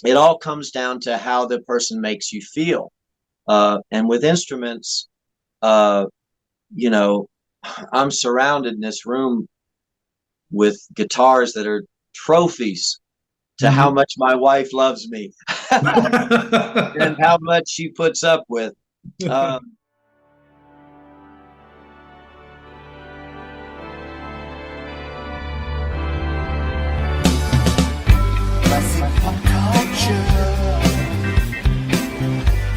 it all comes down to how the person makes you feel. And with instruments, uh, you know, I'm surrounded in this room with guitars that are trophies to how Mhm. much my wife loves me and how much she puts up with. Um, Classic pop culture.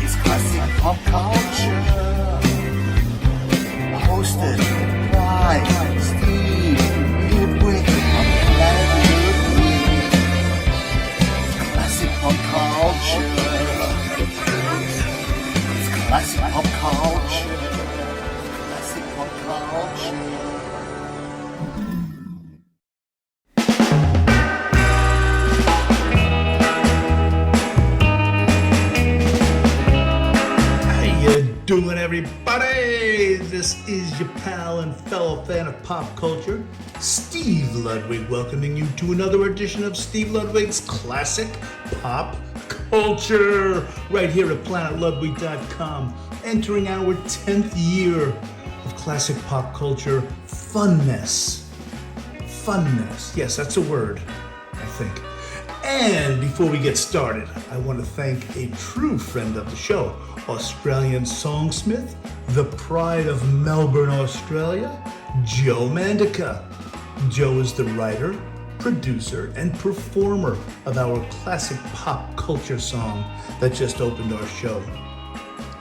It's classic pop culture. Hosted by Steve Ludwig on Planet Ludwig. Classic pop culture. It's classic pop culture. Classic pop culture. How you doing, everybody? This is your pal and fellow fan of pop culture, Steve Ludwig, welcoming you to another edition of Steve Ludwig's Classic Pop Culture, right here at planetludwig.com, entering our 10th year of classic pop culture funness. Funness. Yes, that's a word, I think. And before we get started, I want to thank a true friend of the show, Australian songsmith, the pride of Melbourne, Australia, Joe Mandica. Joe is the writer, producer, and performer of our classic pop culture song that just opened our show.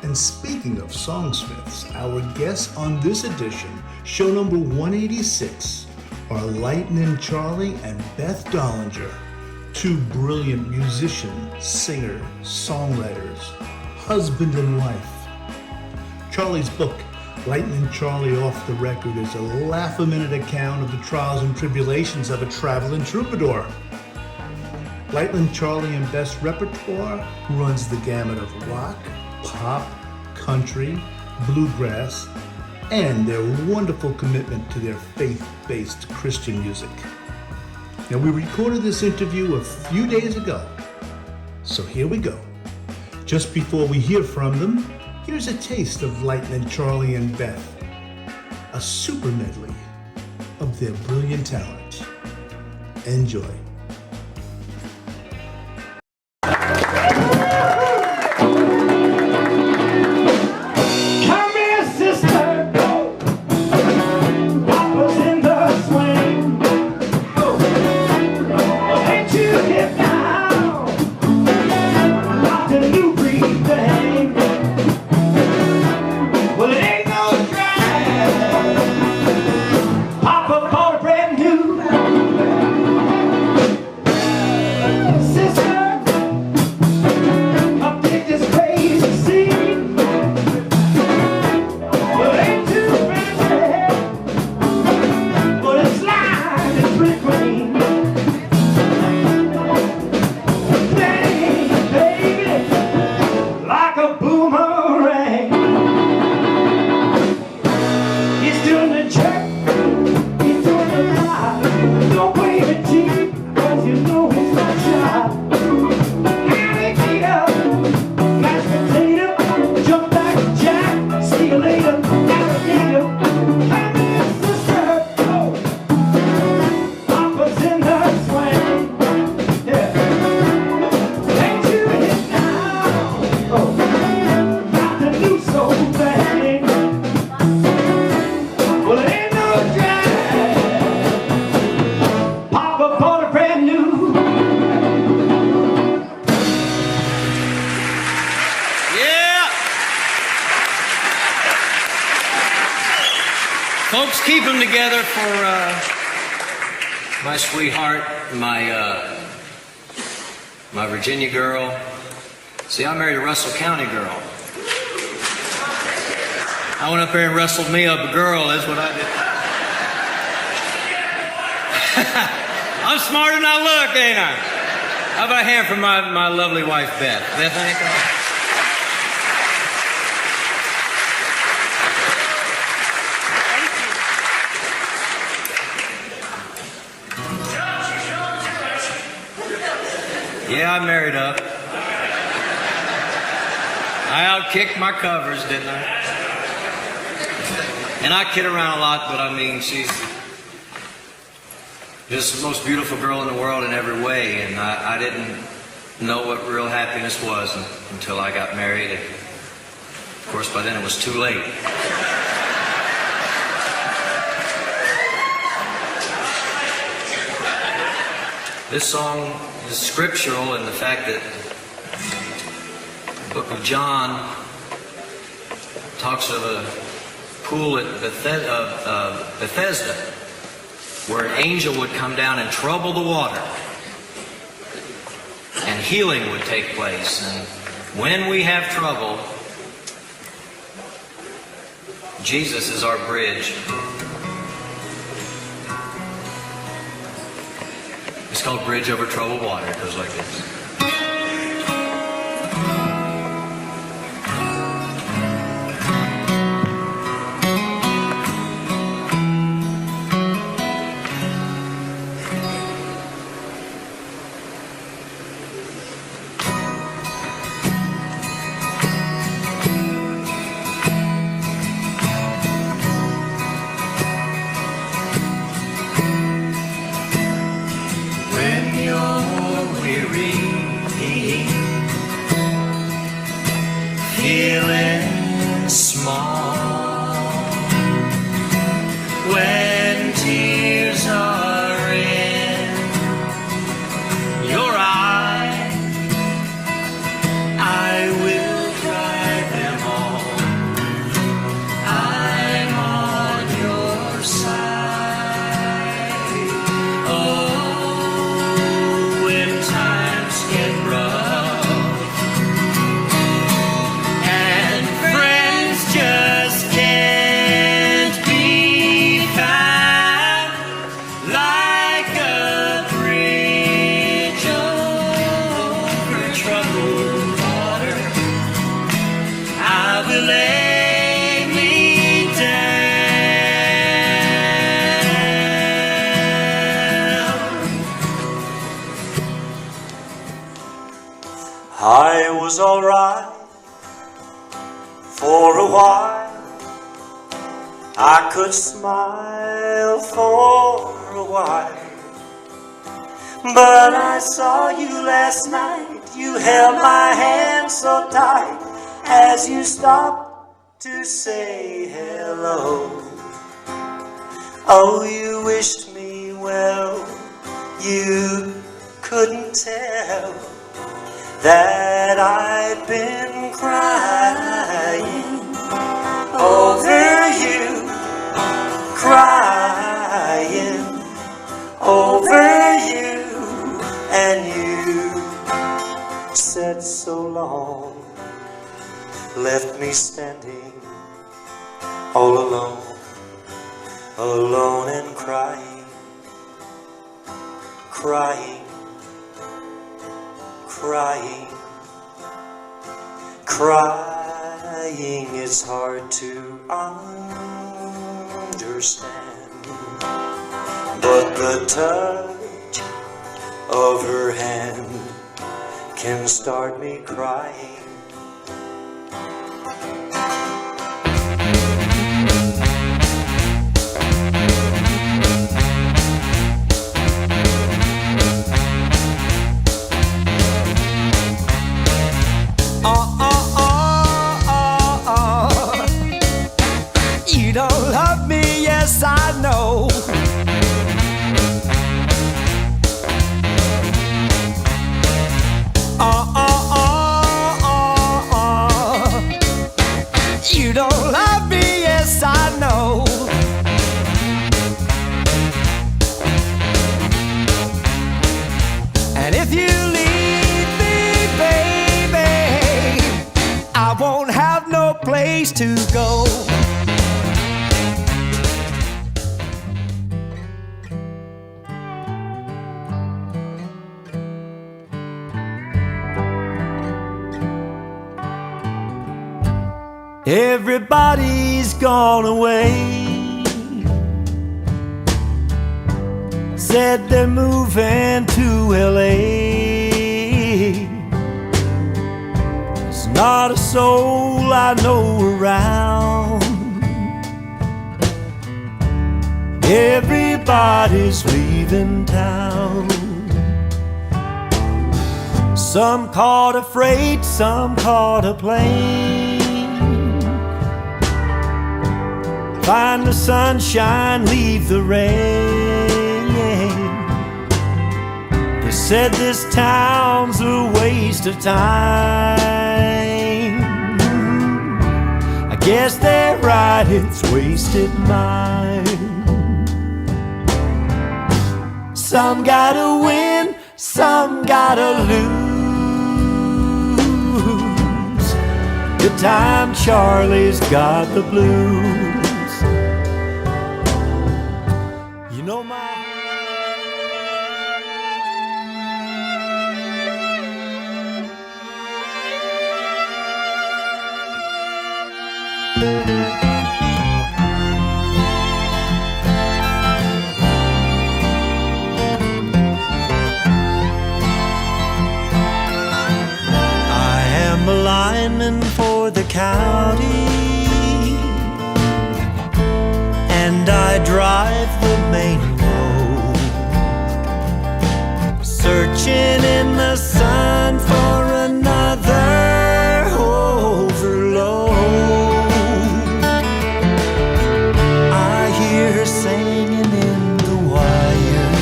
And speaking of songsmiths, our guests on this edition, show number 186, are Lightnin Charlie and Beth Dolinger, two brilliant musicians, singers, songwriters, husband and wife. Charlie's book, Lightnin Charlie Off the Record, is a laugh-a-minute account of the trials and tribulations of a traveling troubadour. Lightnin Charlie and Beth's repertoire runs the gamut of rock, pop, country, bluegrass, and their wonderful commitment to their faith-based Christian music. Now, we recorded this interview a few days ago, so here we go. Just before we hear from them, here's a taste of Lightnin Charlie and Beth, a super medley of their brilliant talent. Enjoy. Folks, keep them together for my sweetheart, my Virginia girl. See, I married a Russell County girl. I went up there and wrestled me up a girl. That's what I did. I'm smarter than I look, ain't I? How about a hand for my lovely wife, Beth? Beth, anything? Yeah, I married up. I outkicked my covers, didn't I? And I kid around a lot, but I mean, she's just the most beautiful girl in the world in every way, and I didn't know what real happiness was until I got married. And of course, by then it was too late. This song is scriptural in the fact that the book of John talks of a pool at Bethesda where an angel would come down and trouble the water and healing would take place. And when we have trouble, Jesus is our bridge. It's called Bridge Over Troubled Water. It goes like this. Feeling small when tears are in your eyes, I will dry them all. I'm on your side. Oh, when times get rough just can't be found, like a bridge over troubled water, I will lay me down. I was alright for a while, I could smile for a while, but I saw you last night. You held my hand so tight as you stopped to say hello. Oh, you wished me well. You couldn't tell that I'd been crying over you, crying over you, and you said so long, left me standing all alone, alone and crying, crying, crying, crying. It's hard to understand, but the touch of her hand can start me crying. You don't love me, yes I know. You don't love me, yes I know. And if you leave me, baby, I won't have no place to go. Everybody's gone away. Said they're moving to LA. not a soul I know around. Everybody's leaving town. Some caught a freight, some caught a plane. Find the sunshine, leave the rain. They said this town's a waste of time. I guess they're right, it's wasted mine. Some gotta win, some gotta lose. Good time Charlie's got the blues. You know my I'm a lineman for the county, and I drive the main road, searching in the sun for another overload. I hear her singing in the wire.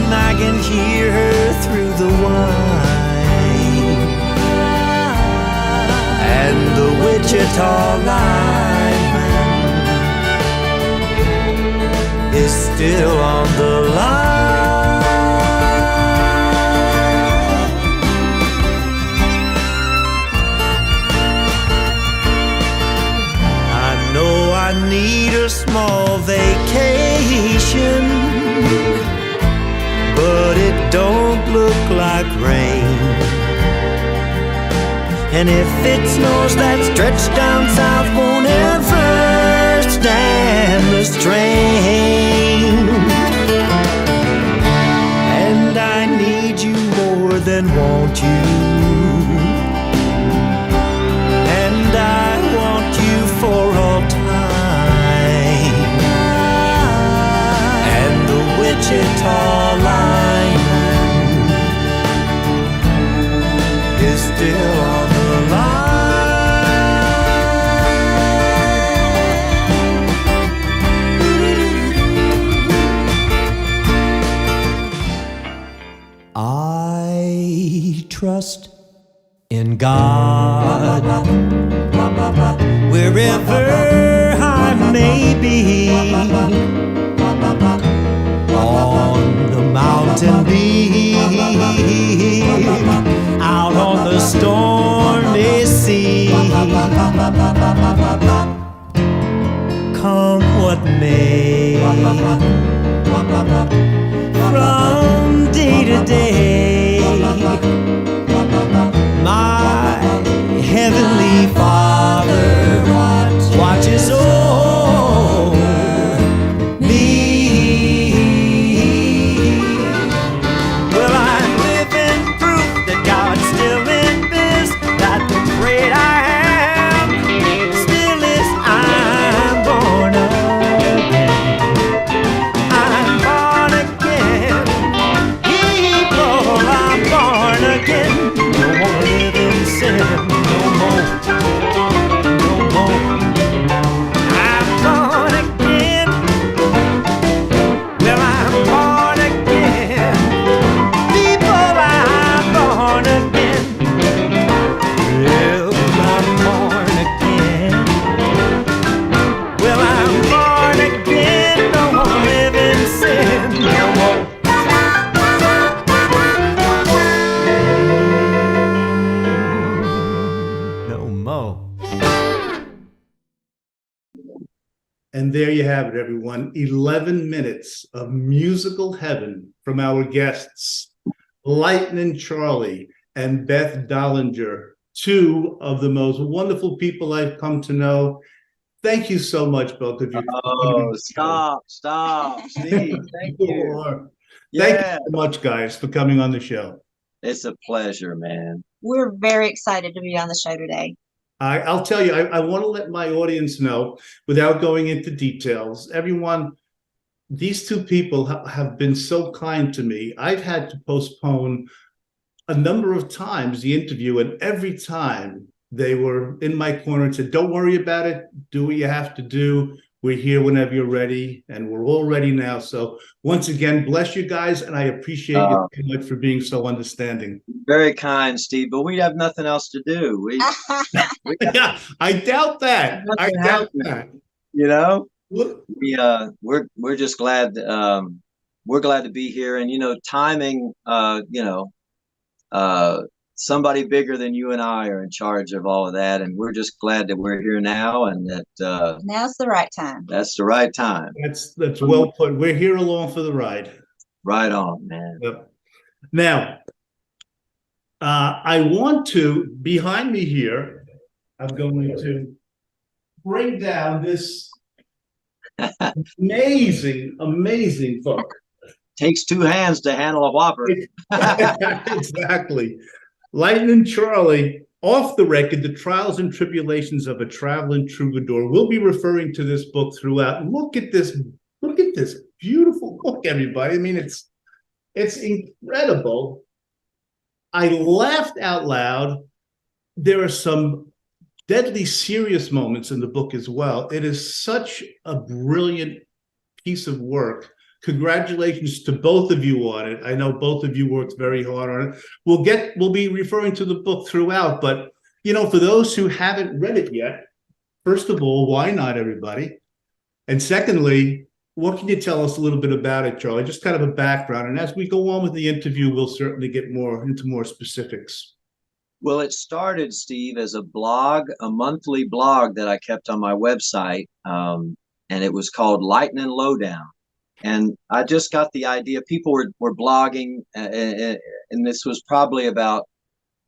I can hear her through the wine. And the Wichita lineman is still on the line. I know I need a small vacation, but it don't look like rain. And if it snows, that stretch down south won't ever stand the strain. And I need you more than want you, and I want you for all time. And the Wichita lineman is still on the line. I trust in God wherever I may be, on the mountain beach, out on the stormy sea. Come what may, from day to day, my heavenly Father watches over me. Well, I'm living proof that God's still in this, that the great I am still is. I'm born again. I'm born again. People, I'm born again. No more live in sin, no more, no more. I'm born again. Well, I'm born again. People, I'm born again. Well, I'm born again. Well, I'm born again. No more live in sin, no more. No more. And there you have it, everyone. 11 minutes of musical heaven from our guests, Lightnin Charlie and Beth Dolinger, two of the most wonderful people I've come to know. Thank you so much, both of you. Oh, stop, Steve. Thank you. Thank you Yeah. so much, guys, for coming on the show. It's a pleasure, man. We're very excited to be on the show today. I'll tell you, I want to let my audience know, without going into details, everyone, these two people have been so kind to me. I've had to postpone a number of times the interview, and every time they were in my corner and said, don't worry about it. Do what you have to do. We're here whenever you're ready, and we're all ready now. So once again, bless you guys, and I appreciate you so much for being so understanding. Very kind, Steve, but we have nothing else to do. Yeah, I doubt that. I doubt that. You know, we're just glad we're glad to be here, and timing. Somebody bigger than you and I are in charge of all of that, and we're just glad that we're here now, and that now's the right time. That's the right time. That's well put. We're here along for the ride. Right on, man. Yep. Now, I want to, behind me here, I'm going to bring down this amazing book. Takes two hands to handle a whopper. Exactly. Lightnin Charlie, Off the Record, The Trials and Tribulations of a Traveling Troubadour. We'll be referring to this book throughout. Look at this beautiful book, everybody. I mean, it's incredible. I laughed out loud. There are some deadly serious moments in the book as well. It is such a brilliant piece of work. Congratulations to both of you on it. I know both of you worked very hard on it. We'll be referring to the book throughout, but for those who haven't read it yet, first of all, why not, everybody? And secondly, what can you tell us a little bit about it, Charlie? Just kind of a background. And as we go on with the interview, we'll certainly get into more specifics. Well, it started, Steve, as a monthly blog that I kept on my website, and it was called Lightnin Lowdown. And I just got the idea. People were blogging, and this was probably about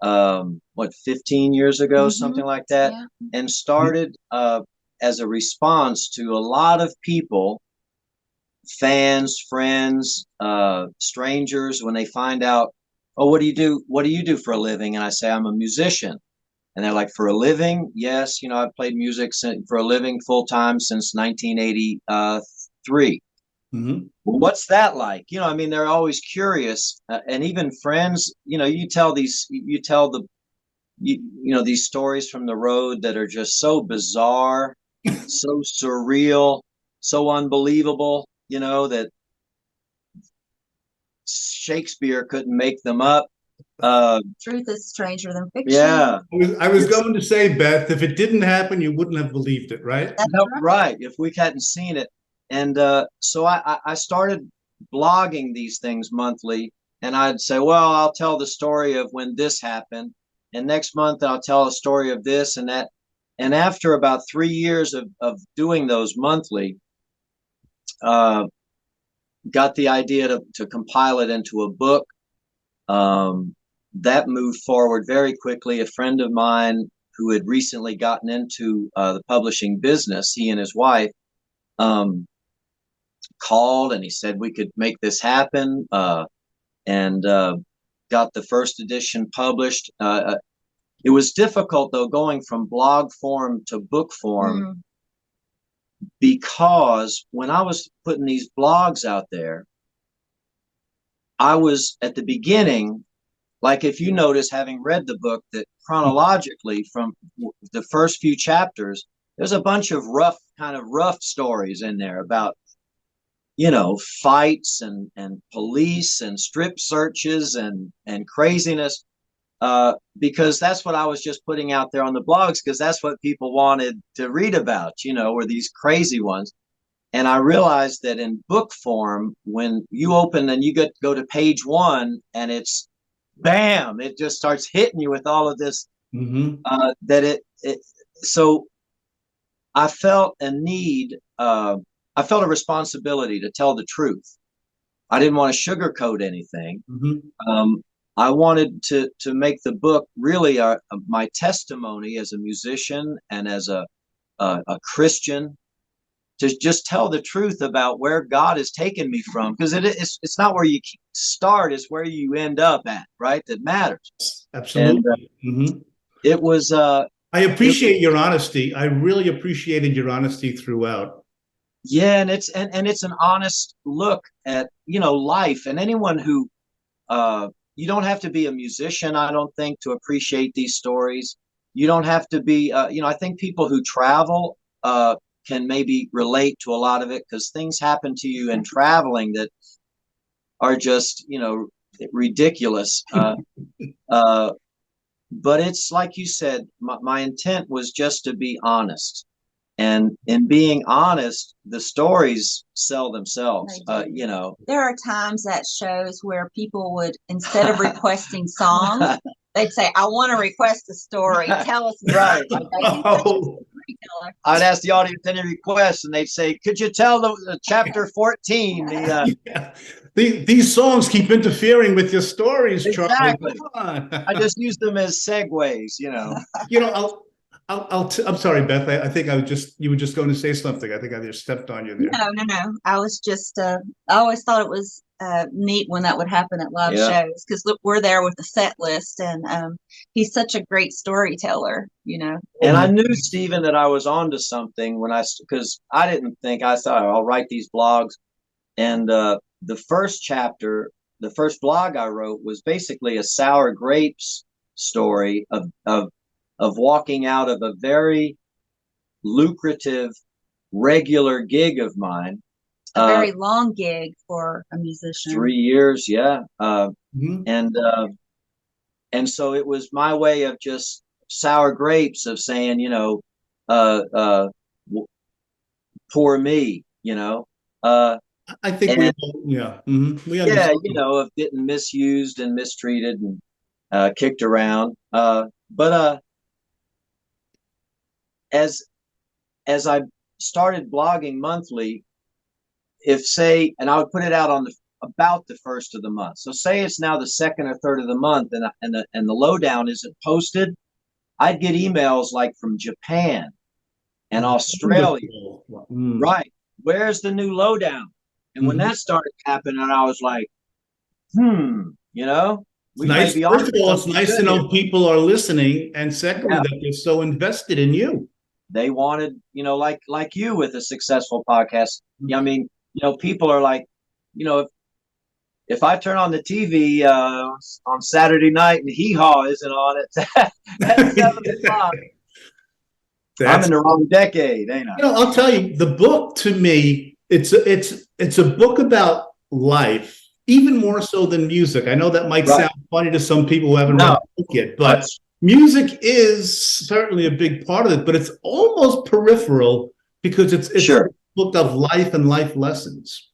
15 years ago, something like that, yeah. And started as a response to a lot of people, fans, friends, strangers, when they find out, oh, what do you do? What do you do for a living? And I say, I'm a musician. And they're like, for a living? Yes, I've played music for a living full time since 1983. Mm-hmm. Well, what's that like? They're always curious, and even friends. You tell these stories from the road that are just so bizarre, so surreal, so unbelievable. That Shakespeare couldn't make them up. Truth is stranger than fiction. Yeah, I was going to say, Beth, if it didn't happen, you wouldn't have believed it, right? That's right. If we hadn't seen it. And so I started blogging these things monthly, and I'd say, well, I'll tell the story of when this happened, and next month I'll tell a story of this and that. And after about 3 years of doing those monthly, got the idea to compile it into a book. That moved forward very quickly. A friend of mine who had recently gotten into the publishing business, he and his wife, called, and he said we could make this happen, and got the first edition published. It was difficult, though, going from blog form to book form, because when I was putting these blogs out there, I was at the beginning, like if you notice, having read the book, that chronologically from the first few chapters, there's a bunch of rough stories in there about fights and police and strip searches and craziness, because that's what I was just putting out there on the blogs, because that's what people wanted to read about, were these crazy ones. And I realized that in book form, when you open and you go to page 1, and it's bam, it just starts hitting you with all of this, so I felt a need, I felt a responsibility to tell the truth. I didn't want to sugarcoat anything. I wanted to make the book really my testimony as a musician and as a Christian, to just tell the truth about where God has taken me from, because it's not where you start, it's where you end up at, right? That matters. Absolutely. And it was I appreciate your honesty. I really appreciated your honesty throughout. Yeah, and it's an honest look at, life, and anyone who you don't have to be a musician, I don't think, to appreciate these stories. You don't have to be I think people who travel can maybe relate to a lot of it, because things happen to you in traveling that are just, ridiculous. But it's like you said, my intent was just to be honest. And in being honest, the stories sell themselves. There are times at shows where people would, instead of requesting songs, they'd say, "I want to request a story. Tell us." Right. Oh. I'd ask the audience any requests, and they'd say, "Could you tell the chapter 14?" Yeah. These songs keep interfering with your stories, Exactly. Charlie. I just use them as segues, I'm sorry, Beth. I think you were just going to say something. I think I just stepped on you there. No. I was just, I always thought it was neat when that would happen at live shows, because we're there with the set list, and he's such a great storyteller, And I knew, Stephen, that I was onto something because I didn't think, I thought I'll write these blogs. And the first blog I wrote was basically a sour grapes story of walking out of a very lucrative regular gig of mine. A very long gig for a musician. 3 years, yeah. And so it was my way of just sour grapes, of saying, poor me, I think we understand. of getting misused and mistreated and kicked around. But as I started blogging monthly, and I would put it out about the first of the month. So say it's now the second or third of the month, and the lowdown isn't posted, I'd get emails like from Japan and Australia. Right. Where's the new lowdown? And when that started happening, I was like, Nice. First of all, it's nice to know people are listening, and secondly, that they're so invested in you. They wanted, like you with a successful podcast. I mean, people are like, if I turn on the TV on Saturday night and Hee Haw isn't on it at 7 o'clock, I'm in the wrong decade, ain't I? I'll tell you, the book, to me, it's a book about life, even more so than music. I know that might sound funny to some people who haven't read the book yet, but music is certainly a big part of it, but it's almost peripheral, because it's a book of life and life lessons.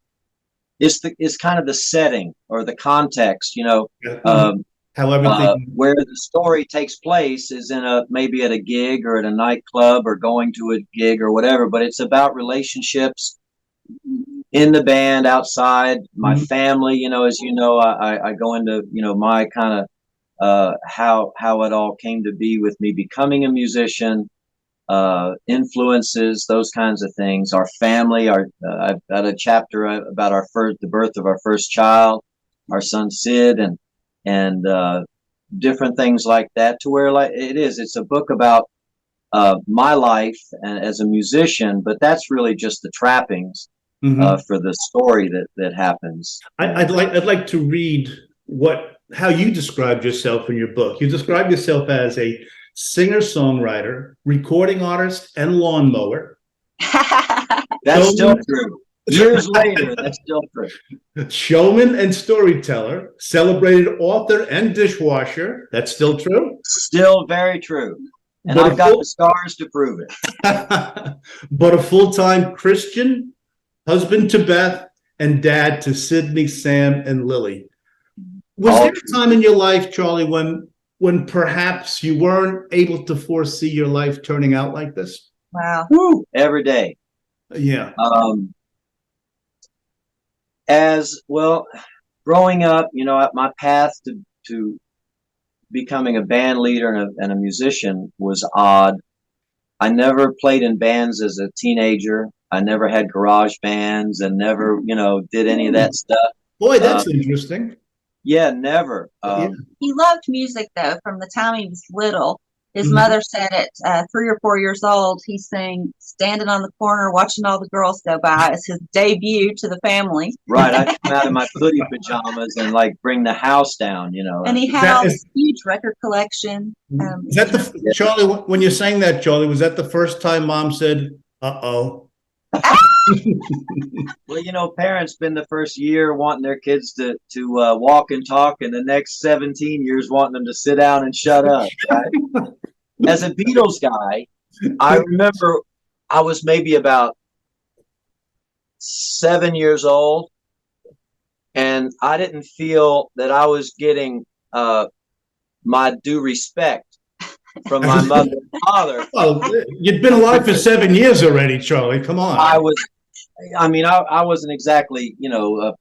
It's kind of the setting or the context, how everything where the story takes place is maybe at a gig or at a nightclub or going to a gig or whatever, but it's about relationships in the band, outside, my family, as I go into, my kind of how it all came to be with me becoming a musician, influences, those kinds of things. Our family, I've got a chapter about the birth of our first child, our son Sid, and different things like that, to where it's a book about my life and as a musician, but that's really just the trappings for the story that happens. I'd like to read how you described yourself in your book. You describe yourself as a singer-songwriter, recording artist, and lawnmower. That's still true. Years later, that's still true. Showman and storyteller, celebrated author and dishwasher. That's still true? Still very true. And I've got the scars to prove it. But a full-time Christian, husband to Beth, and dad to Sydney, Sam, and Lily. Was there a time in your life, Charlie, when perhaps you weren't able to foresee your life turning out like this? Wow. Woo, every day. Yeah. As well, growing up, my path to becoming a band leader and a musician was odd. I never played in bands as a teenager. I never had garage bands and never, did any of that stuff. Boy, that's interesting. Yeah, never. Yeah. He loved music though from the time he was little. His Mhm. mother said at 3 or 4 years old, he sang "Standing on the Corner, Watching All the Girls Go By" as his debut to the family. Right. I'd come out in my hoodie pajamas and like bring the house down, And he had That all is- this huge record collection. Is that Charlie? When you sang that, Charlie, was that the first time Mom said, "Uh-oh"? Well, parents spend the first year wanting their kids to walk and talk, and the next 17 years wanting them to sit down and shut up. Right? As a Beatles guy, I remember I was maybe about 7 years old, and I didn't feel that I was getting my due respect from my mother and father. Well, you'd been alive for 7 years already, Charlie. Come on. I wasn't exactly, a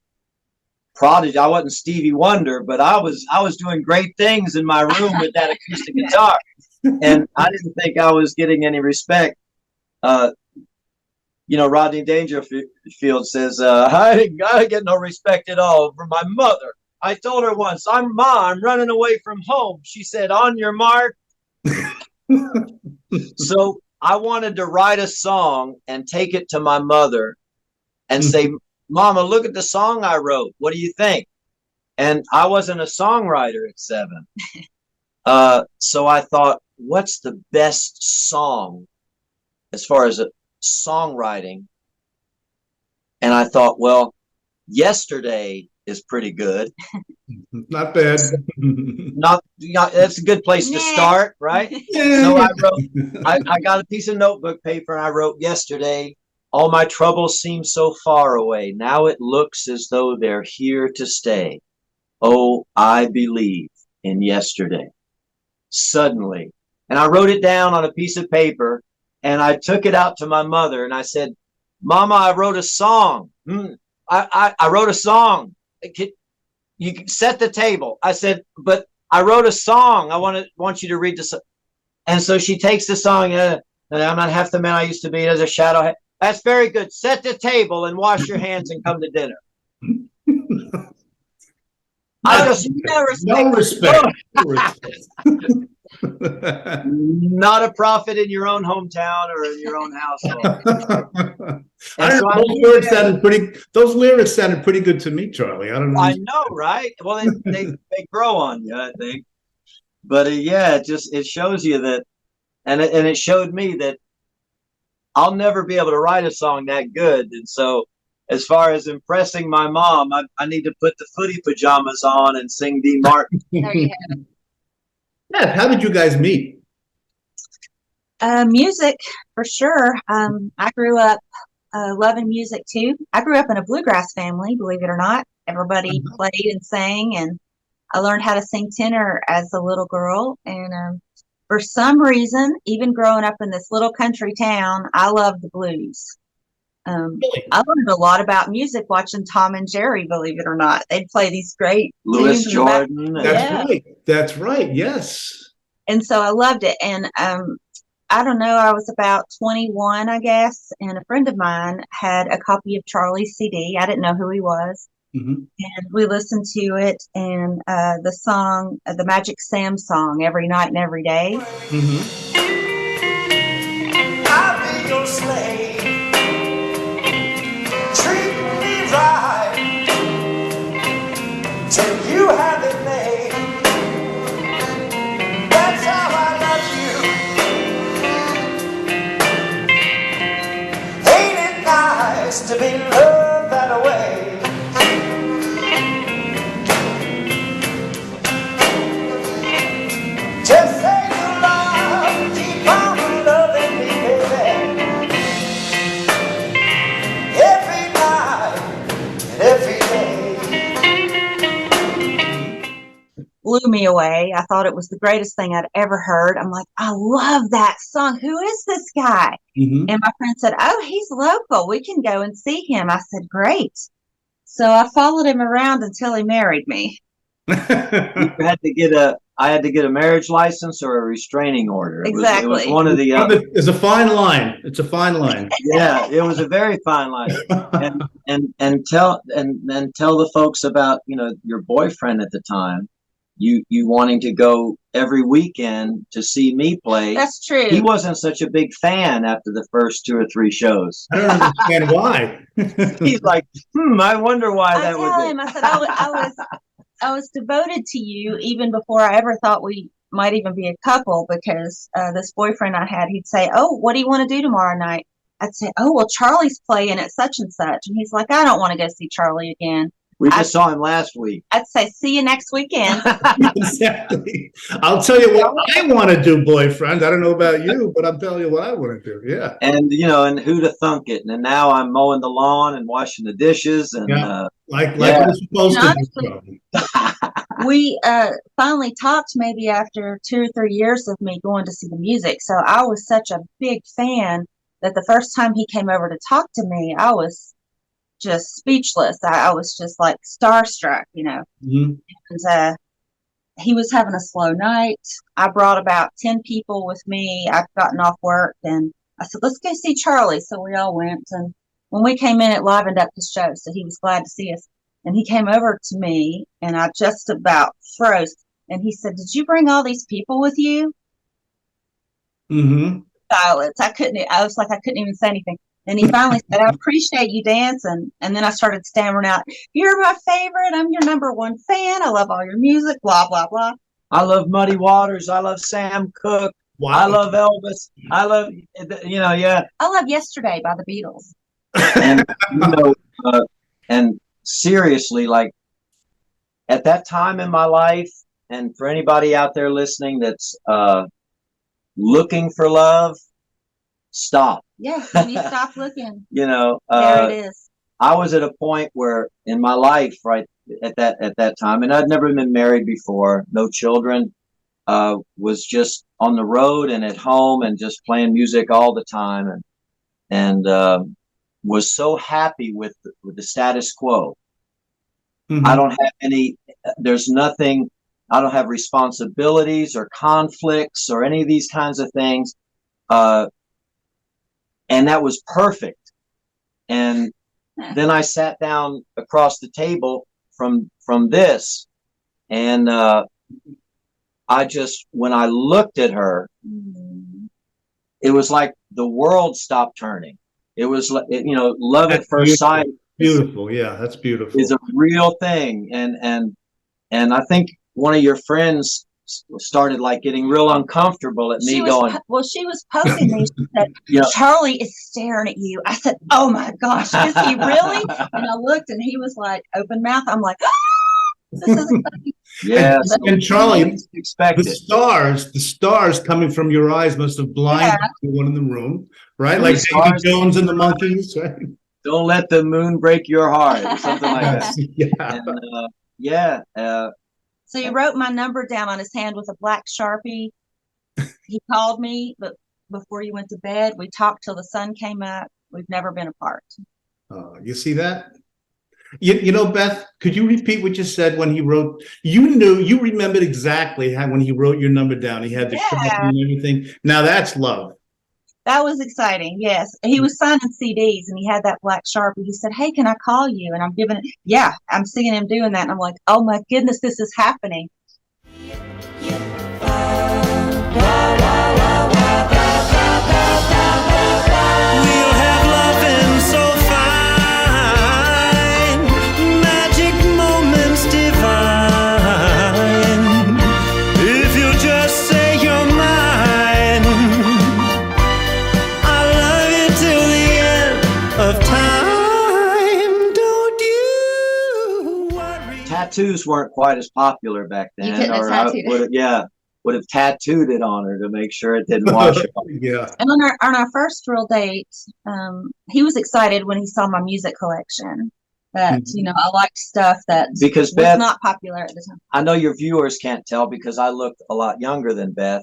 prodigy. I wasn't Stevie Wonder, but I was doing great things in my room with that acoustic guitar, and I didn't think I was getting any respect. Rodney Dangerfield says, I didn't get no respect at all from my mother. I told her once, I'm running away from home. She said, on your mark. So I wanted to write a song and take it to my mother and say, Mama, look at the song I wrote. What do you think? And I wasn't a songwriter at 7. So I thought, what's the best song as far as songwriting? And I thought, well, Yesterday is pretty good. Not bad. Not that's a good place to start, right? Yeah. So I got a piece of notebook paper and I wrote, yesterday, all my troubles seem so far away. Now it looks as though they're here to stay. Oh, I believe in yesterday. Suddenly. And I wrote it down on a piece of paper and I took it out to my mother and I said, Mama, I wrote a song. I wrote a song. You set the table. I said, but I wrote a song. I want you to read the song. And so she takes the song, and I'm not half the man I used to be as a shadow. That's very good. Set the table and wash your hands and come to dinner. No respect. Not a prophet in your own hometown or in your own household. Those lyrics sounded pretty good to me, Charlie. I don't know. I know, right? Well, they grow on you, I think. But it shows you that, and it showed me that I'll never be able to write a song that good. And so, as far as impressing my mom, I need to put the footy pajamas on and sing Dean Martin. There you have it. Yeah, how did you guys meet? Music, for sure. I grew up loving music too. I grew up in a bluegrass family, believe it or not. Everybody played and sang, and I learned how to sing tenor as a little girl. And for some reason, even growing up in this little country town, I love the blues. I learned a lot about music watching Tom and Jerry, believe it or not. They'd play these great Louis tunes in the back. Jordan. That's right. Yes. And so I loved it. And I don't know, I was about 21, I guess, and a friend of mine had a copy of Charlie's CD. I didn't know who he was. Mm-hmm. And we listened to it, and the song, the Magic Sam song, Every Night and Every Day. Mm-hmm. I'll be your slave. Treat me right till you have it made. That's how I love you. Ain't it nice to be loved that way? Just say you love, keep on loving me, baby. Every night and every day. Blew me away. I thought it was the greatest thing I'd ever heard. I'm like, I love that song. Who is this guy? Mm-hmm. And my friend said, oh, he's local. We can go and see him. I said, great. So I followed him around until he married me. You had to get I had to get a marriage license or a restraining order. It Exactly. was one of the other. It's a fine line. It's a fine line. Yeah, it was a very fine line. And tell the folks about, you know, your boyfriend at the time. You wanting to go every weekend to see me play. That's true. He wasn't such a big fan after the first 2 or 3 shows. I don't understand why. He's like, I wonder why that would be. I said I was devoted to you even before I ever thought we might even be a couple, because this boyfriend I had, he'd say, "Oh, what do you want to do tomorrow night?" I'd say, "Oh, well, Charlie's playing at such and such," and he's like, "I don't want to go see Charlie again." We just saw him last week. I'd say, "See you next weekend." Exactly. I'll tell you what I want to do, boyfriend. I don't know about you, but I'm telling you what I want to do. Yeah. And, you know, and who to thunk it. And now I'm mowing the lawn and washing the dishes. And like we're supposed to honestly, we finally talked maybe after 2 or 3 years of me going to see the music. So I was such a big fan that the first time he came over to talk to me, I was just speechless. I was just like starstruck, you know. Mm-hmm. And he was having a slow night. I brought about 10 people with me. I'd gotten off work and I said, "Let's go see Charlie." So we all went. And when we came in, it livened up the show. So he was glad to see us. And he came over to me and I just about froze. And he said, "Did you bring all these people with you?" Mm-hmm. Silence. I was like, I couldn't even say anything. And he finally said, "I appreciate you dancing." And then I started stammering out, "You're my favorite. I'm your #1 fan. I love all your music, blah, blah, blah." I love Muddy Waters. I love Sam Cooke. Wow. I love Elvis. I love, you know, yeah. I love "Yesterday" by the Beatles. And, you know, and seriously, like at that time in my life, and for anybody out there listening that's looking for love, stop. Yeah, when you stop looking, You know, there it is. I was at a point where in my life, right at that time, and I'd never been married before, no children, was just on the road and at home and just playing music all the time, and was so happy with the status quo. Mm-hmm. I don't have there's nothing, I don't have responsibilities or conflicts or any of these kinds of things. And that was perfect. And then I sat down across the table from this, and I just, when I looked at her, it was like the world stopped turning. It was like, you know, love at first sight. Beautiful. Yeah, that's beautiful. Is a real thing. And I think one of your friends started like getting real uncomfortable at me going. Well, she was poking me. She said, Yeah. "Charlie is staring at you." I said, "Oh my gosh, is he really?" And I looked and he was like open mouth. I'm like, this is exciting. Yeah. And Charlie, expect the stars coming from your eyes must have blinded everyone in the room, right? Like Davy Jones and the Monkees, right? Don't let the moon break your heart, or something like that. Yeah. And, So he wrote my number down on his hand with a black Sharpie. He called me, but before he went to bed, we talked till the sun came up. We've never been apart. You see that? You know, Beth, could you repeat what you said when he wrote? You remembered exactly how when he wrote your number down. He had the Sharpie and everything. Now that's love. That was exciting. Yes. He was signing CDs and he had that black Sharpie. He said, "Hey, can I call you?" And I'm giving it. Yeah, I'm seeing him doing that. And I'm like, oh my goodness, this is happening. We'll have loving so fine, magic moments divine. If you just say you're mine, I'll love you till the end of time. Don't you worry. tattoos weren't quite as popular back then. You couldn't have or tattooed it. would have tattooed it on her to make sure it didn't wash off. Yeah. And on our first real date, he was excited when he saw my music collection. That, you know, I liked stuff that Because was Beth, not popular at the time. I know your viewers can't tell because I looked a lot younger than Beth,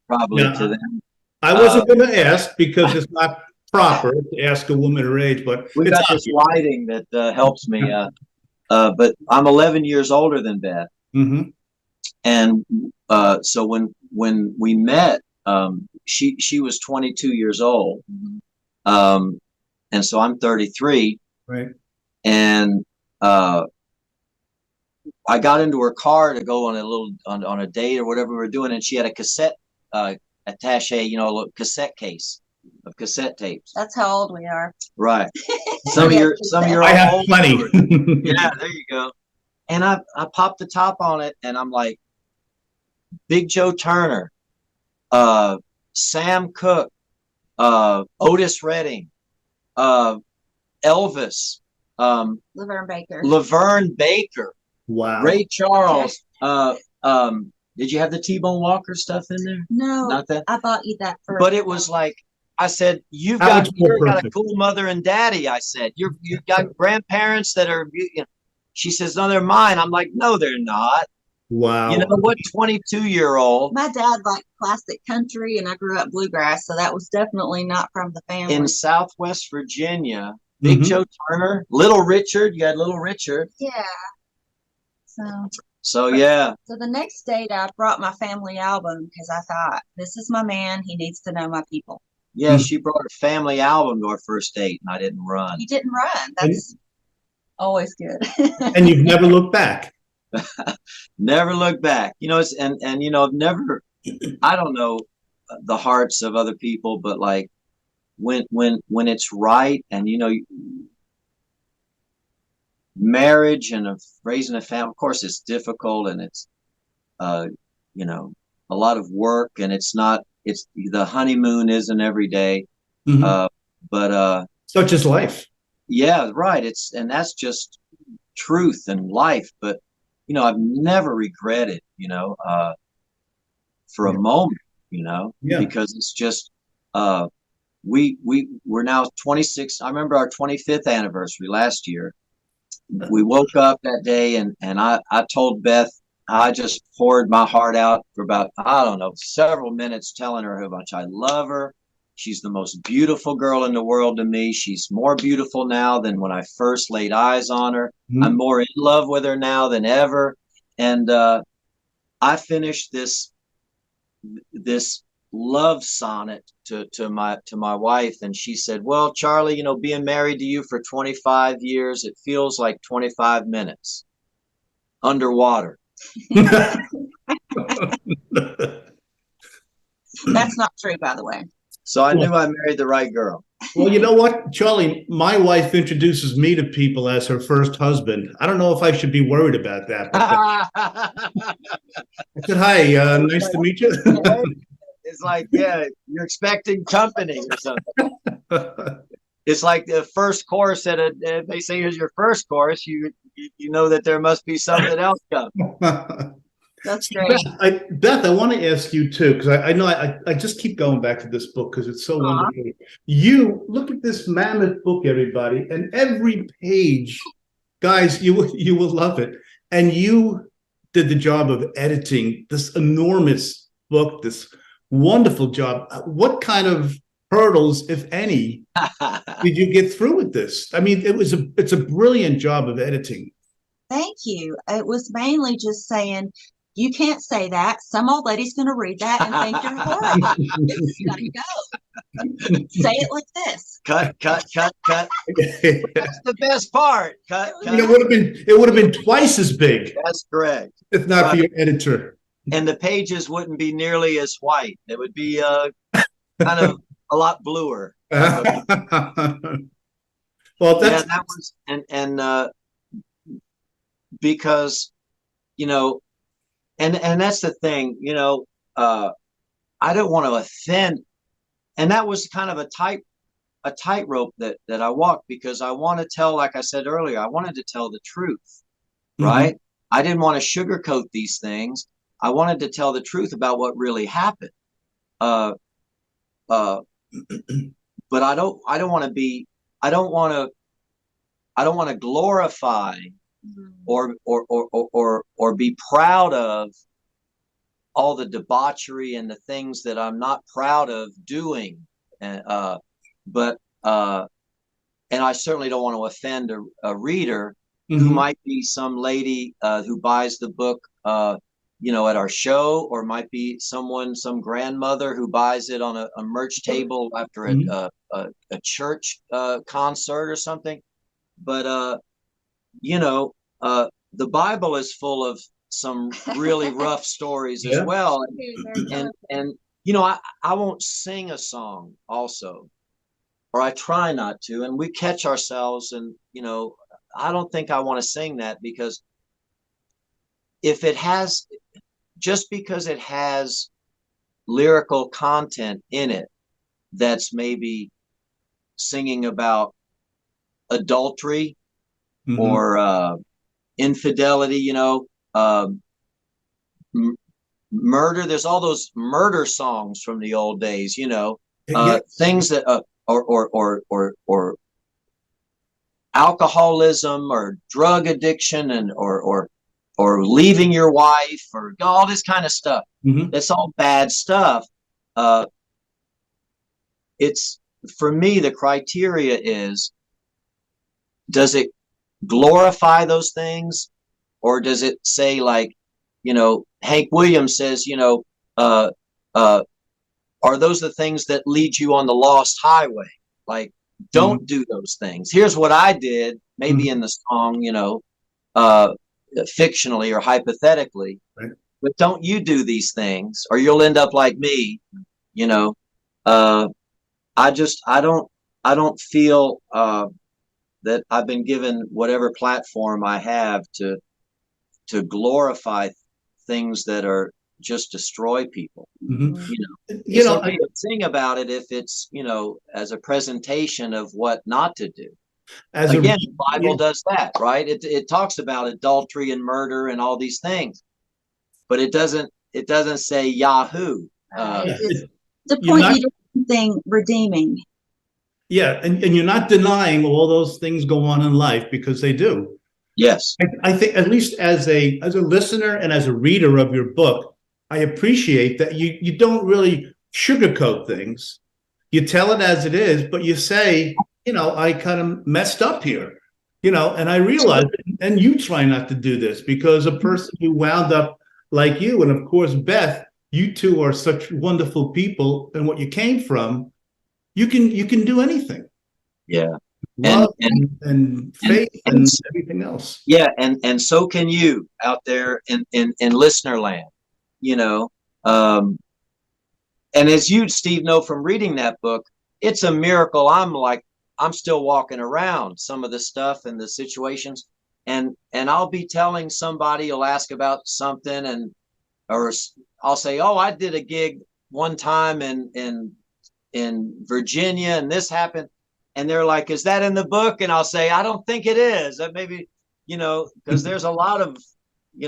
probably Yeah. to them. I wasn't going to ask because it's not proper to ask a woman her age, but We it's got this lighting that helps me. But I'm 11 years older than Beth. Mm-hmm. And So when we met, she was 22 years old, and so I'm 33, Right. and I got into her car to go on on a date or whatever we were doing, and she had a cassette attache, a little cassette case of cassette tapes. That's how old we are. Right. Some of your I have old. plenty. Yeah, there you go. And I popped the top on it, and I'm like, Big Joe Turner, Sam Cooke, Otis Redding, Elvis, Laverne Baker. Wow. Ray Charles. Did you have the T-Bone Walker stuff in there? No, Not that. I bought you that first. But it was like, I said, you've How got much more a perfect? cool mother and daddy. I said, you've got grandparents that are. She says, no, they're mine. I'm like, no, they're not. Wow. You know what? 22-year-old My dad liked classic country, and I grew up bluegrass, so that was dedefinitely not from the family. in Southwest Virginia, Big Mhm. Joe Turner, Little Richard. You had Little Richard. Yeah. So yeah, So the next date, I brought my family album because I thought, this is my man. He needs to know my people. yeah. She brought a family album to our first date, and I didn't run. He didn't run. That's always good. And you've never looked back. Never look back. It's and never. I don't know the hearts of other people, but like when it's right, and marriage and raising a family. Of course, it's difficult, and it's a lot of work, and it's not. It's the honeymoon isn't every day, Mhm. but Such is life. yeah, right. And that's just truth and life. But I've never regretted, for a moment, Yeah. because it's just we're now 26. I remember our 25th anniversary last year. We woke up that day, and I told Beth, I just poured my heart out for about, I don't know, several minutes, telling her how much I love her. She's the most beautiful girl in the world to me. She's more beautiful now than when I first laid eyes on her. Mhm. I'm more in love with her now than ever. And I finished this love sonnet to my wife, and she said, well, Charlie, being married to you for 25 years, it feels like 25 minutes underwater. That's not true, by the way. So I knew I married the right girl. Well, you know what, Charlie, my wife introduces me to people as her first husband. I don't know if I should be worried about that. But I said, hi, nice to meet you. It's like, yeah, you're expecting company or something. It's like the first course if they say here's your first course, you know that there must be something else coming. That's great. Beth, I want to ask you too, because I know I just keep going back to this book because it's so wonderful. You look at this mammoth book, everybody, and every page, guys, you will love it. And you did the job of editing this enormous book, this wonderful job. What kind of hurdles, if any, did you get through with this? I mean, it's a brilliant job of editing. Thank you. It was mainly just saying, you can't say that. Some old lady's going to read that and think you're horrible. It's got to go. Say it like this. Cut. That's the best part. Cut. It would have been twice as big. That's correct. If not for your editor. And the pages wouldn't be nearly as white. It would be kind of a lot bluer. Well, that's that was and because and that's the thing, I don't want to offend, and that was kind of a tightrope that I walked, because I want to tell, like I said earlier, I wanted to tell the truth, right? I didn't want to sugarcoat these things. I wanted to tell the truth about what really happened. But I don't want to glorify or be proud of all the debauchery and the things that I'm not proud of doing. And I certainly don't want to offend a reader who might be some lady who buys the book at our show, or might be some grandmother who buys it on a merch table after a church concert or something. But the Bible is full of some really rough stories as well. And I won't sing a song also, or I try not to, and we catch ourselves, and I don't think I want to sing that, because just because it has lyrical content in it that's maybe singing about adultery or infidelity, murder. There's all those murder songs from the old days, things that or alcoholism or drug addiction, and or leaving your wife, or all this kind of stuff. That's all bad stuff. It's, for me, the criteria is, does it glorify those things, or does it say, like, Hank Williams says, are those the things that lead you on the lost highway? Like, don't do those things. Here's what I did, maybe in the song, fictionally or hypothetically, right. But don't you do these things, or you'll end up like me. I don't feel that I've been given whatever platform I have to glorify things that are just destroy people. It's okay to sing about it if it's as a presentation of what not to do. Again, the Bible does that, right? It talks about adultery and murder and all these things, but it doesn't say Yahoo. The point, you do something redeeming. Yeah, and you're not denying all those things go on in life, because they do. Yes. I think, at least as a listener and as a reader of your book, I appreciate that you don't really sugarcoat things. You tell it as it is, but you say, I kind of messed up here, and I realize, and you try not to do this, because a person who wound up like you, and of course, Beth, you two are such wonderful people, and what you came from, you can do anything. Yeah. Love and faith and everything else. Yeah. And so can you out there in listener land, and as you, Steve, know from reading that book, it's a miracle. I'm still walking around some of the stuff and the situations, and I'll be telling somebody, will ask about something, or I'll say, oh, I did a gig one time in Virginia, and this happened, and they're like, is that in the book? And I'll say, I don't think it is. That maybe, because there's a lot of,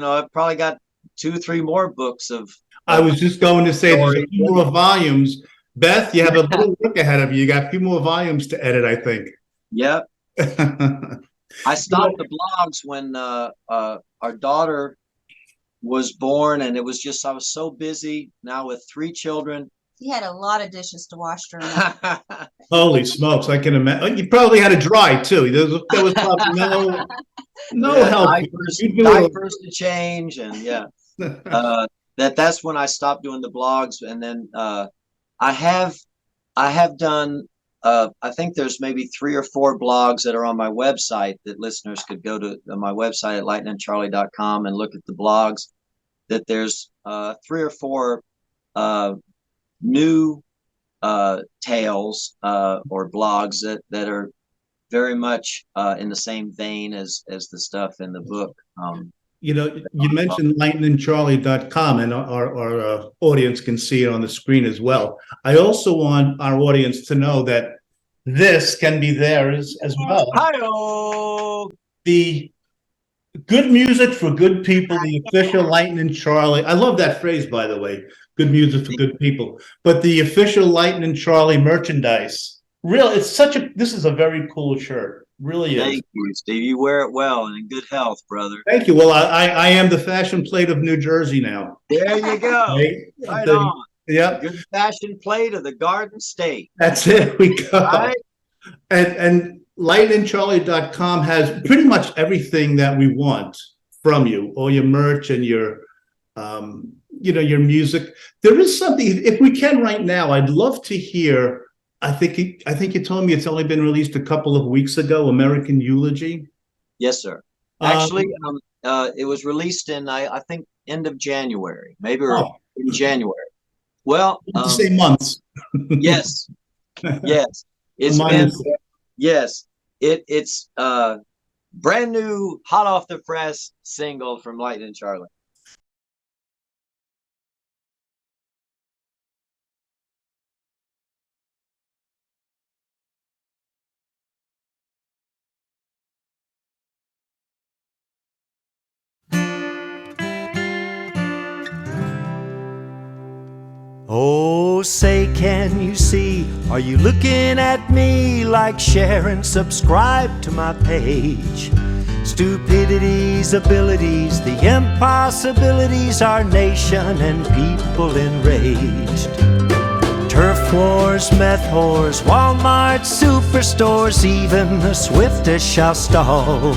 I've probably got 2-3 more books of. I was just going to say, there's a few more volumes. Beth, you have a little work ahead of you. You got a few more volumes to edit, I think. Yep. I stopped the blogs when our daughter was born, and it was just, I was so busy now with 3 children. He had a lot of dishes to wash during. Holy smokes! I can imagine. You probably had to dry too. There was probably no help. Diapers to change, and that's when I stopped doing the blogs, and then I have done. I think there's maybe 3 or 4 blogs that are on my website that listeners could go to my website at lightnincharlie.com and look at the blogs. That there's 3 or 4 new tales or blogs that are very much in the same vein as the stuff in the book. You mentioned lightnincharlie.com, and our audience can see it on the screen as well. I also want our audience to know that this can be theirs as well. Hi-oh! The good music for good people, the official Lightnin Charlie. I love that phrase, by the way. Good music for good people. But the official Lightnin Charlie merchandise. This is a very cool shirt. Really is. Thank you, Steve. You wear it well and in good health, brother. Thank you. Well, I am the fashion plate of New Jersey now. There you go. Right on. Yeah. Good fashion plate of the Garden State. That's it. We go. Right? And lightnincharlie.com has pretty much everything that we want from you. All your merch and your your music. There is something, if we can right now, I'd love to hear. I think you told me it's only been released a couple of weeks ago, American Eulogy. Yes, sir. Actually, it was released in I think end of January, maybe in January. Well, to say months. Yes, yes. It's it's brand new, hot off the press single from Lightnin Charlie. Oh, say, can you see? Are you looking at me? Like, share, and subscribe to my page. Stupidities, abilities, the impossibilities, our nation and people enraged. Turf wars, meth whores, Walmart superstores, even the swiftest shall stall.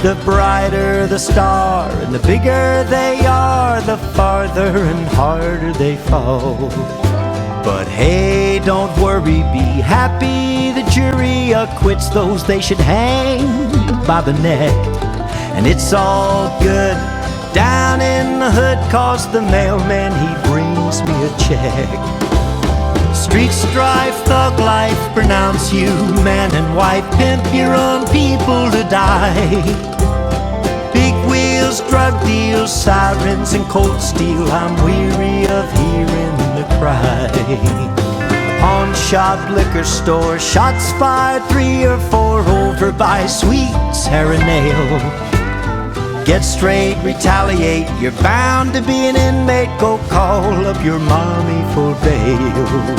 The brighter the star and the bigger they are, the farther and harder they fall. But hey, don't worry, be happy, the jury acquits those they should hang by the neck. And it's all good down in the hood, 'cause the mailman, he brings me a check. Street strife, thug life, pronounce you man and wife, pimp your own people to die. Big wheels, drug deals, sirens and cold steel, I'm weary of hearing the cry. Pawn shop, liquor store, shots fired, 3 or 4 over by sweet Sarah Nail. Get straight, retaliate, you're bound to be an inmate, go call up your mommy for bail.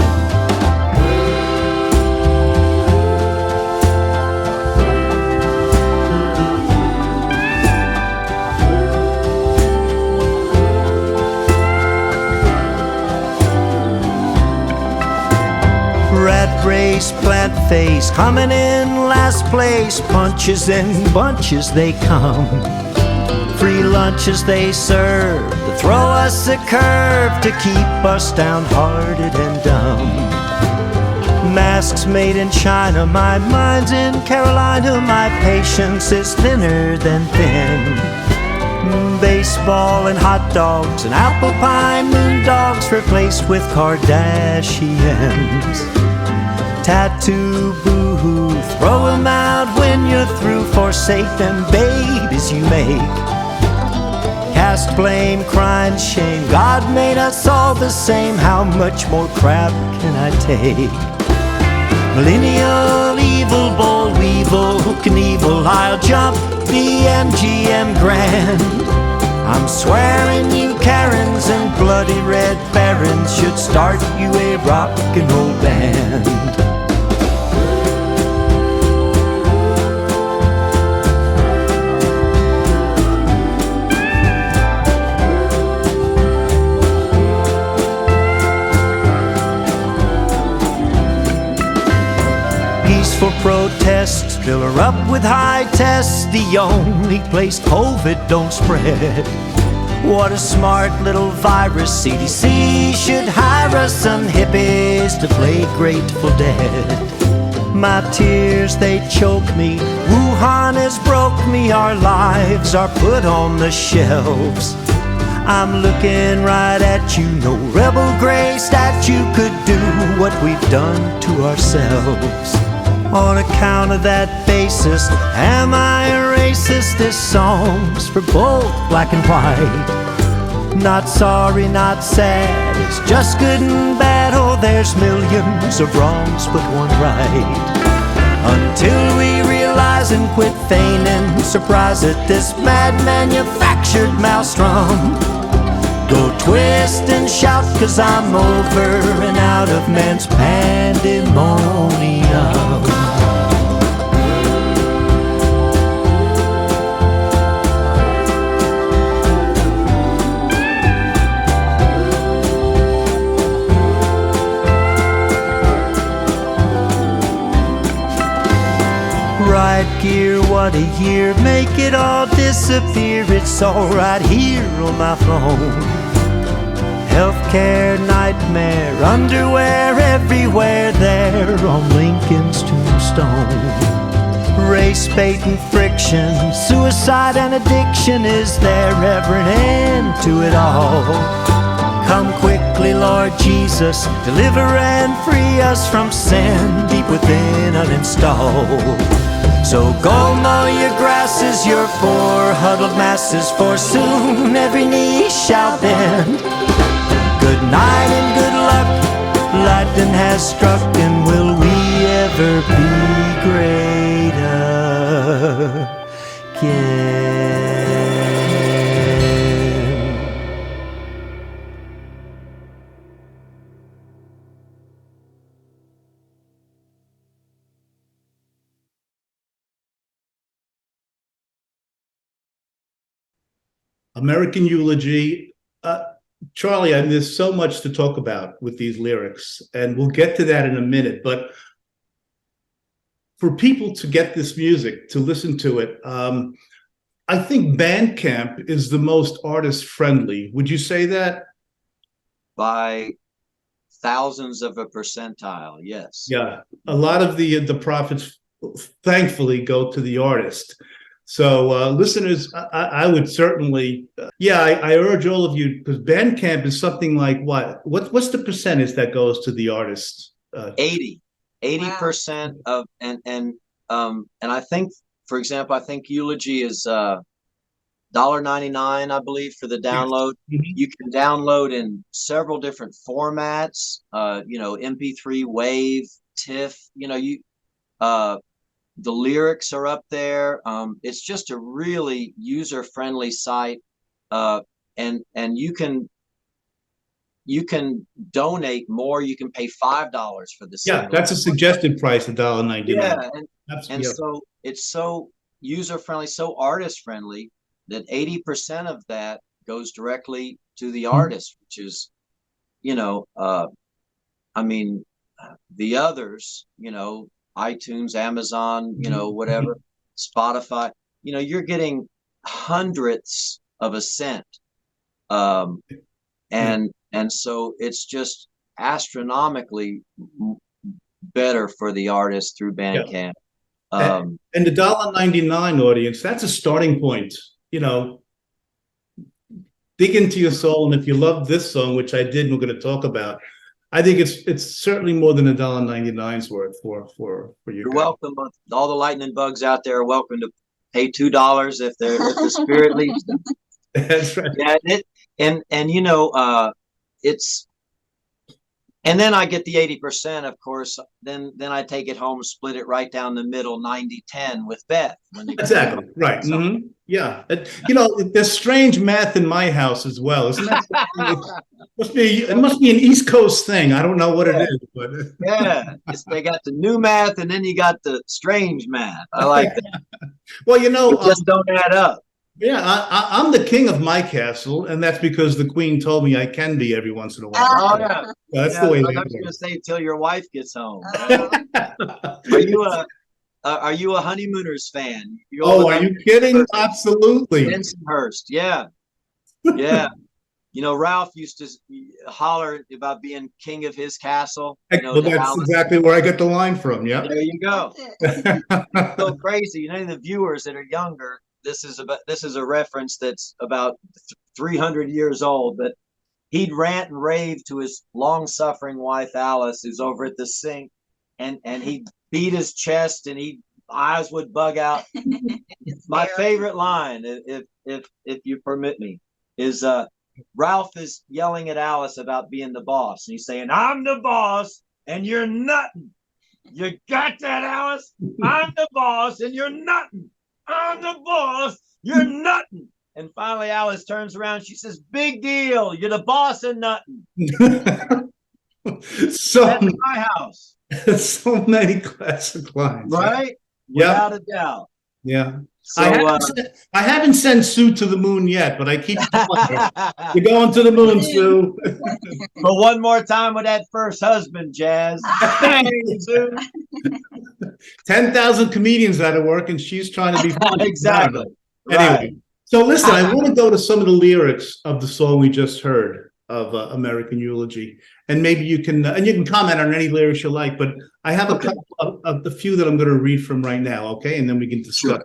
Rat race, plant face, coming in last place, punches in bunches they come. Free lunches they serve to throw us a curve, to keep us downhearted and dumb. Masks made in China, my mind's in Carolina, my patience is thinner than thin. Baseball and hot dogs and apple pie moon dogs replaced with Kardashians. Tattoo boo-hoo, throw 'em out when you're through, forsake them babies you make. Cast blame, crying shame, God made us all the same, how much more crap can I take? Millennial, evil, boll, weevil, hook and evil, I'll jump BMGM grand. I'm swearing you Karens and bloody red barons should start you a rock and roll band. Peaceful protests fill her up with high tests, the only place COVID don't spread. What a smart little virus, CDC should hire us some hippies to play Grateful Dead. My tears, they choke me, Wuhan has broke me, our lives are put on the shelves. I'm looking right at you, no rebel gray statue could do what we've done to ourselves. On account of that basis, am I a racist? This song's for both black and white. Not sorry, not sad, it's just good and bad. Oh, there's millions of wrongs, but one right. Until we realize and quit feigning surprise at this mad manufactured maelstrom. Go twist and shout, 'cause I'm over and out of man's pandemonium. Right gear, what a year, make it all disappear. It's all right here on my phone. Healthcare nightmare, underwear everywhere there on Lincoln's tombstone. Race bait and friction, suicide and addiction. Is there ever an end to it all? Come quickly, Lord Jesus, deliver and free us from sin deep within uninstall. So go mow your grasses, your poor huddled masses, for soon every knee shall bend. Good night and good luck, lightning has struck, and will we ever be great again? American Eulogy. Charlie, there's so much to talk about with these lyrics, and we'll get to that in a minute. But for people to get this music, to listen to it, I think Bandcamp is the most artist-friendly. Would you say that? By thousands of a percentile, yes. Yeah, a lot of the profits, thankfully, go to the artist. So listeners, I would certainly, I urge all of you, because Bandcamp is something like what's the percentage that goes to the artist? 80% of, and I think, for example, I think Eulogy is $1.99, I believe, for the download. Mm-hmm. You can download in several different formats, MP3, WAV, TIFF, the lyrics are up there. It's just a really user-friendly site, and you can donate more. You can pay $5 for the single. Yeah, that's a suggested price, $1.99. Yeah, and so it's so user-friendly, so artist-friendly that 80% of that goes directly to the artist, which is, the others, iTunes, Amazon, whatever, Spotify, you're getting hundredths of a cent. And so it's just astronomically better for the artist through Bandcamp. And the $1.99 audience, that's a starting point. Dig into your soul, and if you love this song, which I did, and we're going to talk about, I think it's certainly more than $1.99's worth for you. You're welcome. All the lightning bugs out there are welcome to pay $2 if the spirit leads them. That's right. Yeah, it's, and then I get the 80%, of course. Then I take it home, split it right down the middle, 90-10 with Beth. Exactly right. So. Mm-hmm. Yeah, there's strange math in my house as well, isn't that? It must be an East Coast thing. I don't know what it is, but they got the new math, and then you got the strange math. I like that. Well, it just don't add up. Yeah, I'm the king of my castle, and that's because the queen told me I can be every once in a while. Oh yeah, that's the way. I was going to say till your wife gets home. Are you a Honeymooners fan? Are you kidding? Absolutely. Bensonhurst, yeah. Ralph used to holler about being king of his castle. That's exactly where I get the line from. Yeah. There you go. So crazy. The viewers that are younger, this is a reference that's about 300 years old, but he'd rant and rave to his long-suffering wife Alice, who's over at the sink, and he'd beat his chest, and eyes would bug out. My favorite line, if you permit me, is Ralph is yelling at Alice about being the boss, and he's saying, "I'm the boss, and you're nuttin'. You got that, Alice? I'm the boss, and you're nuttin'. I'm the boss, you're nuttin'." And finally, Alice turns around. She says, "Big deal. You're the boss and nuttin'." So that's my house. So many classic lines, right? Yeah, without a doubt. Yeah. So I haven't sent Sue to the moon yet, but I keep telling her, you're going to the moon, Sue. but one more time with that first husband, Jazz. Dang, Sue. 10,000 comedians out of work, and she's trying to be funny. Exactly. Anyway, Right. so listen, I want to go to some of the lyrics of the song we just heard of American Eulogy, and maybe you can comment on any lyrics you like. But I have a couple of the few that I'm going to read from right now, okay, and then we can discuss. Sure.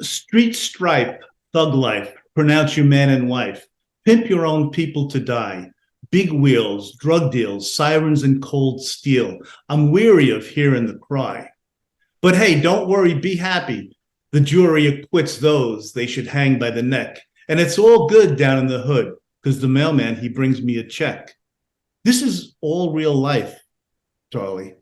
Street stripe, thug life, pronounce you man and wife, pimp your own people to die. Big wheels, drug deals, sirens and cold steel. I'm weary of hearing the cry. But hey, don't worry, be happy. The jury acquits those they should hang by the neck. And it's all good down in the hood, because the mailman, he brings me a check. This is all real life, Charlie.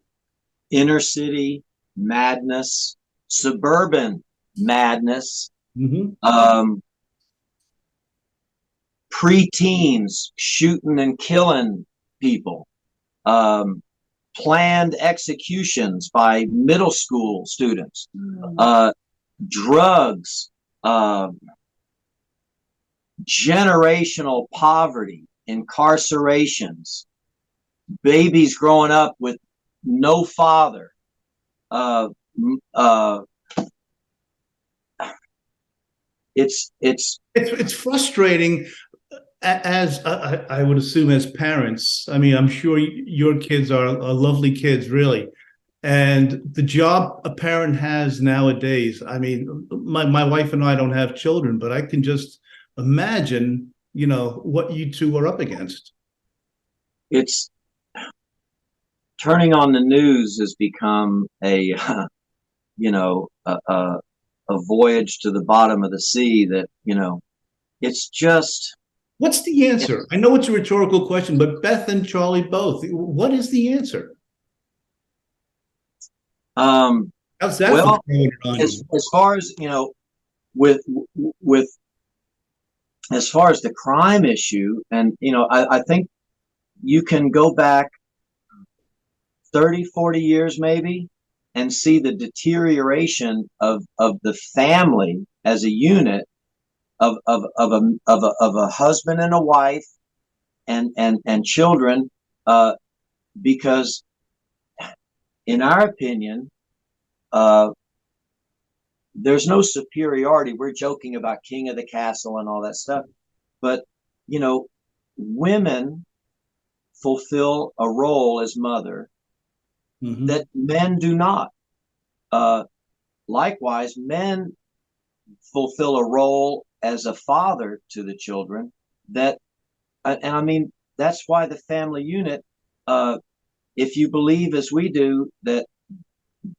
Inner city madness, suburban madness, pre-teens shooting and killing people, planned executions by middle school students, drugs, generational poverty, incarcerations, babies growing up with no father, it's frustrating, as I would assume, as parents. I mean, I'm sure your kids are lovely kids, really. And the job a parent has nowadays, I mean, my wife and I don't have children, but I can just imagine, what you two are up against. It's turning on the news has become a voyage to the bottom of the sea that, it's just. What's the answer? I know it's a rhetorical question, but Beth and Charlie both, what is the answer? As far as, with as far as the crime issue, and, I think you can go back 30, 40 years maybe and see the deterioration of the family as a unit, of a husband and a wife and children, because in our opinion, there's no superiority. We're joking about king of the castle and all that stuff, but women fulfill a role as mother that men do not. Likewise, men fulfill a role as a father to the children, and I mean, that's why the family unit, if you believe as we do that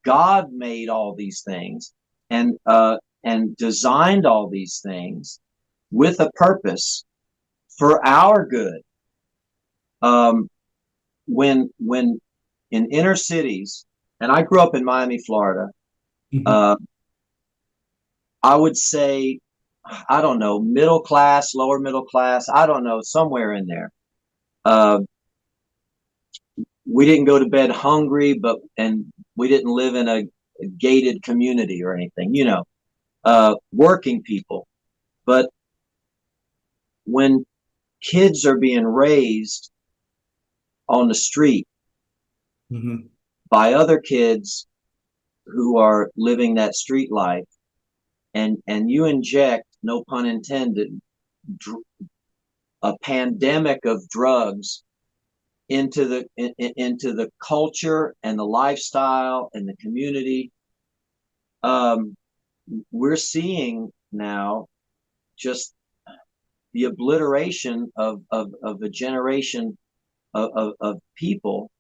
God made all these things and designed all these things with a purpose for our good, when in inner cities, and I grew up in Miami, Florida, I would say, I don't know, middle class, lower middle class, I don't know, somewhere in there. We didn't go to bed hungry, and we didn't live in a gated community or anything, working people. But when kids are being raised on the street by other kids who are living that street life, and you inject, no pun intended, a pandemic of drugs into the culture and the lifestyle and the community, we're seeing now just the obliteration of a generation of people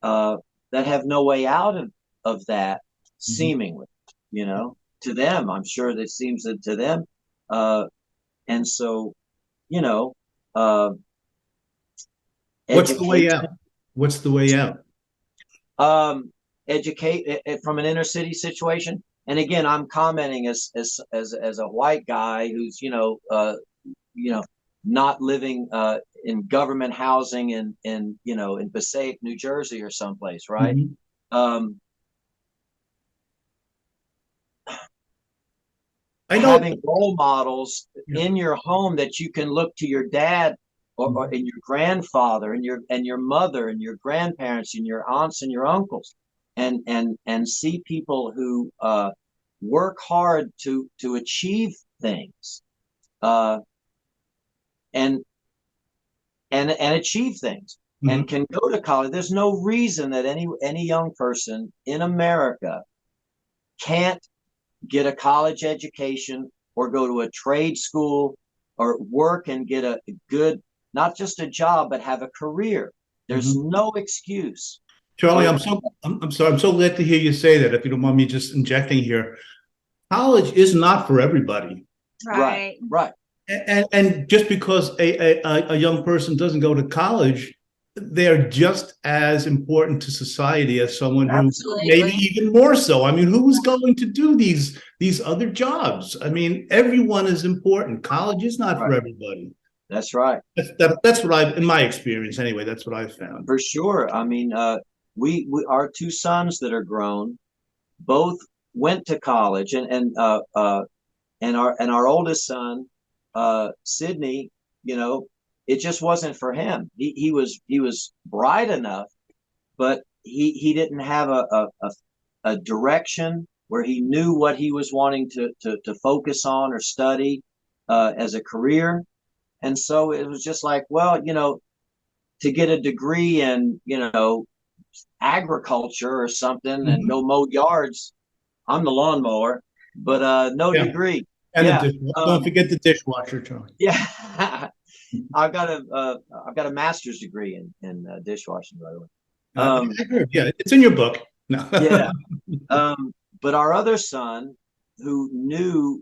that have no way out of that, seemingly, to them. I'm sure that seems to them. And so, what's the way out? What's the way out? Educate from an inner city situation. And again, I'm commenting as a white guy who's, not living in government housing in Passaic, New Jersey or someplace, right? I know. having role models in your home that you can look to your dad or and your grandfather and your mother and your grandparents and your aunts and your uncles, and see people who work hard to achieve things, uh, and and achieve things, Mhm. and can go to college. There's no reason that any young person in America can't get a college education or go to a trade school or work and get a good, not just a job, but have a career. There's Mhm. no excuse Charlie, for I'm sorry. I'm so glad to hear you say that. If you don't mind me just injecting here, college is not for everybody. right, right, And just because a young person doesn't go to college, they're just as important to society as someone who maybe Absolutely. even more so. I mean, who's going to do these other jobs? I mean, everyone is important. College is not for right. everybody. That's right. That's what in my experience anyway, that's what I've found. For sure. I mean, we our two sons that are grown both went to college, and our oldest son, Sydney, you know, it just wasn't for him. He was bright enough, but he didn't have a direction where he knew what he was wanting to focus on or study as a career. And so it was just like, well, to get a degree in, agriculture or something and Mhm. go mow yards. I'm the lawnmower, but no Yeah, degree. and Yeah, don't forget the dishwasher, Charlie. yeah. I've got a master's degree in dishwashing, by the way. I heard, yeah, it's in your book. No. Yeah. But our other son, who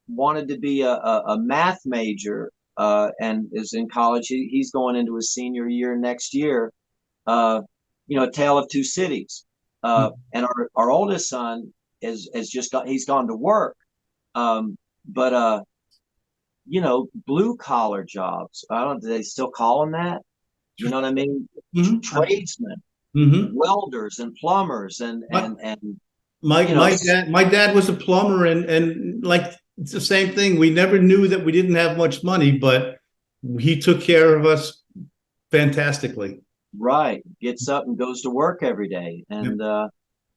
wanted to be a math major, and is in college. He's going into his senior year next year. Uh, a tale of two cities. And our oldest son has just he's gone to work. But blue collar jobs. I don't. Do they still call them that? You know what I mean? Mhm. Tradesmen, Mhm. welders, and plumbers, My, and my you know, my dad was a plumber, and like it's the same thing. We never knew that we didn't have much money, but he took care of us fantastically. right, gets up and goes to work every day, Yeah. and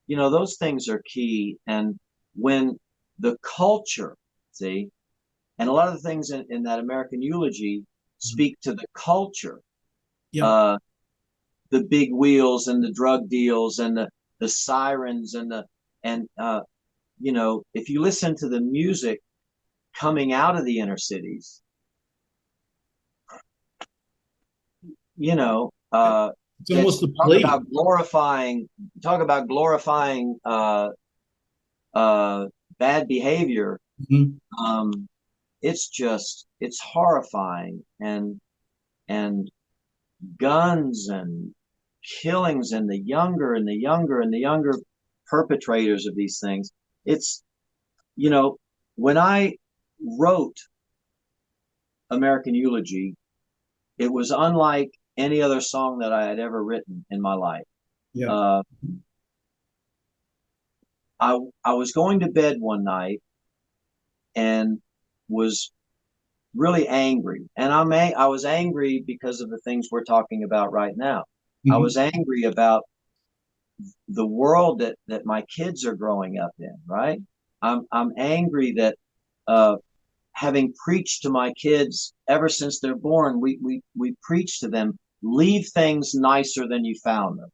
those things are key. And when the culture, see, and a lot of the things in that American eulogy speak to the culture, Yeah. uh, the big wheels and the drug deals and the sirens and if you listen to the music coming out of the inner cities, It's that's almost a plea. talk about glorifying uh, bad behavior. Mhm. Um, it's horrifying, and guns and killings, and the younger and the younger and the younger perpetrators of these things. It's when I wrote American Eulogy, it was unlike any other song that I had ever written in my life. Yeah. Uh, I was going to bed one night and was really angry, and I was angry because of the things we're talking about right now. I Mhm. was angry about the world that my kids are growing up in. Right? I'm angry that uh, having preached to my kids ever since they're born, we preach to them, leave things nicer than you found them.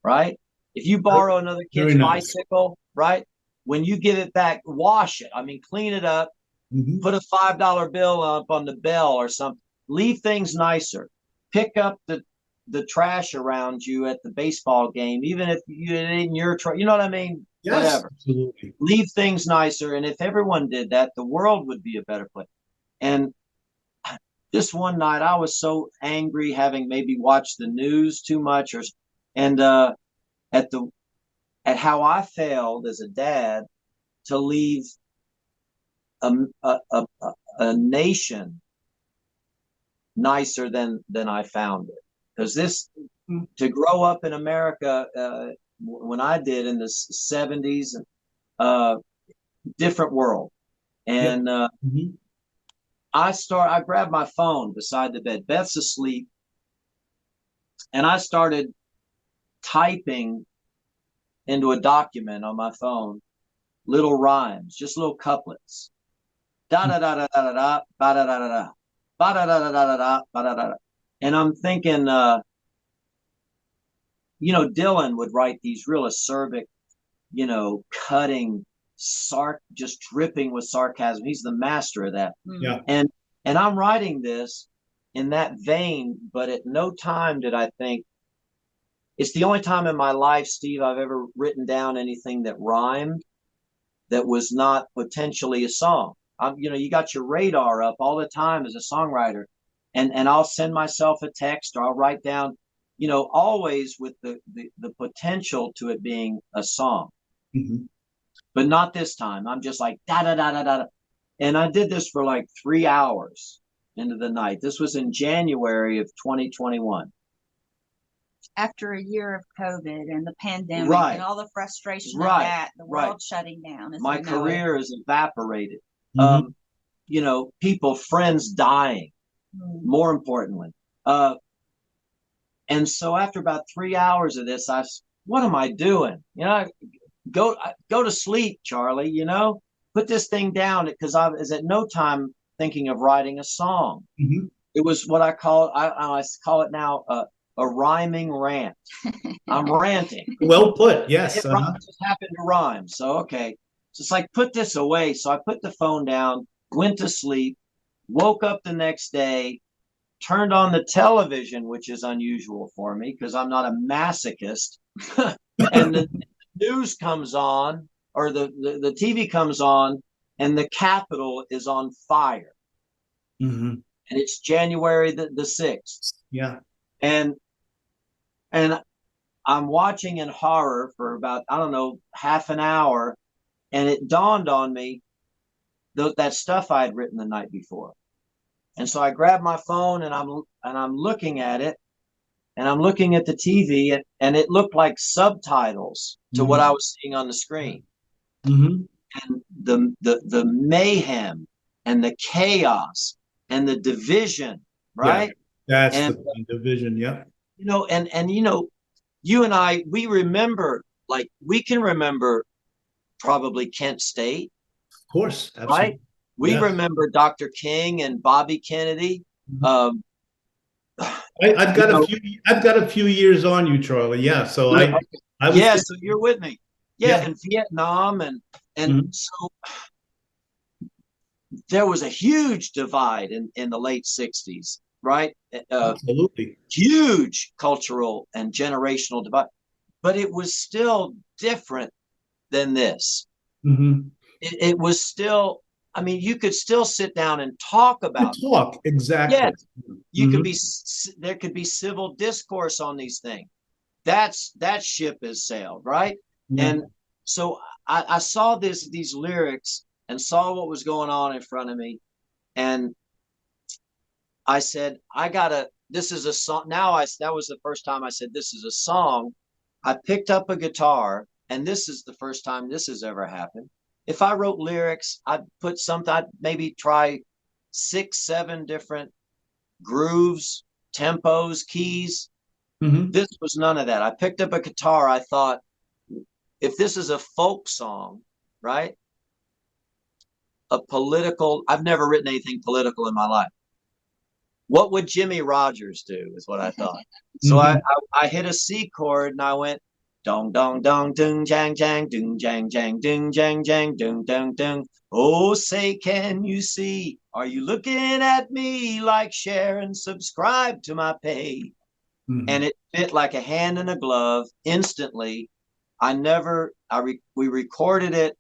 Right? If you borrow another Very kid's nice. bicycle, right? When you give it back, wash it. I mean, clean it up, Mhm. put a $5 bill up on the bell or something. Leave things nicer. Pick up the trash around you at the baseball game, even if you it ain't your trash. You know what I mean? Yes, Whatever. absolutely. Leave things nicer, and if everyone did that, the world would be a better place. And this one night, I was so angry, having maybe watched the news too much, and at the at how I failed as a dad to leave a a, a, a nation nicer than I found it. Because to grow up in America, when I did in the 70s, uh, different world. And Mhm. I grabbed my phone beside the bed. Beth's asleep. And I started typing into a document on my phone little rhymes, just little couplets. Da da da da da da ba da da da da ba da da da da da ba da da. And I'm thinking, Dylan would write these real acerbic, cutting, just dripping with sarcasm. He's the master of that. Yeah. And I'm writing this in that vein, but at no time did I think. It's the only time in my life, Steve, I've ever written down anything that rhymed that was not potentially a song. You got your radar up all the time as a songwriter, and I'll send myself a text or I'll write down, always with the potential to it being a song. Mm-hmm. But not this time. I'm just like da da da da da, and I did this for like 3 hours into the night. This was in January of 2021. After a year of COVID and the pandemic Right. and all the frustration Right. of that, the Right. world shutting down. My career is evaporated. Mm-hmm. People, friends dying, more importantly. And so after about 3 hours of this, what am I doing? Go to sleep, Charlie, put this thing down, because I was at no time thinking of writing a song. Mm-hmm. It was what I call it now, a rhyming rant. I'm ranting. Well put. Yes. It just happened to rhyme. So, okay. So it's like, put this away. So I put the phone down, went to sleep, woke up the next day, turned on the television, which is unusual for me because I'm not a masochist. And the news comes on, or the TV comes on, and the Capitol is on fire. Mm-hmm. And it's January the 6th. Yeah. And I'm watching in horror for about, I don't know, half an hour. And it dawned on me that stuff I had written the night before. And so I grabbed my phone and I'm looking at it, and I'm looking at the TV, and it looked like subtitles to what I was seeing on the screen. Mm-hmm. And the mayhem and the chaos and the division, right? Yeah, that's the division. Yeah. You and I, we can remember probably Kent State. Of course. Absolutely. Right? We remember Dr. King and Bobby Kennedy. Mm-hmm. I've got a few years on you, Charlie. Yeah. So so you're with me. Yeah. And Vietnam and Mm-hmm. so there was a huge divide in the late 60s, right? Absolutely. Huge cultural and generational divide, but it was still different than this. Mm-hmm. It was still, you could still sit down and talk about talk. Exactly. Yes. You Mm-hmm. could be, there could be civil discourse on these things. That ship has sailed, right? Yeah. And so I saw these lyrics and saw what was going on in front of me, and I said, this is a song. That was the first time I said, this is a song. I picked up a guitar, and this is the first time this has ever happened. If I wrote lyrics, I'd maybe try 6, 7 different grooves, tempos, keys. Mm-hmm. This was none of that. I picked up a guitar. I thought, if this is a folk song, right? I've never written anything political in my life. What would Jimmy Rogers do is what I thought. So Mm-hmm. I hit a C chord and I went dong dong dong dung jang jang dung jang jang dung jang jang dung dung dung. Oh, say can you see? Are you looking at me? Like, share, and subscribe to my page. Mm-hmm. And it fit like a hand in a glove instantly. We recorded it,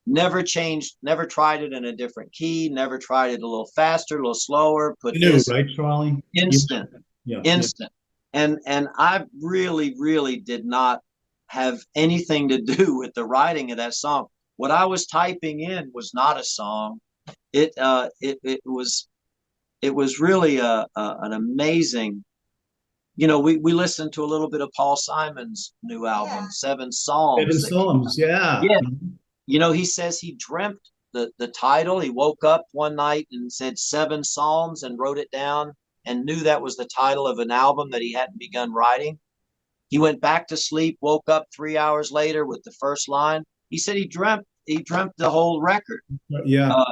never changed, never tried it in a different key, never tried it a little faster, a little slower. Right, Charlie? Instant. Yeah. Instant. And I really, really did not have anything to do with the writing of that song. What I was typing in was not a song. It was really an amazing. We listened to a little bit of Paul Simon's new album, 7 Psalms. 7 Psalms, yeah. Yeah. He says he dreamt the title. He woke up one night and said 7 Psalms and wrote it down and knew that was the title of an album that he hadn't begun writing. He went back to sleep, woke up 3 hours later with the first line. He said he dreamt the whole record. Yeah.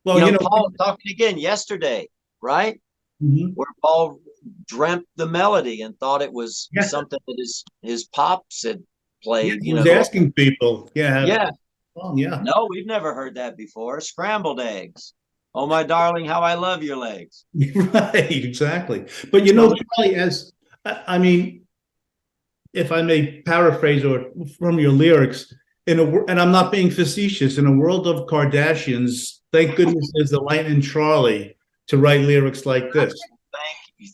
Well, you know, Paul talking again yesterday, right? Mhm. Where Paul dreamt the melody and thought it was Yeah. something that his pops had played. He You was know, asking people. Yeah. yeah. Oh, yeah. No, we've never heard that before. Scrambled eggs. Oh my darling, how I love your legs. Right, exactly. But you know, Charlie, I mean, if I may paraphrase or from your lyrics, and I'm not being facetious, in a world of Kardashians, thank goodness there's the Lightnin Charlie to write lyrics like this.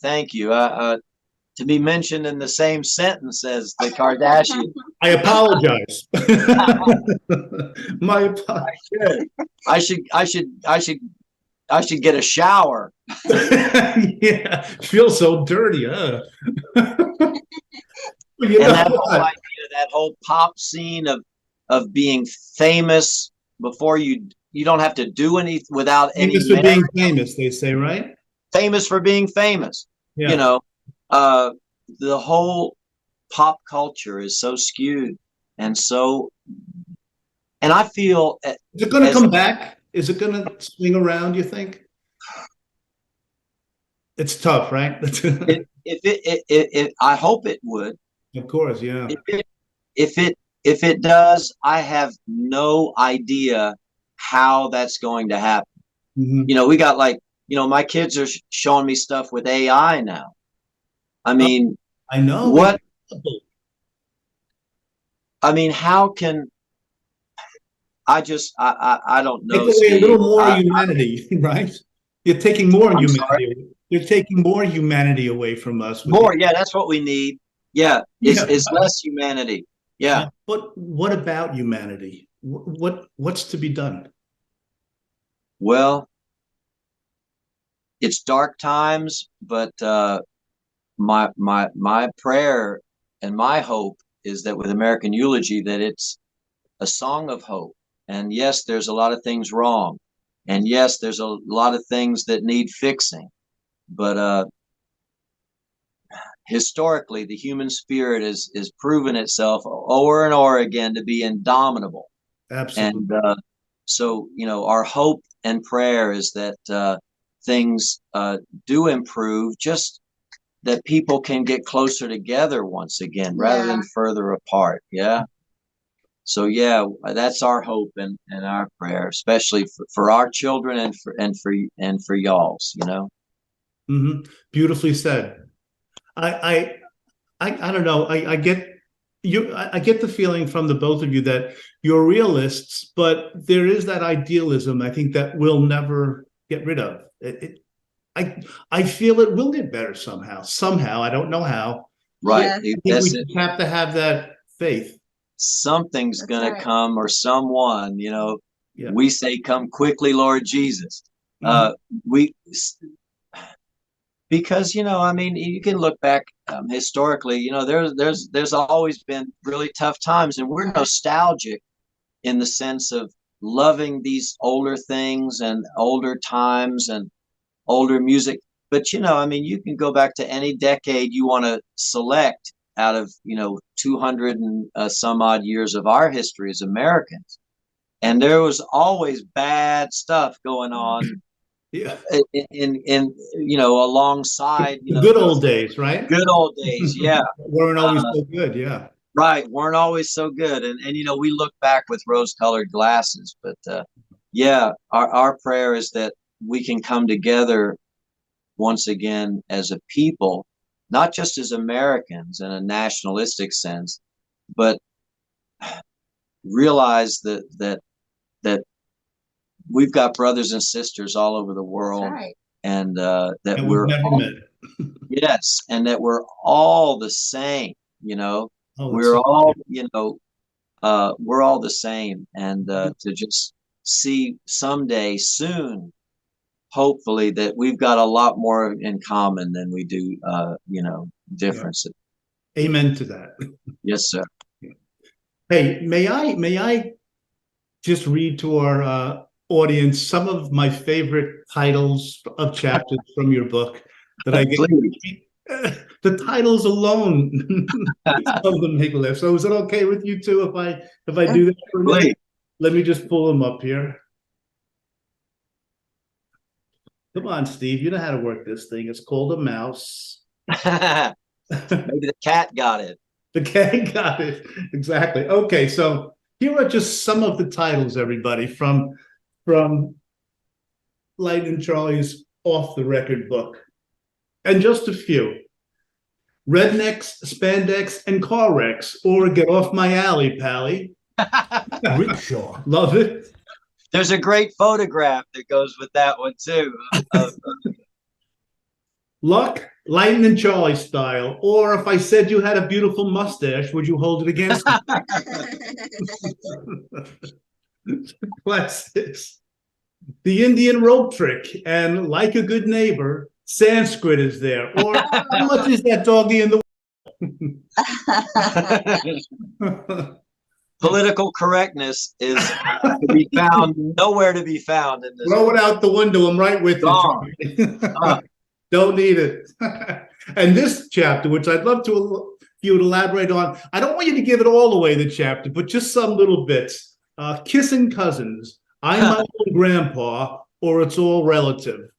Thank you. To be mentioned in the same sentence as the Kardashians. I apologize. My apologies. I should get a shower. Yeah, feel so dirty, huh? Well, you And know that whole what? idea, that whole pop scene of being famous before you don't have to do anything without any Famous for merit. being famous, they say, right? Famous for being famous. Yeah. You know, the whole pop culture is so skewed and so, and I feel Is it going to come back? Is it going to swing around, you think? It's tough, right? if I hope it would. Of course, yeah. If it does, I have no idea how that's going to happen. Mhm. You know, we got like, you know, my kids are showing me stuff with AI now. I mean, I know. what? I mean, how can I don't know. Take away a little Steve. more humanity, right? You're taking more I'm humanity. You're taking more humanity away from us. More, yeah, that's what we need. Yeah, it's less humanity. Yeah. But what about humanity? What's to be done? Well, it's dark times, but my prayer and my hope is that with American Eulogy, that it's a song of hope. And yes, there's a lot of things wrong, and yes, there's a lot of things that need fixing. But historically, the human spirit is proven itself over and over again to be indomitable. Absolutely. And so, you know, our hope and prayer is that things do improve, just that people can get closer together once again rather than further apart. Yeah. So yeah, that's our hope and our prayer, especially for our children and for y'all's, you know. Mm-hmm. Beautifully said. I don't know. I get you. I get the feeling from the both of you that you're realists, but there is that idealism, I think, that we'll never get rid of. I feel it will get better somehow. Somehow, I don't know how. Right. Yeah. I think That's we it. just have to have that faith. Something's That's gonna right. come, or someone, you know. Yeah. We say, "Come quickly, Lord Jesus." Mhm. We Because, you know, I mean, you can look back historically. You know, there's always been really tough times, and we're nostalgic in the sense of loving these older things and older times and older music. But, you know, I mean, you can go back to any decade you want to select out of, you know, 200 and some odd years of our history as Americans. And there was always bad stuff going on Yeah. in you know, alongside, you The know, good old days, right? good old days. Yeah. Weren't always so good. Yeah. Right. Weren't always so good. And, you know, we look back with rose colored glasses, but yeah, our prayer is that we can come together once again as a people, not just as Americans in a nationalistic sense, but realize that we've got brothers and sisters all over the world, That's right. and that And we've we're never all, met. yes, and that we're all the same. You know, Oh, it's we're so all, you know, we're all the same, and to just see someday soon, hopefully, that we've got a lot more in common than we do, you know, differences. amen to that. Yes, sir. Hey, may I just read to our audience some of my favorite titles of chapters from your book that I get. The titles alone, some of them make me laugh. So is it okay with you too if I do that for a minute? Let me just pull them up here. Come on, Steve. You know how to work this thing. It's called a mouse. Maybe the cat got it. The cat got it. Exactly. Okay, so here are just some of the titles, everybody, from Lightnin Charlie's Off the Record book. And just a few. Rednecks, Spandex, and Car Wrecks, or Get Off My Alley, Pally. Rickshaw. Love it. There's a great photograph that goes with that one too. Luck, Lightnin Charlie style. Or if I said you had a beautiful mustache, would you hold it against me? Classics. The Indian rope trick and Like a Good Neighbor, Sanskrit is there. Or how much is that doggy in the Political correctness is to be found nowhere to be found in this. Throw it out the window. I'm right with you. Don't need it. And this chapter, which I'd love to you to elaborate on, I don't want you to give it all away, the chapter, but just some little bits. Kissing cousins, I'm my own grandpa, or it's all relative.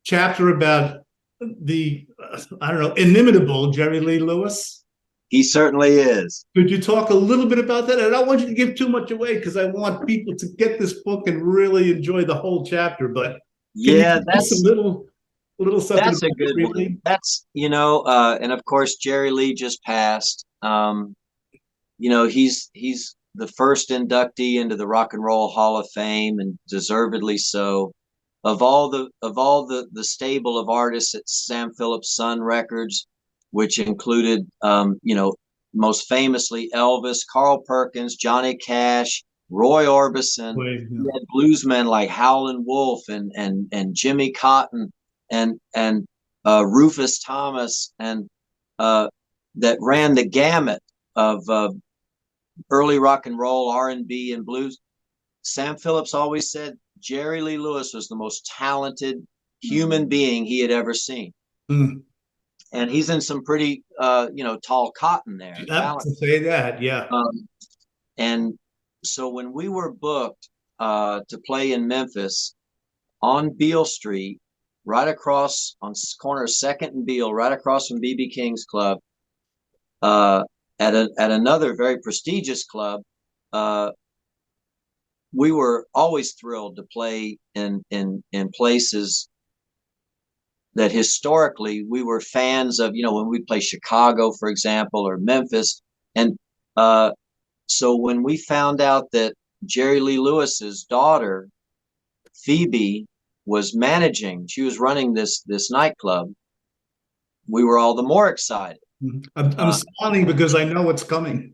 Chapter about the, I don't know, inimitable Jerry Lee Lewis. He certainly is. Could you talk a little bit about that? I don't want you to give too much away because I want people to get this book and really enjoy the whole chapter. But yeah, that's a little something. That's a good one. That's, and of course Jerry Lee just passed. He's the first inductee into the Rock and Roll Hall of Fame, and deservedly so. Of all the stable of artists at Sam Phillips Sun Records, which included, most famously Elvis, Carl Perkins, Johnny Cash, Roy Orbison. You had bluesmen like Howlin' Wolf and Jimmy Cotton and Rufus Thomas, and that ran the gamut of early rock and roll, R&B, and blues. Sam Phillips always said Jerry Lee Lewis was the most talented human being he had ever seen. Mm. And he's in some pretty, tall cotton there. To say that, yeah. And so when we were booked to play in Memphis on Beale Street, right across on corner 2nd and Beale, right across from B.B. King's Club, at another very prestigious club, we were always thrilled to play in places that historically we were fans of, when we play Chicago, for example, or Memphis. And so when we found out that Jerry Lee Lewis's daughter, Phoebe, was managing, she was running this nightclub, we were all the more excited. I'm smiling because I know what's coming.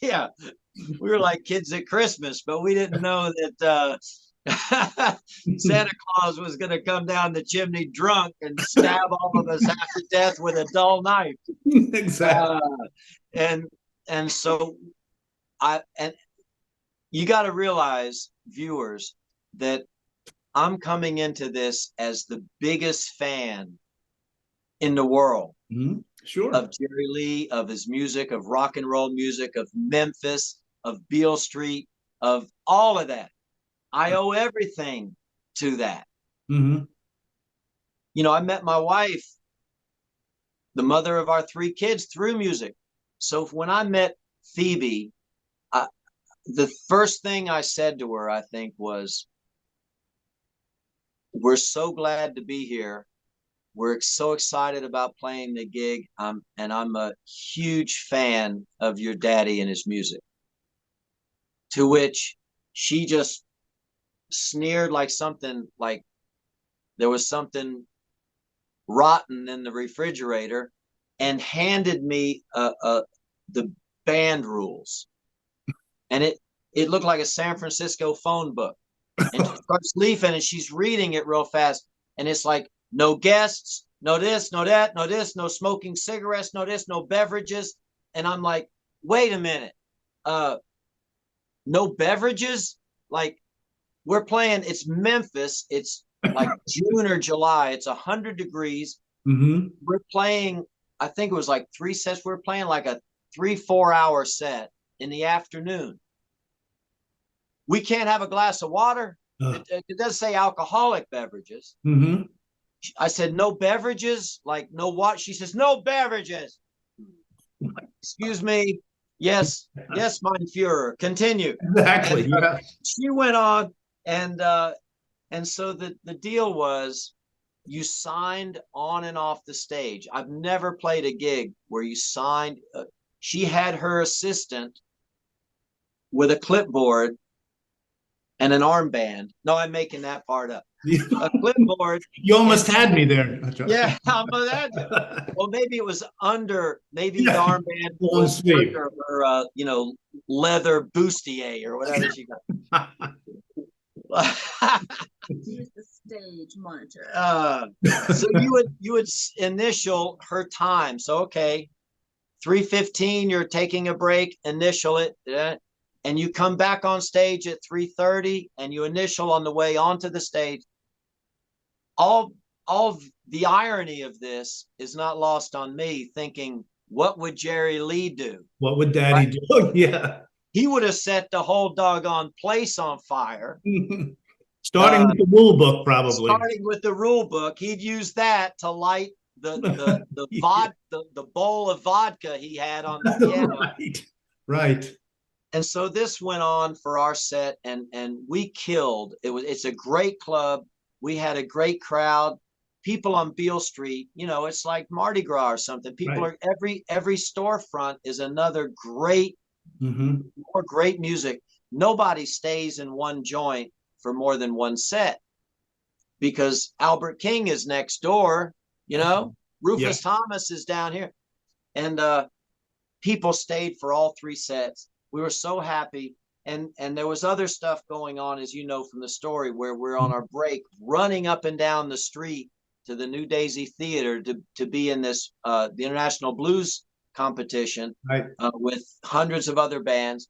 Yeah, we were like kids at Christmas, but we didn't know that Santa Claus was going to come down the chimney drunk and stab all of us half to death with a dull knife. Exactly. And so you got to realize, viewers, that I'm coming into this as the biggest fan in the world. Mm-hmm. Sure. Of Jerry Lee, of his music, of rock and roll music, of Memphis, of Beale Street, of all of that. I owe everything to that. Mm-hmm. I met my wife, the mother of our 3 kids, through music. So when I met Phoebe, the first thing I said to her, I think, was, we're so glad to be here. We're so excited about playing the gig. And I'm a huge fan of your daddy and his music. To which she just sneered like there was something rotten in the refrigerator, and handed me the band rules. And it looked like a San Francisco phone book. And she starts leafing and she's reading it real fast. And it's like, no guests, no this, no that, no this, no smoking cigarettes, no this, no beverages. And I'm like, wait a minute. no beverages. Like, we're playing, it's Memphis. It's like June or July. It's 100 degrees. Mm-hmm. We're playing, I think it was like 3 sets. We're playing like a 3-4 hour set in the afternoon. We can't have a glass of water. It does say alcoholic beverages. Mm-hmm. I said, no beverages, like no what? She says, no beverages. Excuse me. Yes, yes, mein Führer. Continue. Exactly. And, Yeah. she went on, and so the deal was, you signed on and off the stage. I've never played a gig where you signed. She had her assistant with a clipboard and an armband. No, I'm making that part up. A clipboard. You almost had me there. Yeah, I'm imagine. Well, maybe it was under. Maybe the armband Long was sleeve. under her, leather bustier or whatever she got. Use the stage monitor. So you would initial her time. So okay, 3:15, you're taking a break. Initial it, and you come back on stage at 3:30, and you initial on the way onto the stage. All the irony of this is not lost on me, thinking, what would Jerry Lee do? What would Daddy do? Yeah. He would have set the whole doggone place on fire. Starting with the rule book, probably. Starting with the rule book, he'd use that to light the bowl of vodka he had on the piano. Right. And so this went on for our set, and we killed. It's a great club. We had a great crowd. People on Beale Street, it's like Mardi Gras or something. People are every storefront is another great, more great music. Nobody stays in one joint for more than one set, because Albert King is next door. Rufus Thomas is down here, and people stayed for all 3 sets. We were so happy. And there was other stuff going on, as you know from the story, where we're on our break, running up and down the street to the New Daisy Theater to be in this the International Blues competition, with hundreds of other bands.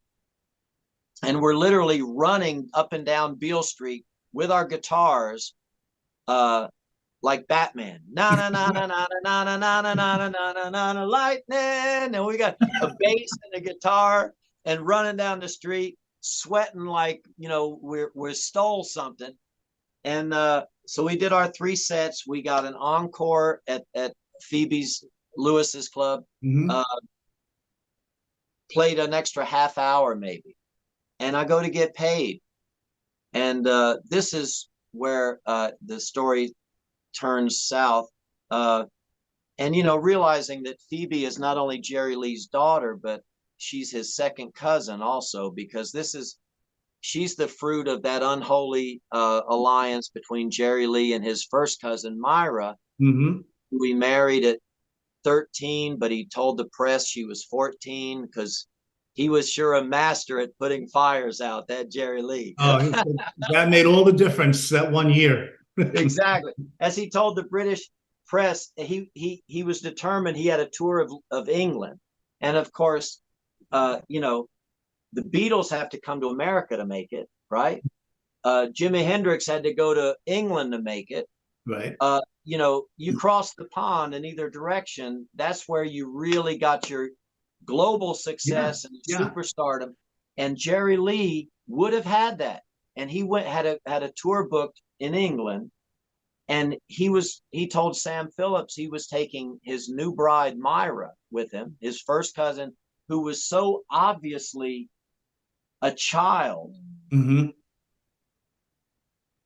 And we're literally running up and down Beale Street with our guitars, like Batman. Na na na na na na na na na na na na na lightning. And we got a bass and a guitar, and running down the street, sweating like we stole something. And so we did our 3 sets. We got an encore at Phoebe's Lewis's club. Played an extra half hour maybe, and I go to get paid. And this is where the story turns south. And realizing that Phoebe is not only Jerry Lee's daughter, but she's his second cousin also, because she's the fruit of that unholy alliance between Jerry Lee and his first cousin, Myra, who he married at 13, but he told the press she was 14, because he was sure a master at putting fires out, that Jerry Lee. Oh, that made all the difference that one year. Exactly. As he told the British press, he was determined. He had a tour of England. And of course, the Beatles have to come to America to make it, right? Jimi Hendrix had to go to England to make it. Right. You cross the pond in either direction. That's where you really got your global success and superstardom. And Jerry Lee would have had that. And he had a tour booked in England. And he told Sam Phillips he was taking his new bride, Myra, with him, his first cousin, who was so obviously a child.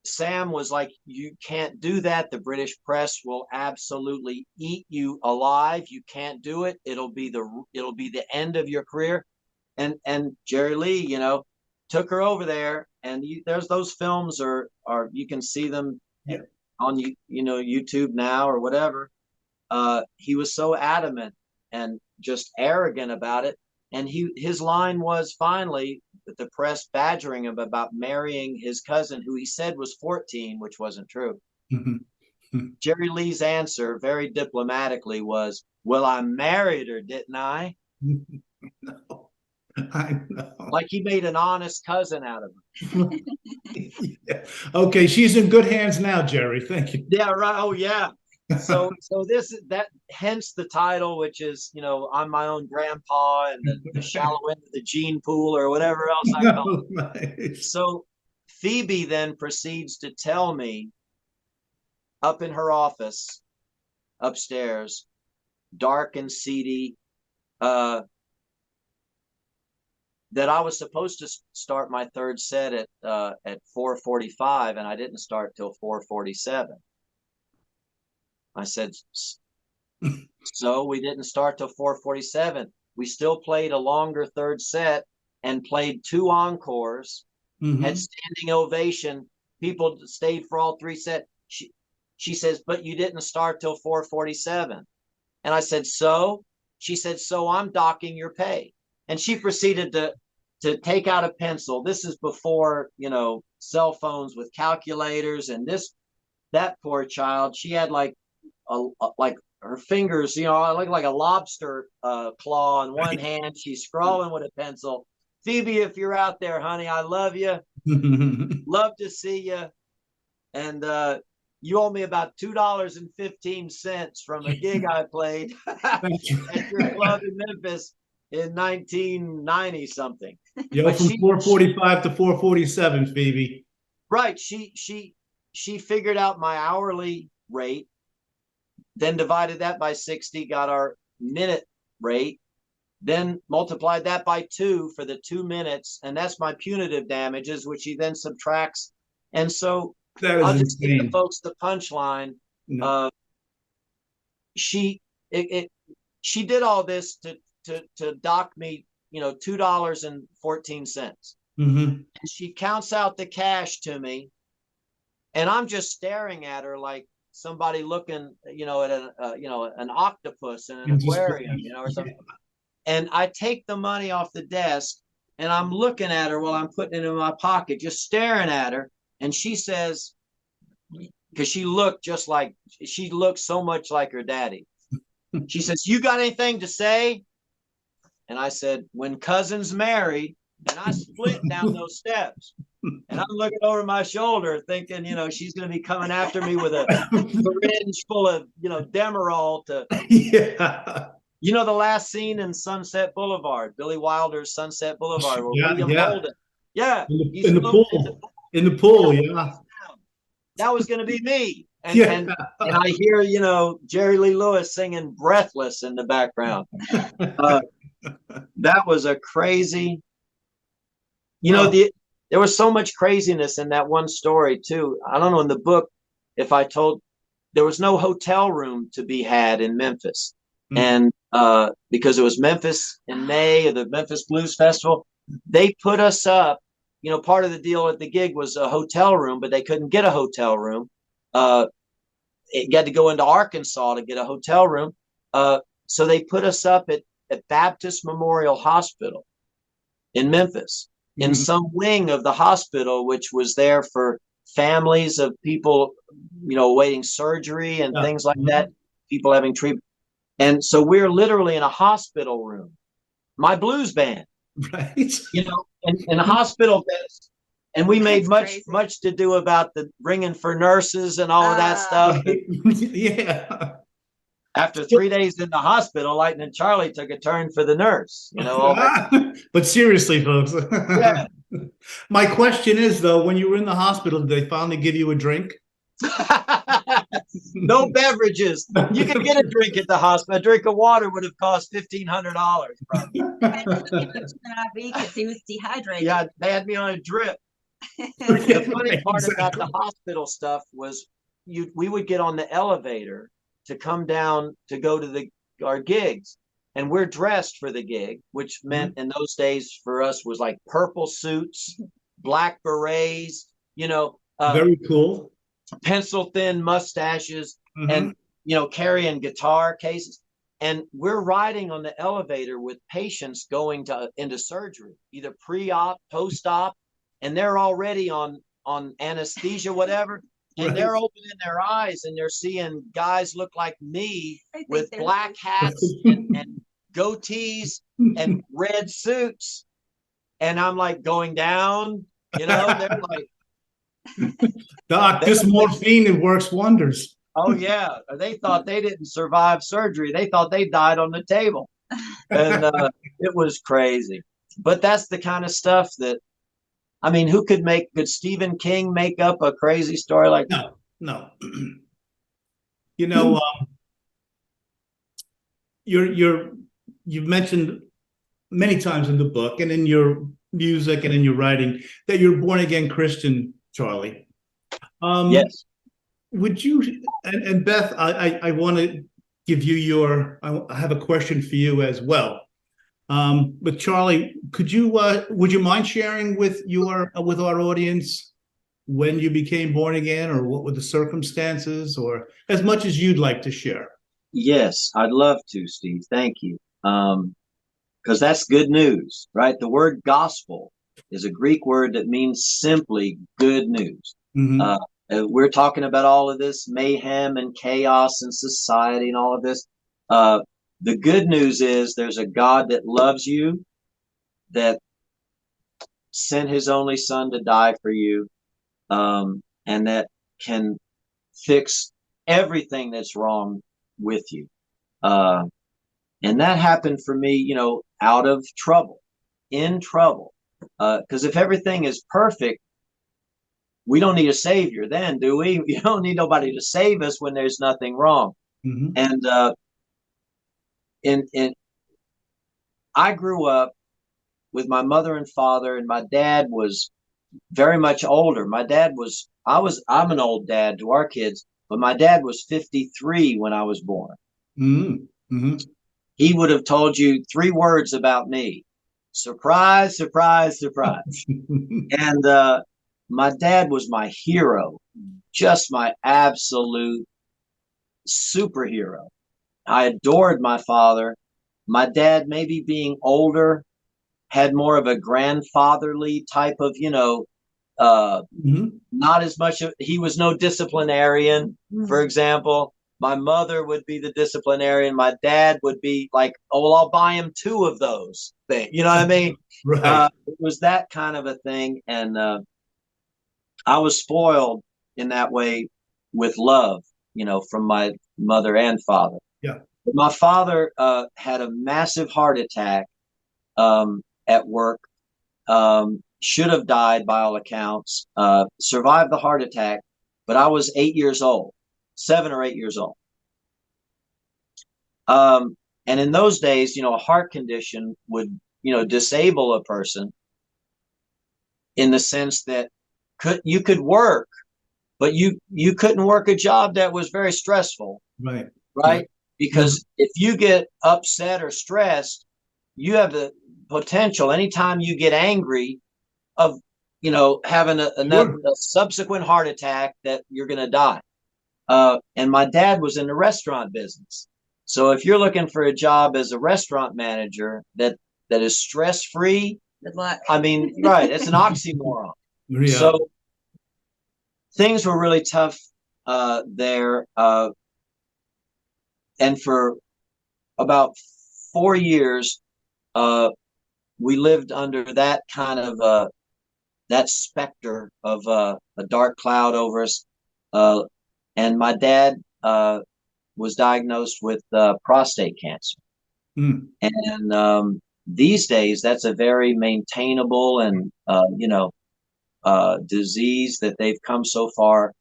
Sam was like, you can't do that. The British press will absolutely eat you alive. You can't do it. It'll be the end of your career. And Jerry Lee, took her over there, and there's those films are you can see them on YouTube now or whatever. He was so adamant and just arrogant about it. And his line was finally, with the press badgering him about marrying his cousin, who he said was 14, which wasn't true. Jerry Lee's answer, very diplomatically, was, well, I married her, didn't I? No. I know. Like he made an honest cousin out of him. Yeah. Okay, she's in good hands now, Jerry. Thank you. Yeah, right. Oh, yeah. So hence the title, which is, I'm my own grandpa and the shallow end of the gene pool or whatever else I call it. Nice. So Phoebe then proceeds to tell me up in her office upstairs, dark and seedy, that I was supposed to start my third set at 4:45, and I didn't start till 4:47. I said, so we didn't start till 4:47. We still played a longer third set and played 2 encores, had standing ovation. People stayed for all 3 sets. She says, but you didn't start till 4:47. And I said, so? She said, so I'm docking your pay. And she proceeded to take out a pencil. This is before, cell phones with calculators. And that poor child, she had like her fingers, like a lobster claw in one hand. She's scrawling with a pencil. Phoebe, if you're out there, honey, I love you. Love to see you. And you owe me about $2.15 from a gig I played at your club in Memphis in 1990 something. Yo, from 4:45 to 4:47, Phoebe. Right. She figured out my hourly rate, then divided that by 60, got our minute rate, then multiplied that by 2 for the 2 minutes, and that's my punitive damages, which he then subtracts. And so I'll just give the folks the punchline. No. She did all this to dock me, $2.14. And she counts out the cash to me, and I'm just staring at her like somebody looking, at an octopus in an aquarium, or something. And I take the money off the desk, and I'm looking at her while I'm putting it in my pocket, just staring at her. And she says, because she looked so much like her daddy. She says, you got anything to say? And I said, when cousins married, and I split down those steps. And I'm looking over my shoulder thinking, she's going to be coming after me with a syringe full of, Demerol to, the last scene in Sunset Boulevard, Billy Wilder's Sunset Boulevard, where William Holden. Yeah. In the pool. In the pool, yeah. That was going to be me. And I hear, Jerry Lee Lewis singing Breathless in the background. That was a crazy, there was so much craziness in that one story too. I don't know, in the book, if I told, there was no hotel room to be had in Memphis. And because it was Memphis in May, the Memphis Blues Festival, they put us up. Part of the deal at the gig was a hotel room, but they couldn't get a hotel room. You had to go into Arkansas to get a hotel room. So they put us up at Baptist Memorial Hospital in Memphis, in some wing of the hospital, which was there for families of people, awaiting surgery and things like that, people having treatment. And so we're literally in a hospital room, my blues band, right? In a hospital bed. And we made much to do about the bringing for nurses and all of that stuff. Yeah. After 3 days in the hospital, Lightnin Charlie took a turn for the nurse. But seriously, folks. Yeah. My question is, though, when you were in the hospital, did they finally give you a drink? No beverages. You could get a drink at the hospital. A drink of water would have cost $1,500. Probably. Because he was dehydrated. Yeah, they had me on a drip. The funny part about the hospital stuff was we would get on the elevator to come down to go to our gigs, and we're dressed for the gig, which meant in those days for us was like purple suits, black berets, very cool, pencil thin mustaches, and carrying guitar cases. And we're riding on the elevator with patients going into surgery, either pre-op, post-op, and they're already on anesthesia, whatever. And they're opening their eyes and they're seeing guys look like me with black hats and goatees and red suits. And I'm like going down, they're like, Doc, this morphine, it works wonders. oh yeah. They thought they didn't survive surgery. They thought they died on the table. And it was crazy. But that's the kind of stuff that, I mean, could Stephen King make up a crazy story like that? No. You know, you've mentioned many times in the book and in your music and in your writing that you're born again Christian, Charlie. Yes. Would you and Beth, I want to give you I have a question for you as well. But Charlie, would you mind sharing with our audience when you became born again, or what were the circumstances, or as much as you'd like to share? Yes, I'd love to, Steve. Thank you. Because that's good news, right? The word gospel is a Greek word that means simply good news. Mm-hmm. We're talking about all of this mayhem and chaos and society and all of this. The good news is there's a God that loves you, that sent his only son to die for you, and that can fix everything that's wrong with you. And that happened for me, out of trouble, in trouble. Because if everything is perfect, we don't need a savior then, do we? You don't need nobody to save us when there's nothing wrong. Mm-hmm. And I grew up with my mother and father, and my dad was very much older. I'm an old dad to our kids, but my dad was 53 when I was born. Mm-hmm. He would have told you 3 words about me: surprise, surprise, surprise. And my dad was my hero, just my absolute superhero. I adored my father. My dad, maybe being older, had more of a grandfatherly type of, not as much of, he was no disciplinarian, for example. My mother would be the disciplinarian. My dad would be like, oh, well, I'll buy him 2 of those things. You know what I mean? Right. It was that kind of a thing. And I was spoiled in that way with love, from my mother and father. Yeah. But my father had a massive heart attack at work. Should have died by all accounts. Survived the heart attack, but I was 8 years old, 7 or 8 years old. And in those days, a heart condition would, disable a person in the sense that you could work, but you couldn't work a job that was very stressful. Right. Right. Because if you get upset or stressed, you have the potential anytime you get angry of, having a subsequent heart attack that you're going to die. And my dad was in the restaurant business. So if you're looking for a job as a restaurant manager that is stress-free, Good luck. I mean, right, it's an oxymoron. Yeah. So things were really tough there. And for about 4 years, we lived under that kind of that specter of a dark cloud over us. And my dad was diagnosed with prostate cancer. And these days, that's a very maintainable and disease that they've come so far,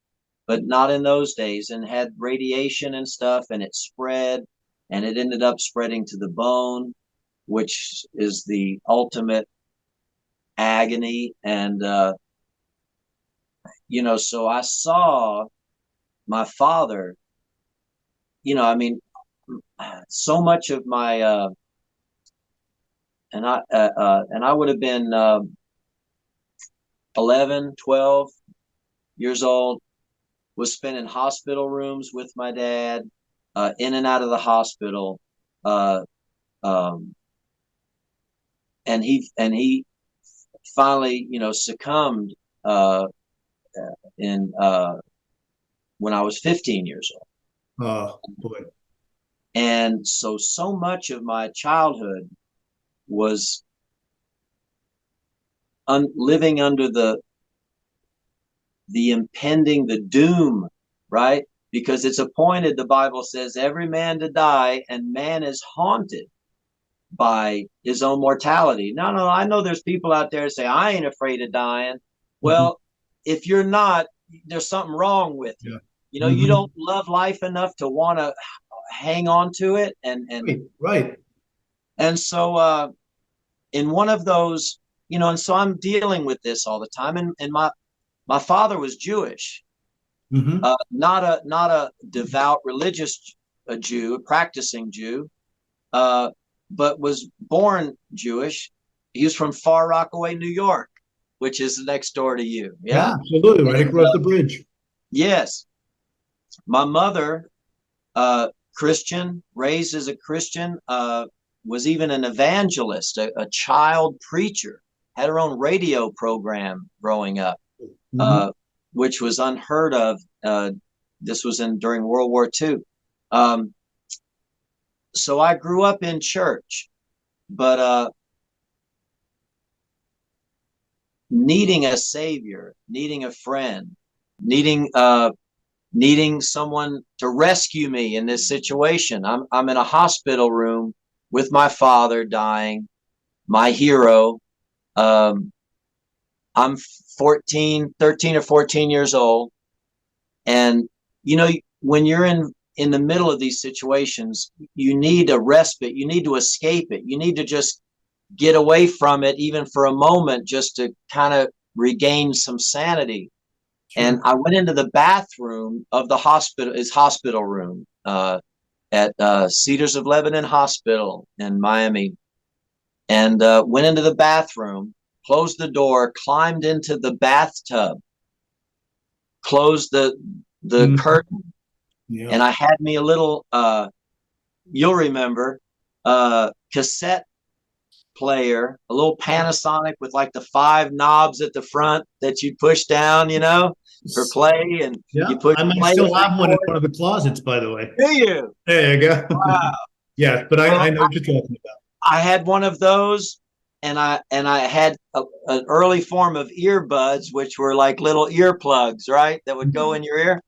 but not in those days, and had radiation and stuff, and it spread, and it ended up spreading to the bone, which is the ultimate agony. And so I saw my father, so much of my and I would have been 11, 12 years old, was spent in hospital rooms with my dad, in and out of the hospital. And he finally, succumbed when I was 15 years old. Oh boy. And so much of my childhood was living under the impending, the doom, right? Because it's appointed, the Bible says, every man to die, and man is haunted by his own mortality. No, I know there's people out there that say, I ain't afraid of dying. Well, if you're not, there's something wrong with you. You know, you don't love life enough to want to hang on to it. Right. And so in one of those, you know, and so I'm dealing with this all the time. And my father was Jewish, not a devout religious Jew, a practicing Jew, but was born Jewish. He was from Far Rockaway, New York, which is next door to you. Yeah, absolutely, right across the bridge. Yes. My mother, Christian, raised as a Christian, was even an evangelist, a child preacher, had her own radio program growing up, which was unheard of. This was during World War II. So I grew up in church, but needing a savior, needing a friend, needing someone to rescue me in this situation. I'm in a hospital room with my father dying, my hero. I'm 13 or 14 years old. And, you know, when you're in the middle of these situations, you need a respite. You need to escape it. You need to just get away from it, even for a moment, just to kind of regain some sanity. Sure. And I went into the bathroom of the hospital, his hospital room, at Cedars of Lebanon Hospital in Miami, and went into the bathroom, closed the door, climbed into the bathtub, closed the curtain, and I had me a little, you'll remember, cassette player, a little Panasonic with like the 5 knobs at the front that you push down, you know, for play. And you push. I might still have one in one of the closets, by the way. Do you? There you go. Wow. Yes, but I know what you're talking about. I had one of those, and I had an early form of earbuds, which were like little earplugs, right, that would go in your ear.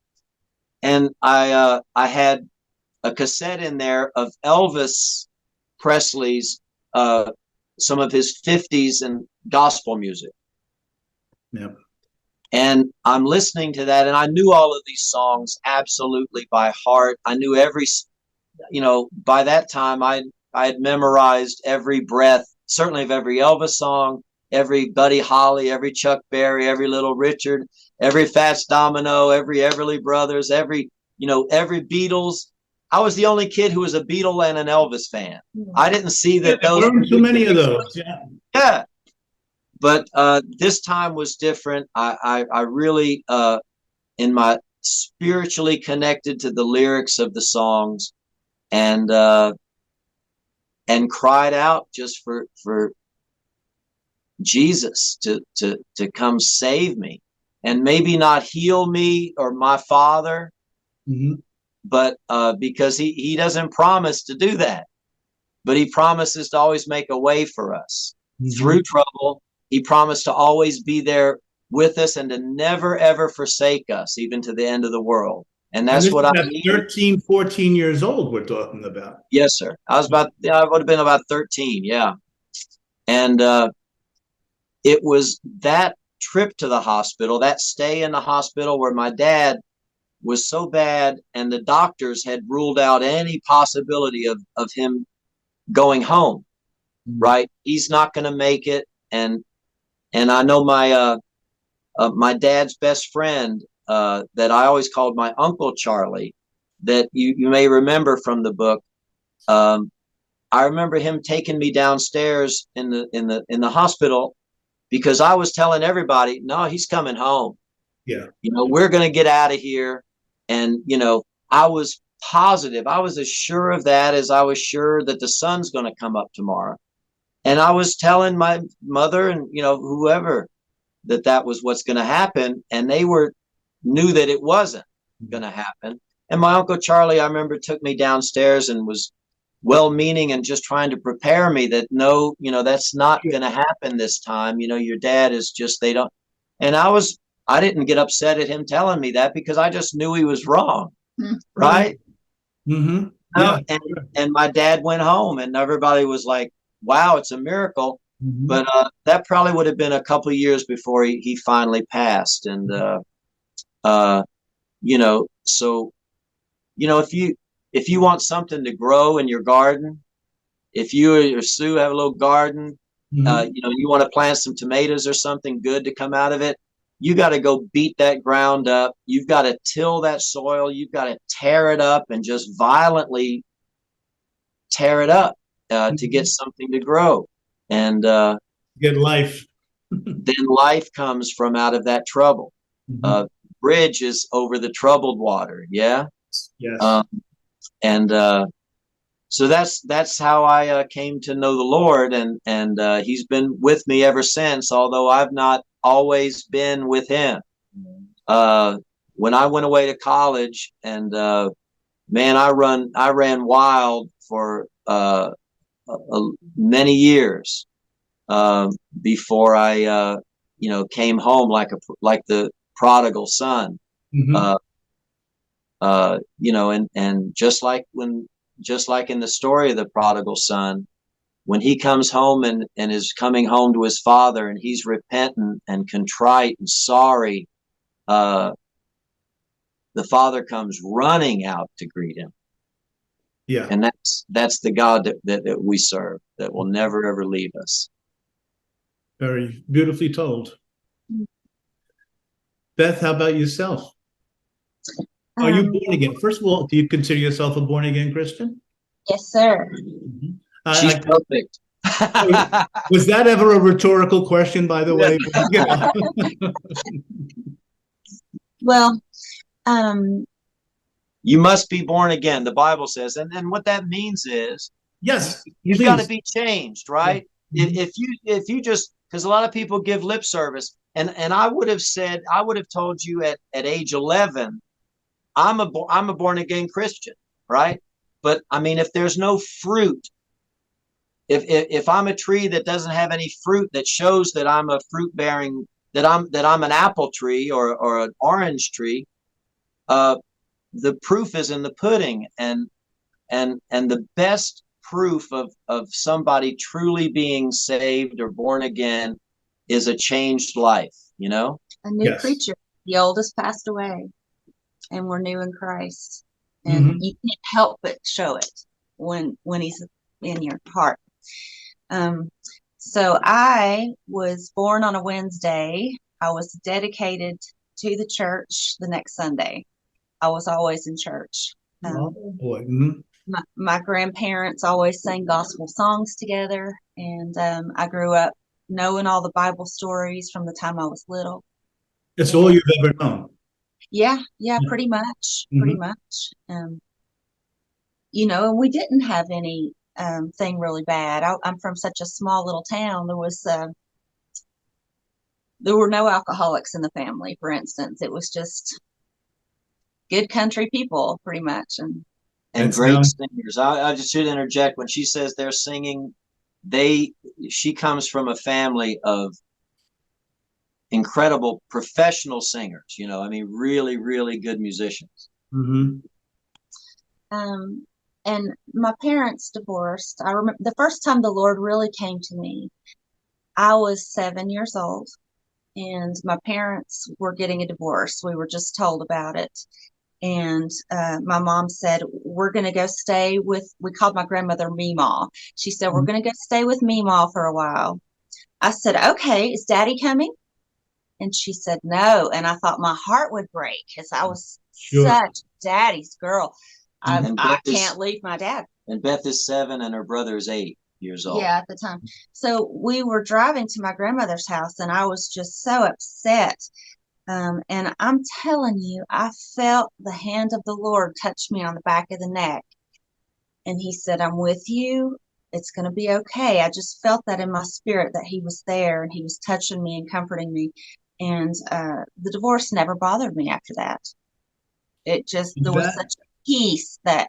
And I had a cassette in there of Elvis Presley's, some of his 50s and gospel music. Yep. And I'm listening to that, and I knew all of these songs absolutely by heart. I knew every, you know, by that time I had memorized every breath, certainly of every Elvis song, every Buddy Holly, every Chuck Berry, every Little Richard, every Fats Domino, every Everly Brothers, every Beatles. I was the only kid who was a Beatle and an Elvis fan. I didn't see that those. Too many of those. Yeah. But this time was different. I really, in my spiritually connected to the lyrics of the songs, and cried out just for Jesus to come save me, and maybe not heal me or my father, but because he doesn't promise to do that, but he promises to always make a way for us through trouble. He promised to always be there with us and to never, ever forsake us, even to the end of the world. And that's what I mean. 13, 14 years old we're talking about. Yes, sir. I would have been about 13. Yeah. And it was that trip to the hospital, that stay in the hospital where my dad was so bad and the doctors had ruled out any possibility of him going home, right? He's not going to make it. And I know my dad's best friend, that I always called my Uncle Charlie, that you may remember from the book. I remember him taking me downstairs in the hospital because I was telling everybody, no, he's coming home. Yeah. You know, we're going to get out of here. And, you know, I was positive. I was as sure of that as I was sure that the sun's going to come up tomorrow. And I was telling my mother and, you know, whoever that was what's going to happen. And they knew that it wasn't going to happen. And my Uncle Charlie, I remember, took me downstairs and was well-meaning and just trying to prepare me that no, that's not going to happen this time. Your dad is just, they don't. And I didn't get upset at him telling me that because I just knew he was wrong. Right. Mm-hmm. Yeah. And my dad went home and everybody was like, wow, it's a miracle. Mm-hmm. But that probably would have been a couple of years before he finally passed. And, so, if you want something to grow in your garden, if you or Sue have a little garden, Mm-hmm. you want to plant some tomatoes or something good to come out of it, you got to go beat that ground up. You've got to till that soil. You've got to tear it up and just violently tear it up to get something to grow. And Get life. then life comes from out of that trouble. Mm-hmm. Bridge is over the troubled water. Yeah. Yes. So that's how I came to know the Lord, and He's been with me ever since. Although I've not always been with Him. When I went away to college, and man, I ran wild for many years before I came home like the prodigal son. Mm-hmm. And just like in the story of the prodigal son, when he comes home and is coming home to his father and he's repentant and contrite and sorry, the father comes running out to greet him. Yeah. And that's the God that we serve, that will never ever leave us. Very beautifully told. Beth, how about yourself? Are you born again? First of all, do you consider yourself a born again Christian? Yes, sir. Mm-hmm. She's perfect. Was that ever a rhetorical question, by the way? Well, you must be born again, the Bible says, and what that means is, yes, you've please. got to be changed, right? Mm-hmm. If you just, because a lot of people give lip service, and I would have told you at age 11, I'm a born again Christian, right? But I mean, if there's no fruit, if I'm a tree that doesn't have any fruit that shows that I'm a fruit bearing, that I'm an apple tree or an orange tree, the proof is in the pudding, and the best proof of somebody truly being saved or born again is a changed life, a new creature. The old has passed away, and we're new in Christ. And Mm-hmm. you can't help but show it when He's in your heart. So I was born on a Wednesday. I was dedicated to the church the next Sunday. I was always in church. Oh boy. Mm-hmm. My grandparents always sang gospel songs together, and I grew up knowing all the Bible stories from the time I was little. It's all you've ever known. Yeah, pretty much. Mm-hmm. Pretty much. And we didn't have any thing really bad. I'm from such a small little town. There were no alcoholics in the family, for instance. It was just good country people, pretty much, and great singers. I just should interject when she says they're singing. She comes from a family of incredible professional singers. I mean, really, really good musicians. Mm-hmm. And my parents divorced. I remember the first time the Lord really came to me, I was 7 years old, and my parents were getting a divorce. We were just told about it. And my mom said, we're going to go stay with, we called my grandmother Meemaw. She said, we're going to go stay with Meemaw for a while. I said, okay, is Daddy coming? And she said, no. And I thought my heart would break because I was such Daddy's girl. I can't leave my dad. And Beth is 7 and her brother is 8 years old. Yeah, at the time. So we were driving to my grandmother's house, and I was just so upset. And I'm telling you, I felt the hand of the Lord touch me on the back of the neck. And He said, I'm with you. It's going to be okay. I just felt that in my spirit, that He was there and He was touching me and comforting me. And the divorce never bothered me after that. There was such a peace that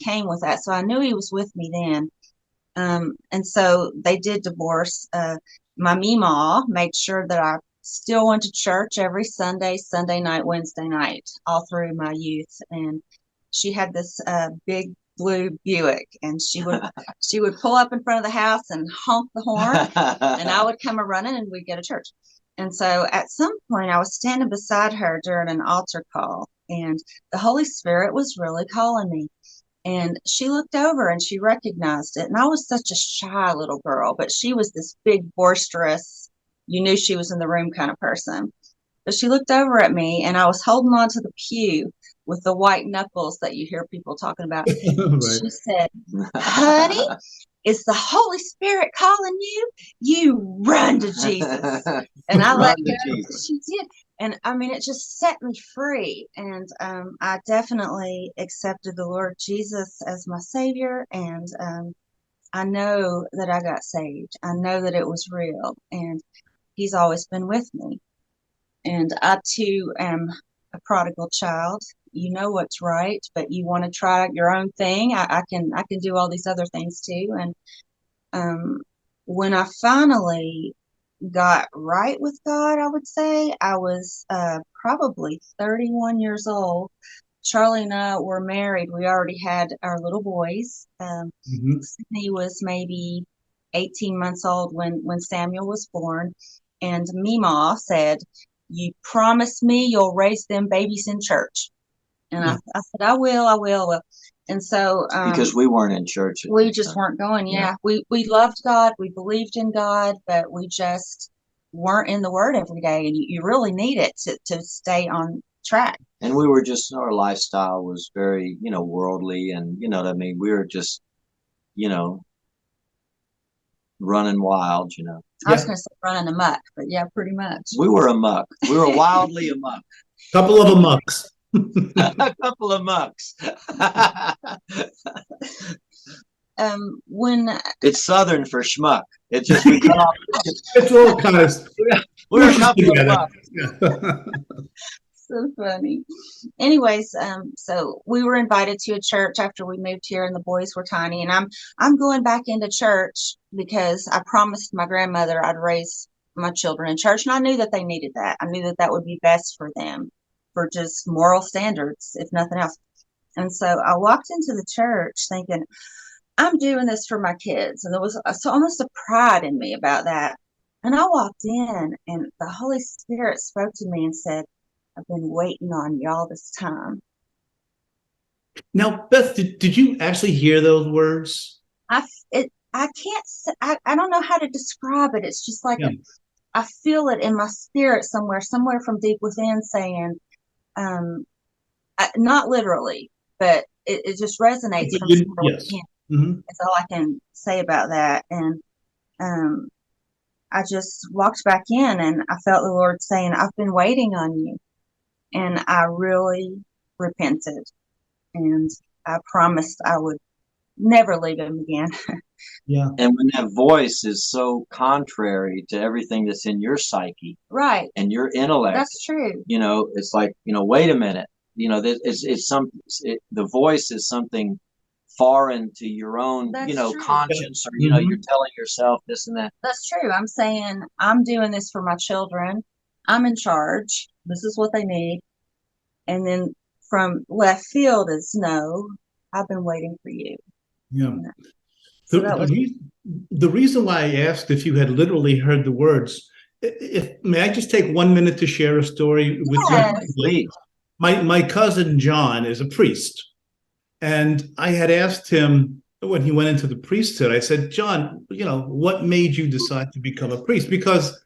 came with that. So I knew he was with me then. And so they did divorce. My Meemaw made sure that I still went to church every Sunday, Sunday night, Wednesday night, all through my youth. And she had this big blue Buick, and she would pull up in front of the house and honk the horn, and I would come a running, and we'd go to church. And so at some point, I was standing beside her during an altar call, and the Holy Spirit was really calling me. And she looked over and she recognized it. And I was such a shy little girl, but she was this big, boisterous, you knew she was in the room kind of person. But she looked over at me, and I was holding on to the pew with the white knuckles that you hear people talking about. Right. She said, honey, is the Holy Spirit calling you? You run to Jesus. And I let go. She did. And I mean, it just set me free. And I definitely accepted the Lord Jesus as my Savior. And I know that I got saved. I know that it was real. And He's always been with me. And I too am a prodigal child. You know what's right, but you want to try your own thing. I can do all these other things too. And when I finally got right with God, I would say I was probably 31 years old. Charlie and I were married. We already had our little boys. He was maybe 18 months old when Samuel was born. And Meemaw said, you promised me you'll raise them babies in church. And I said, I will. And so because we weren't in church. We just weren't going. Yeah. We loved God. We believed in God, but we just weren't in the Word every day. And you really need it to stay on track. And we were just, our lifestyle was very, worldly. And, you know what I mean? We were just, running wild, I was going to say running amok, but yeah, pretty much. We were amok. We were wildly amok. Couple of amucks. A couple of mucks. When it's Southern for schmuck. It's just we cut off. It's all kind of. We're a couple of mucks. So funny. Anyways, so we were invited to a church after we moved here, and the boys were tiny. And I'm going back into church because I promised my grandmother I'd raise my children in church, and I knew that they needed that. I knew that would be best for them, for just moral standards, if nothing else. And so I walked into the church thinking, I'm doing this for my kids. And there was almost a pride in me about that. And I walked in, and the Holy Spirit spoke to me and said, I've been waiting on you all this time. Now, Beth, did you actually hear those words? I don't know how to describe it. It's just like I feel it in my spirit somewhere from deep within saying, not literally, but it just resonates from somewhere within. Mm-hmm. That's all I can say about that. And I just walked back in, and I felt the Lord saying, I've been waiting on you. And I really repented, and I promised I would never leave Him again. Yeah. And when that voice is so contrary to everything that's in your psyche, right, and your intellect, that's true. It's like, wait a minute, the voice is something foreign to your own, conscience, or you're telling yourself this and that. That's true. I'm saying I'm doing this for my children. I'm in charge. This is what they need. And then from left field is no, I've been waiting for you. Yeah. So the reason why I asked if you had literally heard the words, may I just take 1 minute to share a story with you? Please. My cousin John is a priest. And I had asked him when he went into the priesthood, I said, John, what made you decide to become a priest? Because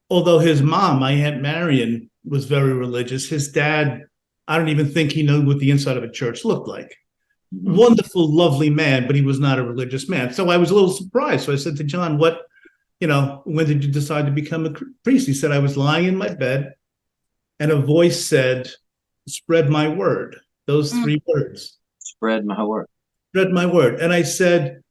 although his mom, my Aunt Marion, was very religious, his dad, I don't even think he knew what the inside of a church looked like. Mm-hmm. Wonderful, lovely man, but he was not a religious man. So I was a little surprised. So I said to John, when did you decide to become a priest? He said, I was lying in my bed, and a voice said, spread my word. Those three words. Spread my word. Spread my word. And I said,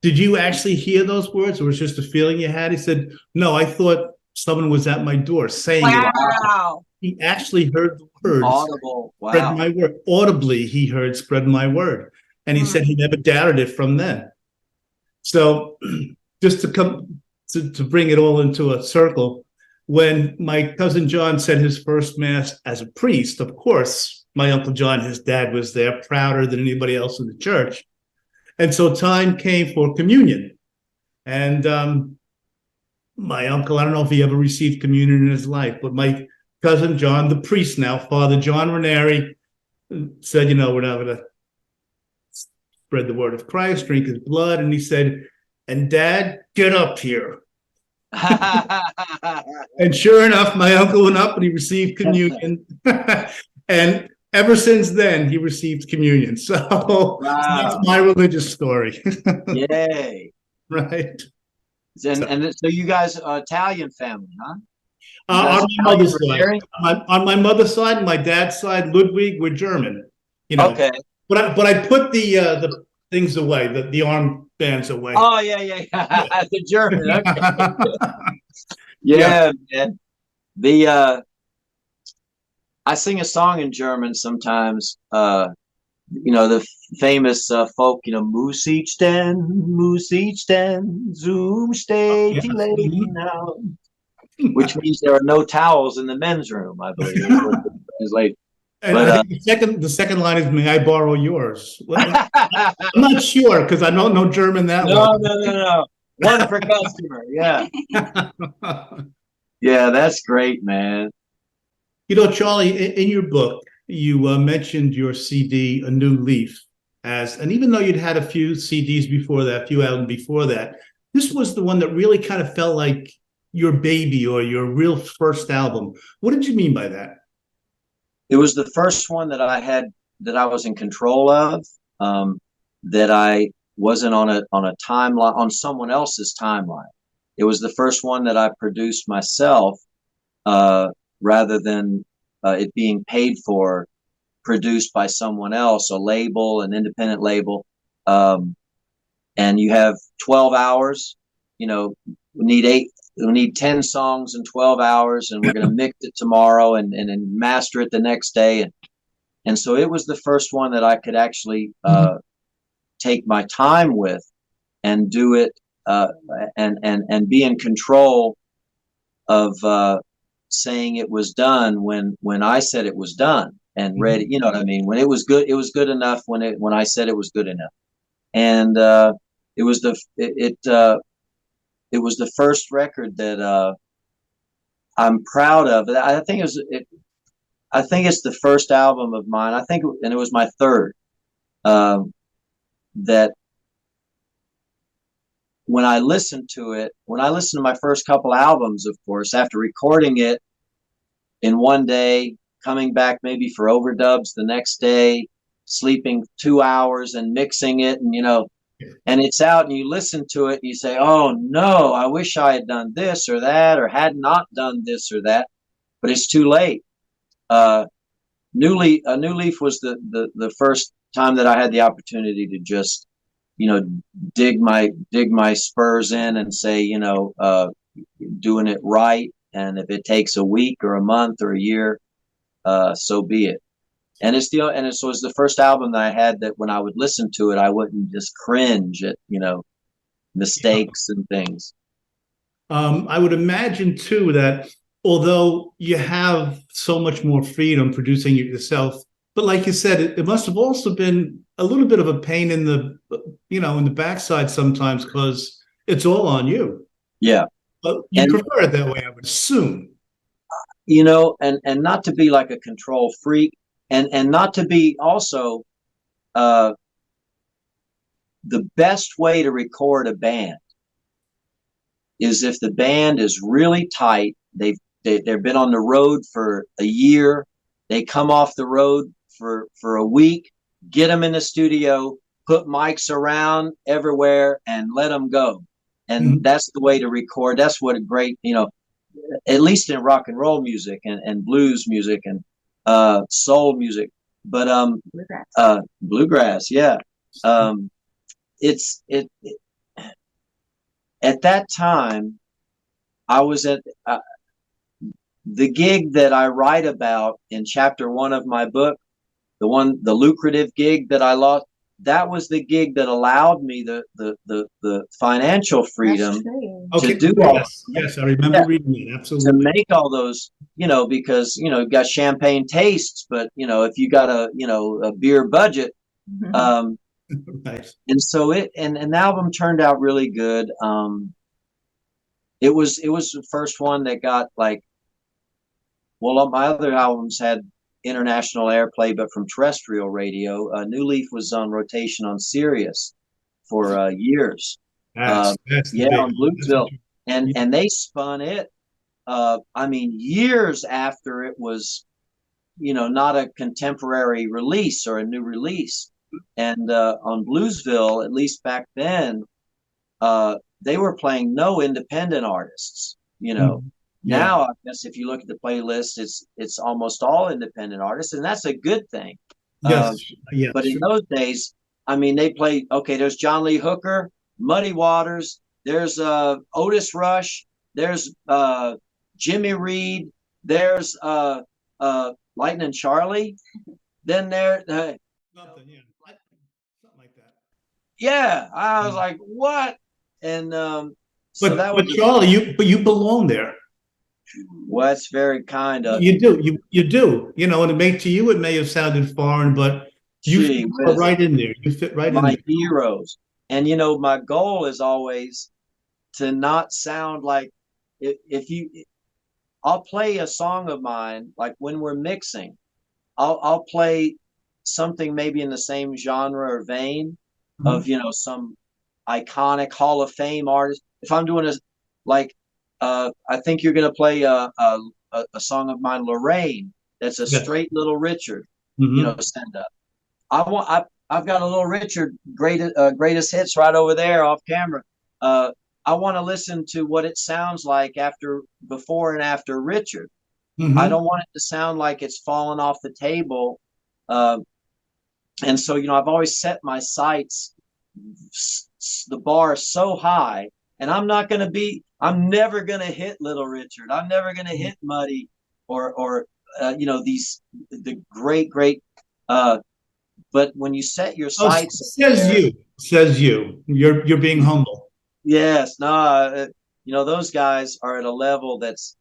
did you actually hear those words, or was it just a feeling you had? He said, no, I thought someone was at my door saying wow. he actually heard the words, Audible. spread Wow. my word. Audibly, he heard spread my word. And he said he never doubted it from then. So just to come to bring it all into a circle, when my cousin John said his first mass as a priest, of course, my Uncle John, his dad, was there, prouder than anybody else in the church. And so time came for communion. And my uncle, I don't know if he ever received communion in his life, but my cousin John, the priest now, Father John Ranieri, said, you know, we're not going to spread the word of Christ, drink his blood. And he said, and Dad, get up here. And sure enough, my uncle went up and he received communion. And ever since then, he received communion. So that's my religious story. Yay. Right. And so you guys are Italian family, huh? On my mother's side, on my mother's side and my dad's side, Ludwig, we're German. You know. Okay. But I put the things away, the armbands away. Oh yeah. The German. Okay. Yeah, man. I sing a song in German sometimes. You know, the famous folk, you know, muss ich denn, Zoom steht die Lady now, which means there are no towels in the men's room, I believe. Is like, and I think the second line is, may I borrow yours? Well, I'm not sure because I don't know German that well. No. One per customer. Yeah. Yeah, that's great, man. You know, Charlie, in your book, you mentioned your CD, A New Leaf, and even though you'd had a few CDs before that, a few albums before that, this was the one that really kind of felt like your baby or your real first album. What did you mean by that? It was the first one that I had that I was in control of, that I wasn't on a timeline, on someone else's timeline. It was the first one that I produced myself, rather than it being paid for, produced by someone else, a label, an independent label. And you have 12 hours, you know, we need 10 songs in 12 hours, and we're going to mix it tomorrow and master it the next day. And so it was the first one that I could actually take my time with and do it, and be in control of saying it was done when I said it was done and ready. You know what I mean? When it was good enough when I said it was good enough. And it was the first record that I'm proud of. I think it's the first album of mine. And it was my third. That when I listened to my first couple albums, of course, after recording it in one day, coming back maybe for overdubs the next day, sleeping 2 hours and mixing it, and you know, and it's out, and you listen to it and you say, oh no, I wish I had done this or that, or had not done this or that, but it's too late. A New Leaf was the first time that I had the opportunity to just, you know, dig my spurs in and say, you know, doing it right. And if it takes a week or a month or a year, so be it. And it was the first album that I had that when I would listen to it, I wouldn't just cringe at, you know, mistakes and things. I would imagine too that although you have so much more freedom producing it yourself, but like you said, it must have also been a little bit of a pain in the backside sometimes, because it's all on you. Yeah. But you prefer it that way, I would assume. You know, and not to be like a control freak, and not to be also, the best way to record a band is if the band is really tight. They've been on the road for a year. They come off the road for a week. Get them in the studio, put mics around everywhere, and let them go. And that's the way to record. That's what a great, you know, at least in rock and roll music and blues music and soul music, but bluegrass, yeah. At that time, I was the gig that I write about in chapter 1 of my book, the lucrative gig that I lost, that was the gig that allowed me the financial freedom Okay. to do all Yes, I remember reading it. to Absolutely. make all those, because you've got champagne tastes, but if you got a beer budget, Mhm. Nice. and so and the album turned out really good. It was the first one that got like, well, my other albums had international airplay, but from terrestrial radio. New Leaf was on rotation on Sirius for years. That's the Yeah, big. on Bluesville, Yeah. and they spun it. I mean, years after it was, not a contemporary release or a new release. And on Bluesville, at least back then, they were playing no independent artists. Yeah. Now, I guess if you look at the playlist, it's almost all independent artists, and that's a good thing. Yes. Yes. But in Sure. those days, I mean, they played. Okay, there's John Lee Hooker, Muddy Waters. There's Otis Rush. There's Jimmy Reed. There's Lightnin Charlie. Then Something. Yeah. Something like that. yeah, I was like, what? And so that But was Charlie, you belong there. well, that's very kind of You do. You do. And to you, it may have sounded foreign, but you Gee fit whiz. right in there. You fit right in My there. heroes. And my goal is always to not sound like if I'll play a song of mine, like when we're mixing, I'll play something maybe in the same genre or vein of some iconic Hall of Fame artist. If I'm doing I think you're gonna play a song of mine, Lorraine, that's a Yes. straight Little Richard, Mhm. send up. I've got a Little Richard greatest hits right over there off camera. I want to listen to what it sounds like before and after Richard. I Mhm. don't want it to sound like it's fallen off the table. And so, I've always set my sights, the bar so high, and I'm never going to hit Little Richard. I'm never going to hit Muddy or the great, but when you set your Oh, sights, says you. You're being humble. yes, no, those guys are at a level that's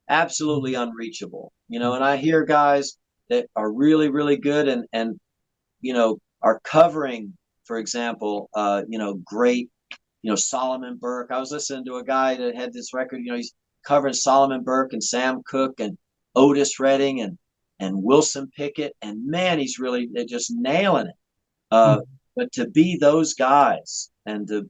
absolutely unreachable. And I hear guys that are really, really good and are covering, for example, great, Solomon Burke. I was listening to a guy that had this record, he's covering Solomon Burke and Sam Cooke and Otis Redding and Wilson Pickett, and man, they're just nailing it. But to be those guys and to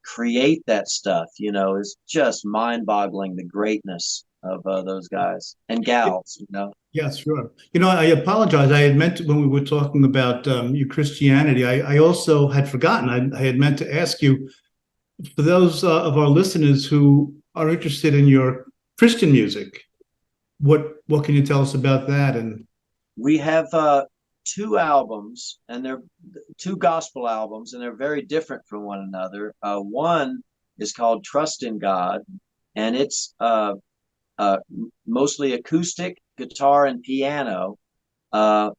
create that stuff, is just mind-boggling, the greatness of those guys and gals. Yes, sure. I apologize. I had meant to, when we were talking about your Christianity, I also had forgotten. I had meant to ask you, for those of our listeners who are interested in your Christian music, what can you tell us about that? And we have 2 albums, and they're 2 gospel albums, and they're very different from one another. One is called Trust in God, and it's mostly acoustic guitar and piano, and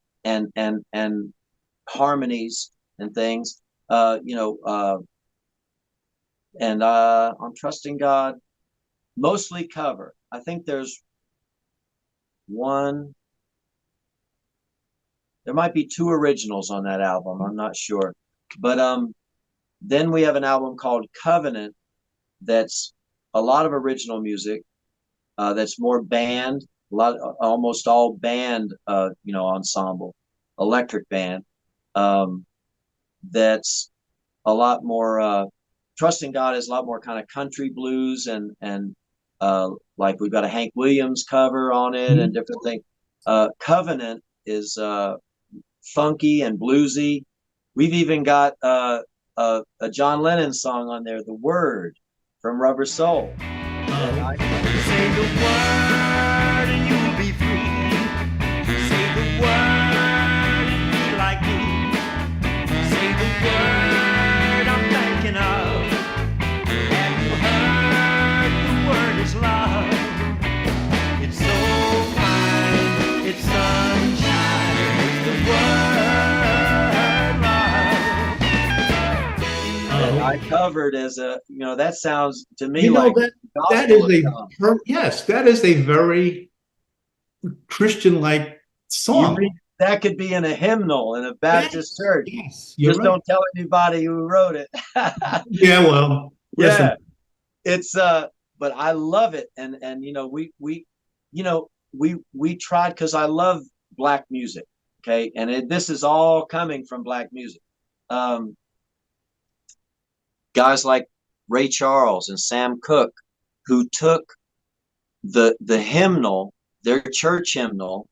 harmonies and things. And on Trusting God, mostly cover. I think there might be 2 originals on that album. I'm not sure. But then we have an album called Covenant that's a lot of original music, that's more band, almost all band, ensemble, electric band. That's a lot more. Trusting God is a lot more kind of country blues and like we've got a Hank Williams cover on it and different things. Covenant is funky and bluesy. We've even got a John Lennon song on there, "The Word" from Rubber Soul. Say the word and you'll be free. Say the word and be like me. Say the word I'm thinking of. Have you heard the word is love? I covered as a, that sounds to me You know like that that gospel is has come. yes, that is a very Christian-like You song. read that could be in a hymnal in a Baptist Yes, church. yes, you're Just right. don't tell anybody who wrote it. Yeah, well, listen, Yeah, it's but I love it, and we tried because I love black music. Okay, and this is all coming from black music. Um, Guys like Ray Charles and Sam Cooke, who took the hymnal, their church hymnal,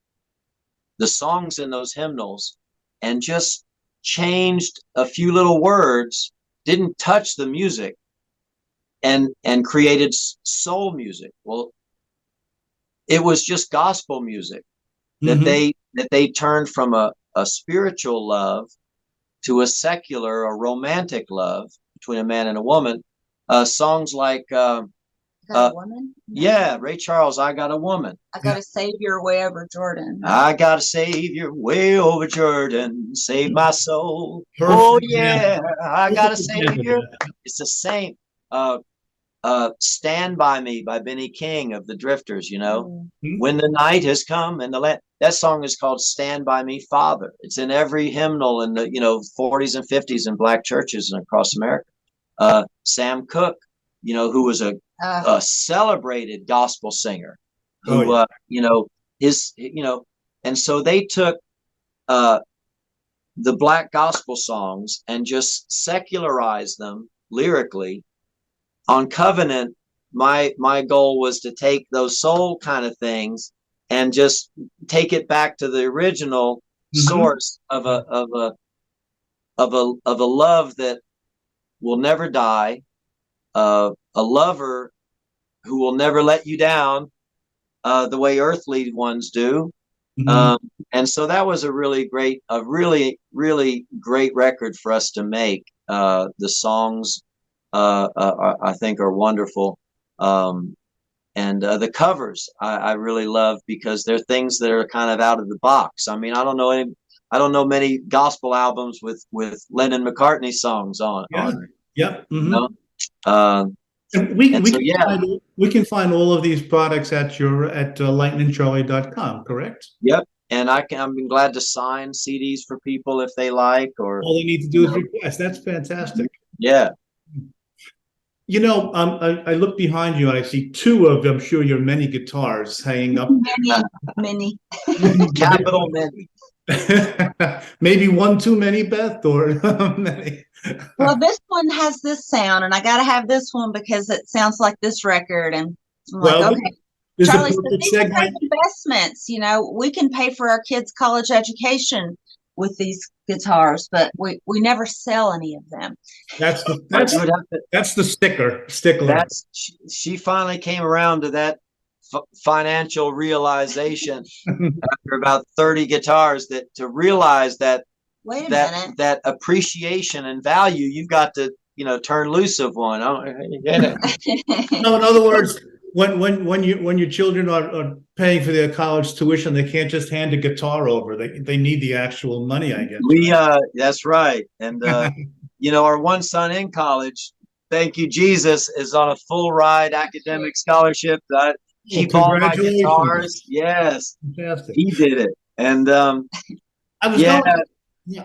the songs in those hymnals, and just changed a few little words, didn't touch the music, and created soul music. Well, it was just gospel music that mhm, they turned from a spiritual love to a secular, a romantic love between a man and a woman. Songs like Got a woman? No. yeah, Ray Charles, I Got a Woman. I got a savior way over Jordan. I got a savior way over Jordan, save my soul. Oh perfect yeah, example. I got a Perfect example, savior. Beth. It's the same. Stand by Me by Benny King of the Drifters, Hmm? when the night has come and the land. That song is called Stand By Me, Father. It's in every hymnal in the 40s and 50s in black churches and across America. Sam Cooke, who was a celebrated gospel singer, Oh who yeah. his and so they took the black gospel songs and just secularized them lyrically. On Covenant, my goal was to take those soul kind of things and just take it back to the original Mhm. source of a love that will never die, a lover who will never let you down, the way earthly ones do. Mhm. Um, and so that was a really great record for us to make. The songs, I think, are wonderful. And the covers I really love because they're things that are kind of out of the box. I mean, I don't know many gospel albums with Lennon McCartney songs Yeah. on it, Yep. you know. And we And we so can yeah, find all of these products at your at lightnincharlie.com, correct? yep. And I'm glad to sign CDs for people if they like, or All they need to you do is know, request. That's fantastic. yeah. I look behind you and I see two of, I'm sure, your many guitars hanging up. Many, many. Capital many. Maybe one too many, Beth, or many. Well, this one has this sound, and I got to have this one because it sounds like this record. And I'm like, Well, okay, this is a Charlie said, perfect these are great segue. investments. We can pay for our kids' college education with these guitars, but we never sell any of them. That's the But you would have to, that's the stickler. she finally came around to that financial realization after about 30 guitars, that to realize that Wait a that minute. that appreciation and value, you've got to turn loose of one. Oh, you get it. No, in other words, when your children are paying for their college tuition, they can't just hand a guitar over. They need the actual money, I guess, We right? That's right. And our one son in college, thank you Jesus, is on a full ride academic scholarship. I Well, keep all my guitars. congratulations. Yes, Fantastic. he did it. And I was yeah, going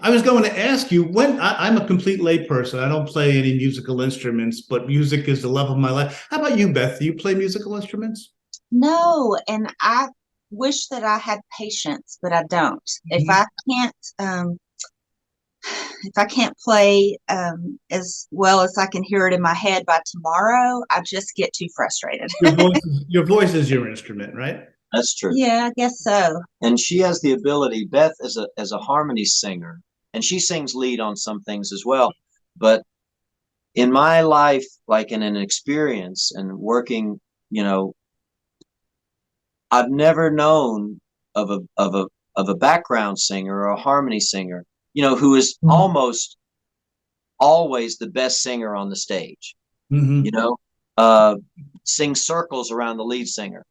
I was going to ask you I'm a complete layperson. I don't play any musical instruments, but music is the love of my life. How about you, Beth? Do you play musical instruments? No, and I wish that I had patience, but I don't. If I can't play as well as I can hear it in my head by tomorrow, I just get too frustrated. Your voice is your instrument, right? that's true. Yeah, I guess so. And she has the ability, Beth, as a harmony singer, and she sings lead on some things as well. But in my life, like in an experience and working, I've never known of a background singer or a harmony singer, who is almost always the best singer on the stage. Mm-hmm. You know, uh, sing circles around the lead singer.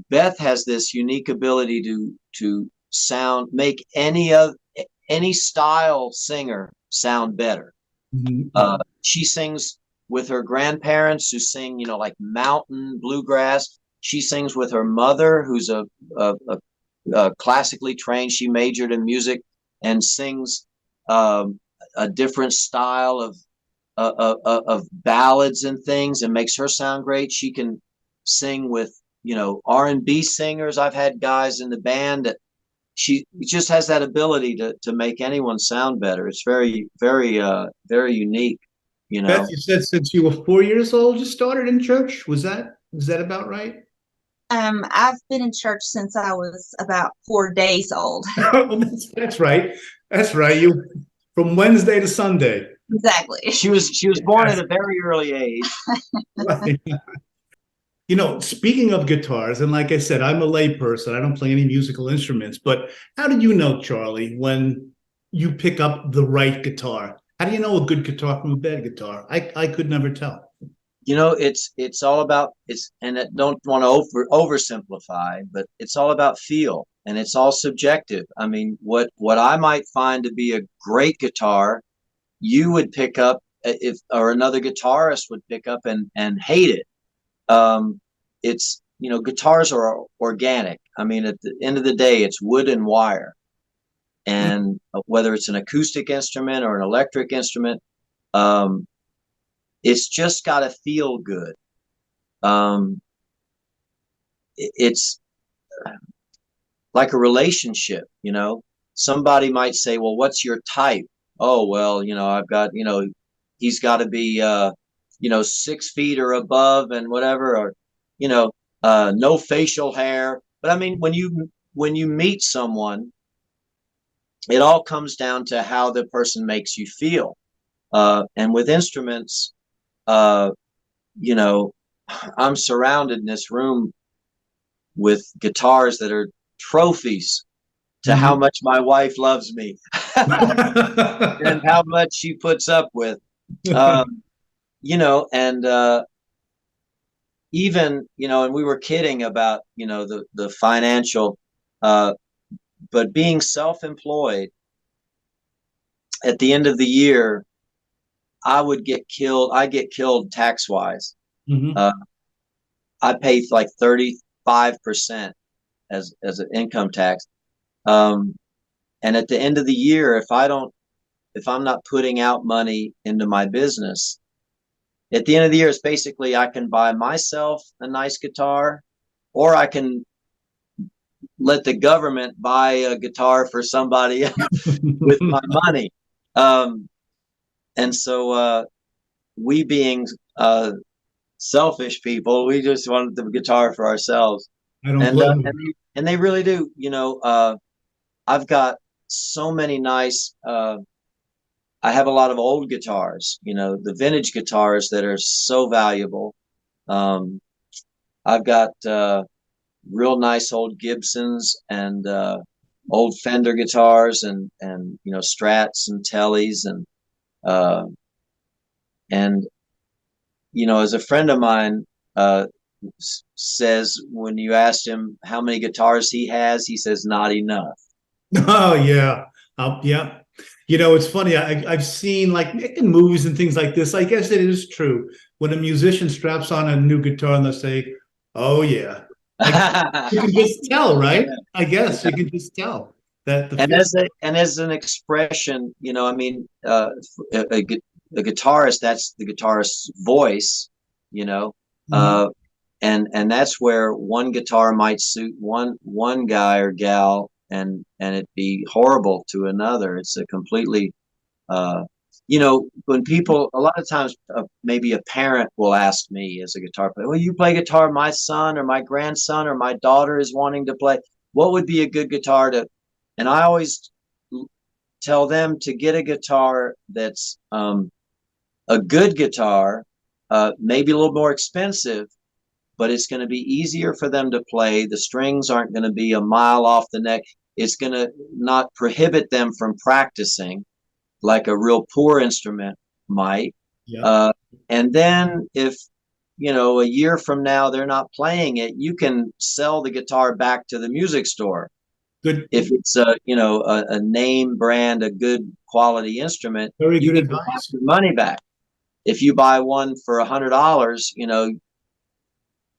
Beth has this unique ability to make any style singer sound better. She sings with her grandparents who sing, like mountain bluegrass. She sings with her mother, who's a classically trained. She majored in music and sings a different style of ballads and things, and makes her sound great. She can sing with R&B singers. I've had guys in the band that she just has that ability to make anyone sound better. It's very, very, very unique. Beth, you said since you were 4 years old, you started in church. Was that about right? I've been in church since I was about 4 days old. That's right. That's right. You from Wednesday to Sunday. Exactly. She was born at a very early age. Right. Speaking of guitars, and like I said, I'm a layperson. I don't play any musical instruments. But how do you know, Charlie, when you pick up the right guitar? How do you know a good guitar from a bad guitar? I could never tell. It's all about and I don't want to oversimplify, but it's all about feel, and it's all subjective. I mean, what I might find to be a great guitar, you would pick up or another guitarist would pick up and hate it. It's guitars are organic. I mean, at the end of the day, it's wood and wire, and whether it's an acoustic instrument or an electric instrument, it's just got to feel good. It's like a relationship. Somebody might say, well, what's your type? Oh, well, I've got, he's got to be 6 feet or above and whatever, or no facial hair. But I mean, when you meet someone, it all comes down to how the person makes you feel. And with instruments, I'm surrounded in this room with guitars that are trophies to how much my wife loves me and how much she puts up with. And even, and we were kidding about, the financial, but being self-employed, at the end of the year, I get killed tax wise. I pay like 35% as an income tax. And at the end of the year, if I'm not putting out money into my business, at the end of the year, it's basically I can buy myself a nice guitar, or I can let the government buy a guitar for somebody with my money. And so we being selfish people, we just wanted the guitar for ourselves. And they really do. I've got so many nice. I have a lot of old guitars, the vintage guitars that are so valuable. I've got real nice old Gibsons and old Fender guitars and Strats and Tellys and as a friend of mine says, when you asked him how many guitars he has, he says not enough. Oh yeah, yeah. It's funny. I've seen like in movies and things like this. I guess it is true when a musician straps on a new guitar and they say, "Oh yeah," you can just tell, right? I guess you can just tell that. As an expression, I mean, a guitarist, that's the guitarist's voice, and that's where one guitar might suit one guy or gal, and it be horrible to another. It's a completely, when people, a lot of times, maybe a parent will ask me as a guitar player, well, you play guitar, my son or my grandson or my daughter is wanting to play. What would be a good guitar to, and I always tell them to get a guitar that's a good guitar, maybe a little more expensive, but it's going to be easier for them to play. The strings aren't going to be a mile off the neck. It's going to not prohibit them from practicing like a real poor instrument might. Yeah. And then if, a year from now they're not playing it, you can sell the guitar back to the music store Good. If it's a name brand, a good quality instrument, Very you good get half advice. your money back. If you buy one for $100,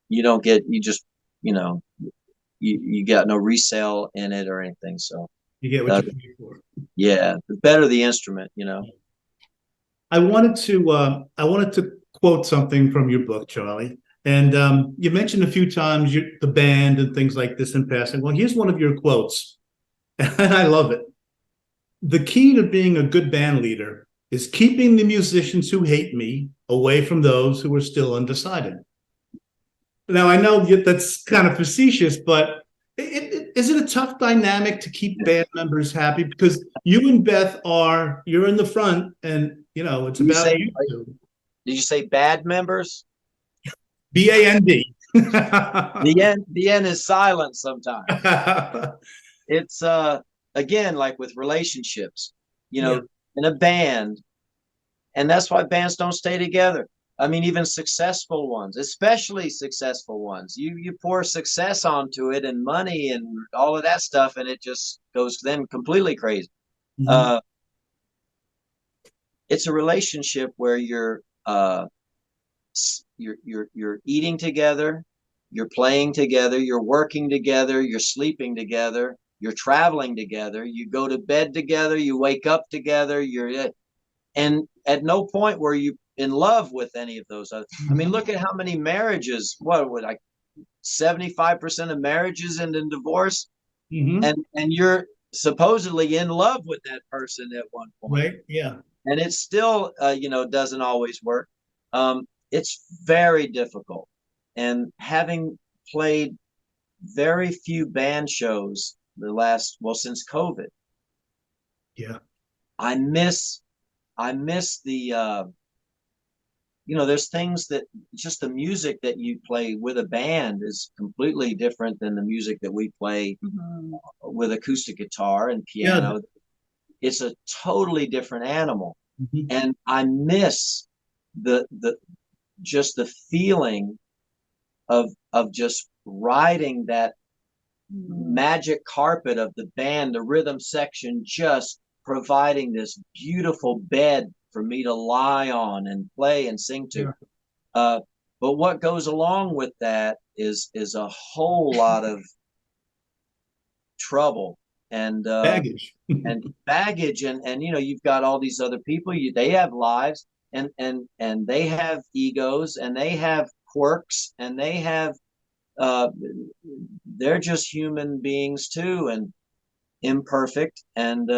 you don't get, you just, you got no resale in it or anything. So, You get what uh, you pay for. yeah, the better the instrument, I wanted to quote something from your book, Charlie. And you mentioned a few times the band and things like this in passing. Well, here's one of your quotes, and I love it. The key to being a good band leader is keeping the musicians who hate me away from those who are still undecided. Now, I know that's kind of facetious, but is it a tough dynamic to keep band members happy? Because you and Beth you're in the front, and it's You about say, you two. did you say bad members? BAND. The N is silent sometimes. It's again, like with relationships, Yeah. in a band, and that's why bands don't stay together. I mean, even successful ones, especially successful ones, you pour success onto it and money and all of that stuff, and it just goes then completely crazy. Mhm. It's a relationship where you're eating together, you're playing together, you're working together, you're sleeping together, you're traveling together, you go to bed together, you wake up together, and at no point were you in love with any of those other. I mean, look at how many marriages, what would like 75% of marriages end in divorce, Mhm. and you're supposedly in love with that person at one point, Right. Yeah. and it still doesn't always work. It's very difficult, and having played very few band shows since COVID, Yeah. I miss the there's things that just the music that you play with a band is completely different than the music that we play Mhm. with acoustic guitar and Yeah. piano. It's a totally different animal, Mhm. and I miss the just the feeling of just riding that magic carpet of the band, the rhythm section, just providing this beautiful bed for me to lie on and play and sing to. Yeah. Uh, but what goes along with that is a whole lot of trouble Baggage. and baggage, and you've got all these other people. They have lives, and they have egos, and they have quirks, and they have uh, they're just human beings too, and imperfect, and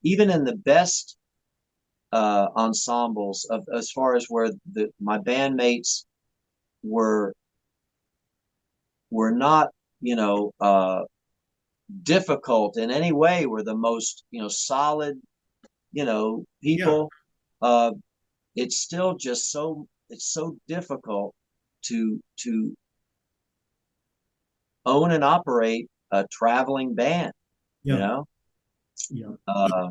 even in the best ensembles of as far as where my bandmates were not difficult in any way, were the most solid Yeah. people. It's still just it's so difficult to own and operate a traveling band, you Yeah. know. Yeah. uh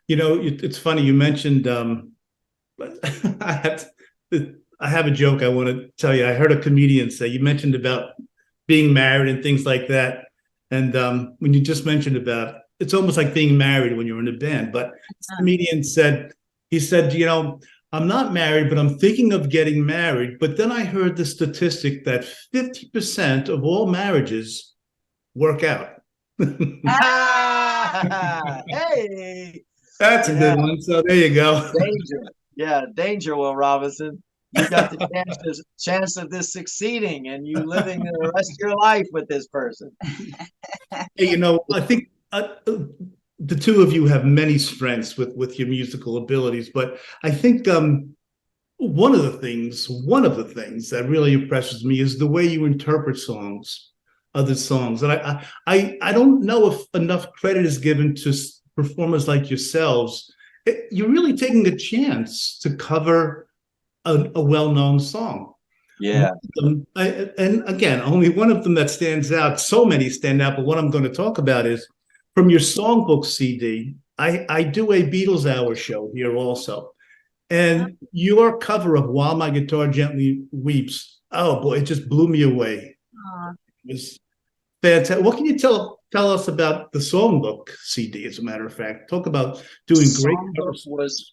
It's funny you mentioned. I have I have a joke I want to tell you. I heard a comedian say you mentioned about being married and things like that, and when you just mentioned about it's almost like being married when you're in a band. But this comedian said he said, I'm not married, but I'm thinking of getting married. But then I heard the statistic that 50% of all marriages work out. Hey, That's a yeah, good one. So there you go. danger. Yeah, danger, Will Robinson. You got the chance of this succeeding and you living the rest of your life with this person. Hey, I think the two of you have many strengths with your musical abilities, but I think one of the things that really impresses me is the way you interpret other songs, and I don't know if enough credit is given to performers like yourselves. You're really taking a chance to cover a well-known song. Yeah. And again, only one of them that stands out. So many stand out, but what I'm going to talk about is from your songbook CD. I do a Beatles Hour show here also, and your cover of "While My Guitar Gently Weeps." Oh boy, it just blew me away. Aw. It was Fantastic. What can you tell us about the songbook CD? As a matter of fact, talk about doing great Songbook covers. was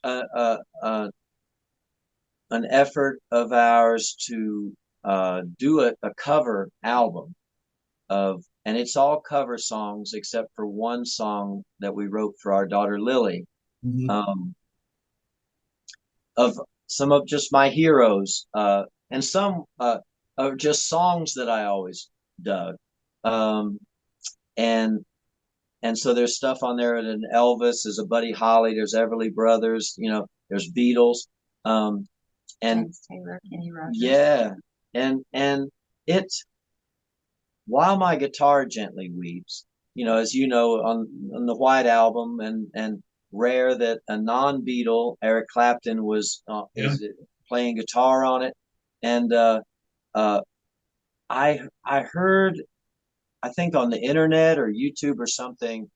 an effort of ours to do a cover album and it's all cover songs except for one song that we wrote for our daughter Lily, Mhm. of some of just my heroes, and some of just songs that I always dug. Um, and so there's stuff on there, and Elvis, there's a Buddy Holly, there's Everly Brothers, there's Beatles, and James Taylor, Kenny Rogers. yeah, and it's While My Guitar Gently Weeps, as you know, on the White Album, and rare that a non-Beatle, Eric Clapton, was Yeah. is playing guitar on it, and I heard, I think on the internet or YouTube or something,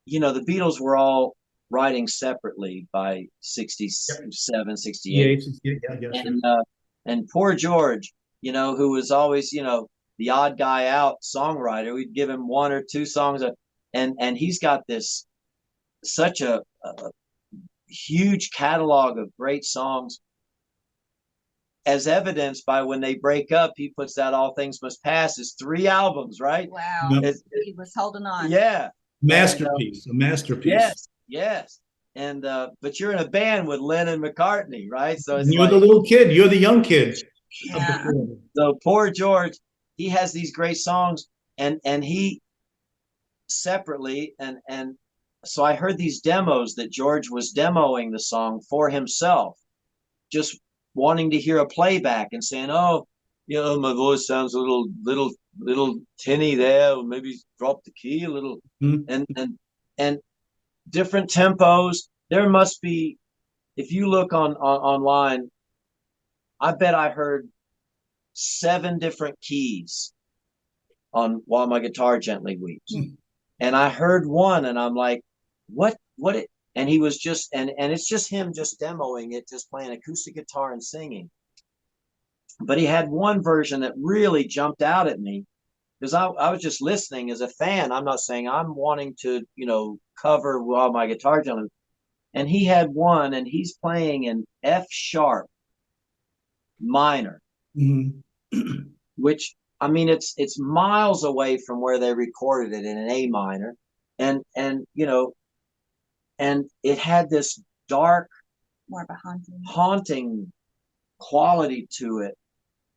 the Beatles were all writing separately by 67, 68. Yeah, yeah, yeah, sure. And poor George, who was always, the odd guy out songwriter, we'd give him one or two songs, and he's got such a huge catalog of great songs, as evidenced by when they break up, he puts out All Things Must Pass. It's 3 albums, right? Wow. Yep. He was holding on. Yeah. Masterpiece, a masterpiece. Yes. And but you're in a band with Lennon and McCartney, right? So it's You're the little kid. You're the young kid. Yeah. So poor George, he has these great songs, and he separately, and so I heard these demos that George was demoing the song for himself, just wanting to hear a playback and saying, "Oh, my voice sounds a little tinny there, maybe drop the key a little," and different tempos. There must be, if you look online, I bet I heard 7 different keys on While My Guitar Gently Weeps. And I heard one, and I'm like, what it, and he was just, and it's just him just demoing it, just playing acoustic guitar and singing. But he had one version that really jumped out at me, because I was just listening as a fan. I'm not saying I'm wanting to, cover While My Guitar Gently. And he had one, and he's playing in F sharp minor, which, I mean, it's miles away from where they recorded it in an A minor, and and it had this dark, More of a haunting quality to it,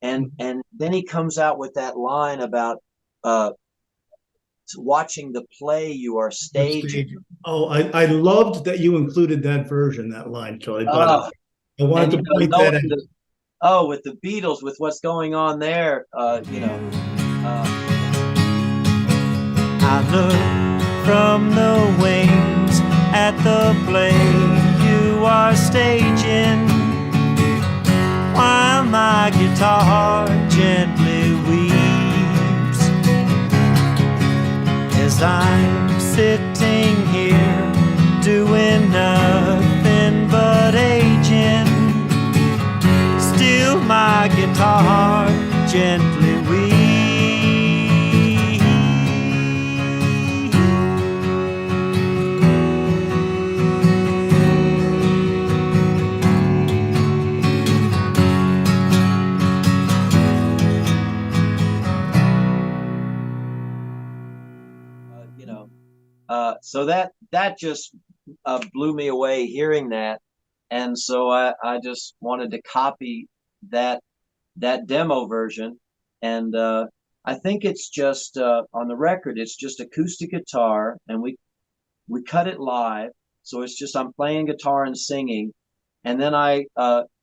and then he comes out with that line about watching the play you are staging. Oh, I loved that you included that version, that line, Charlie. But I wanted to point that out. With the Beatles, with what's going on there, I look from the wings at the play you are staging, while my guitar gently weeps, as I'm sitting here doing nothing but aging. Still my guitar gently weeps. So that just blew me away hearing that, and so I just wanted to copy that demo version, and I think it's just on the record, it's just acoustic guitar, and we cut it live, so it's just I'm playing guitar and singing, and then I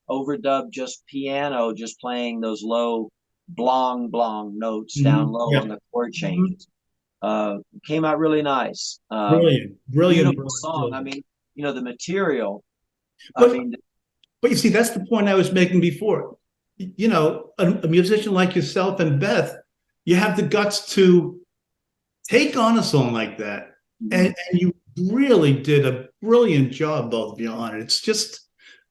overdub just piano, just playing those low blong blong notes down low on the chord changes. Came out really nice. Brilliant Beautiful song. Brilliant. I mean, the material. But you see, that's the point I was making before. A musician like yourself and Beth, you have the guts to take on a song like that, and you really did a brilliant job, both of you, on it. It's just,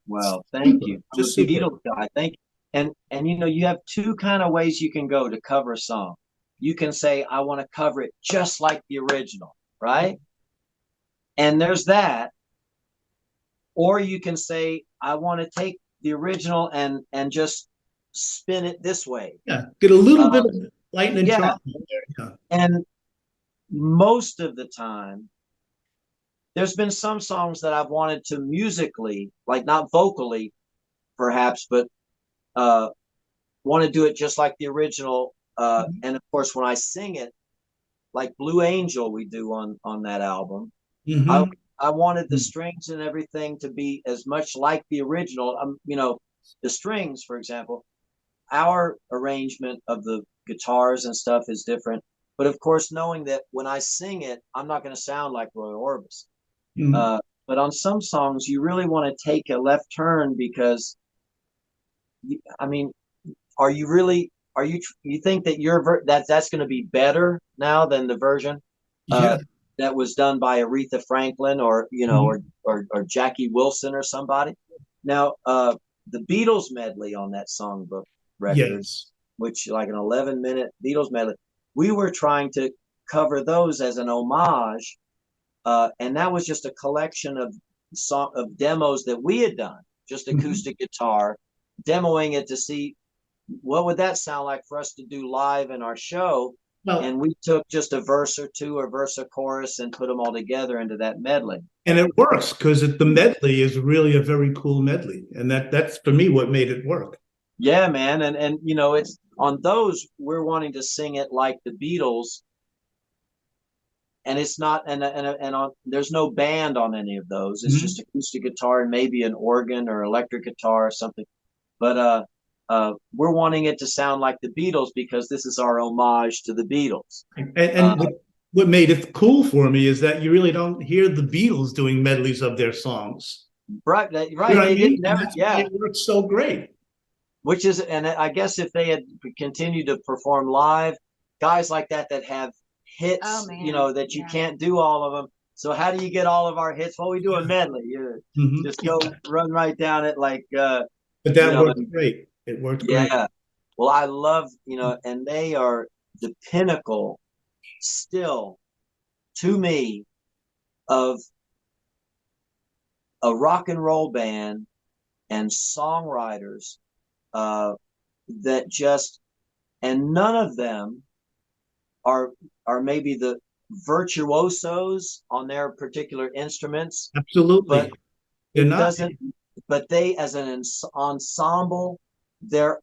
well, thank you. Just I'm a Beatles guy. Thank you. And you have 2 kind of ways you can go to cover a song. you can say, I want to cover it just like the original, right? And there's that. Or you can say, I want to take the original and just spin it this way. Yeah, get a little bit of Lightnin Yeah. Charlie in there. Yeah. And most of the time, there's been some songs that I've wanted to musically, like not vocally, perhaps, but want to do it just like the original. And of course, when I sing it, like Blue Angel, we do on that album. Mm-hmm. I wanted the strings and everything to be as much like the original. You know, the strings, for example, our arrangement of the guitars and stuff is different. But of course, knowing that when I sing it, I'm not going to sound like Roy Orbison. Mm-hmm. But on some songs, you really want to take a left turn because, I mean, are you really? Are you think that that's going to be better now than the version Yeah. that was done by Aretha Franklin or or Jackie Wilson or somebody? Now, the Beatles medley on that songbook record, Yes. which like an 11-minute Beatles medley, we were trying to cover those as an homage, and that was just a collection of demos that we had done, just acoustic guitar, demoing it to see what would that sound like for us to do live in our show. Well, And we took just a verse or two, or verse or chorus, and put them all together into that medley. and it works because the medley is really a very cool medley, and that's for me what made it work. Yeah, man, and you know, it's on those we're wanting to sing it like the Beatles, and it's not, and on there's no band on any of those. It's just acoustic guitar and maybe an organ or electric guitar or something. But we're wanting it to sound like the Beatles because this is our homage to the Beatles. And what made it cool for me is that you really don't hear the Beatles doing medleys of their songs. Right, right. You know what I They mean? didn't never, yeah. It works so great. Which is, and I guess if they had continued to perform live, guys like that have hits, Oh, man. you know, that you can't do all of them. So how do you get all of our hits? Well, we do a medley. You just go run right down it like. But that worked great. It worked great. Yeah. Well, I love, you know, and they are the pinnacle still to me of a rock and roll band and songwriters that just, and none of them are maybe the virtuosos on their particular instruments. Absolutely. But They're it not. doesn't, but they as an ensemble, they're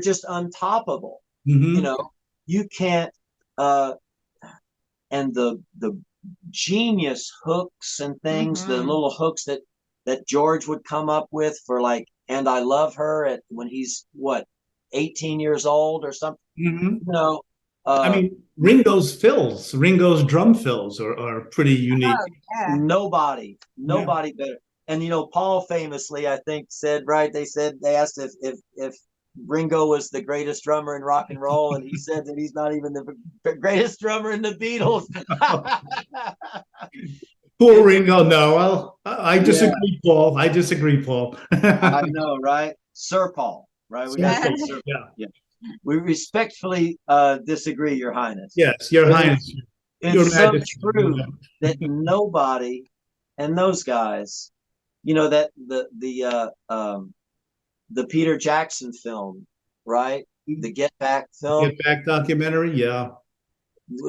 just untoppable. Mm-hmm. You know, you can't and the genius hooks and things, the little hooks that George would come up with for like, and I love her when he's what, 18 years old or something. Mm-hmm. You know, I mean, Ringo's drum fills are pretty unique. Oh, yeah. nobody better. And you know, Paul famously, I think, said, right, they asked if Ringo was the greatest drummer in rock and roll, and he said that he's not even the greatest drummer in the Beatles. Poor Ringo. No, I disagree, Paul. I disagree, Paul. I know, right? Sir Paul, right? We got to say Sir. Yeah. We respectfully disagree, Your Highness. Yes, Your Highness. It's so true that nobody, and those guys, you know, that the Peter Jackson film, right? The Get Back film. Get Back documentary, yeah.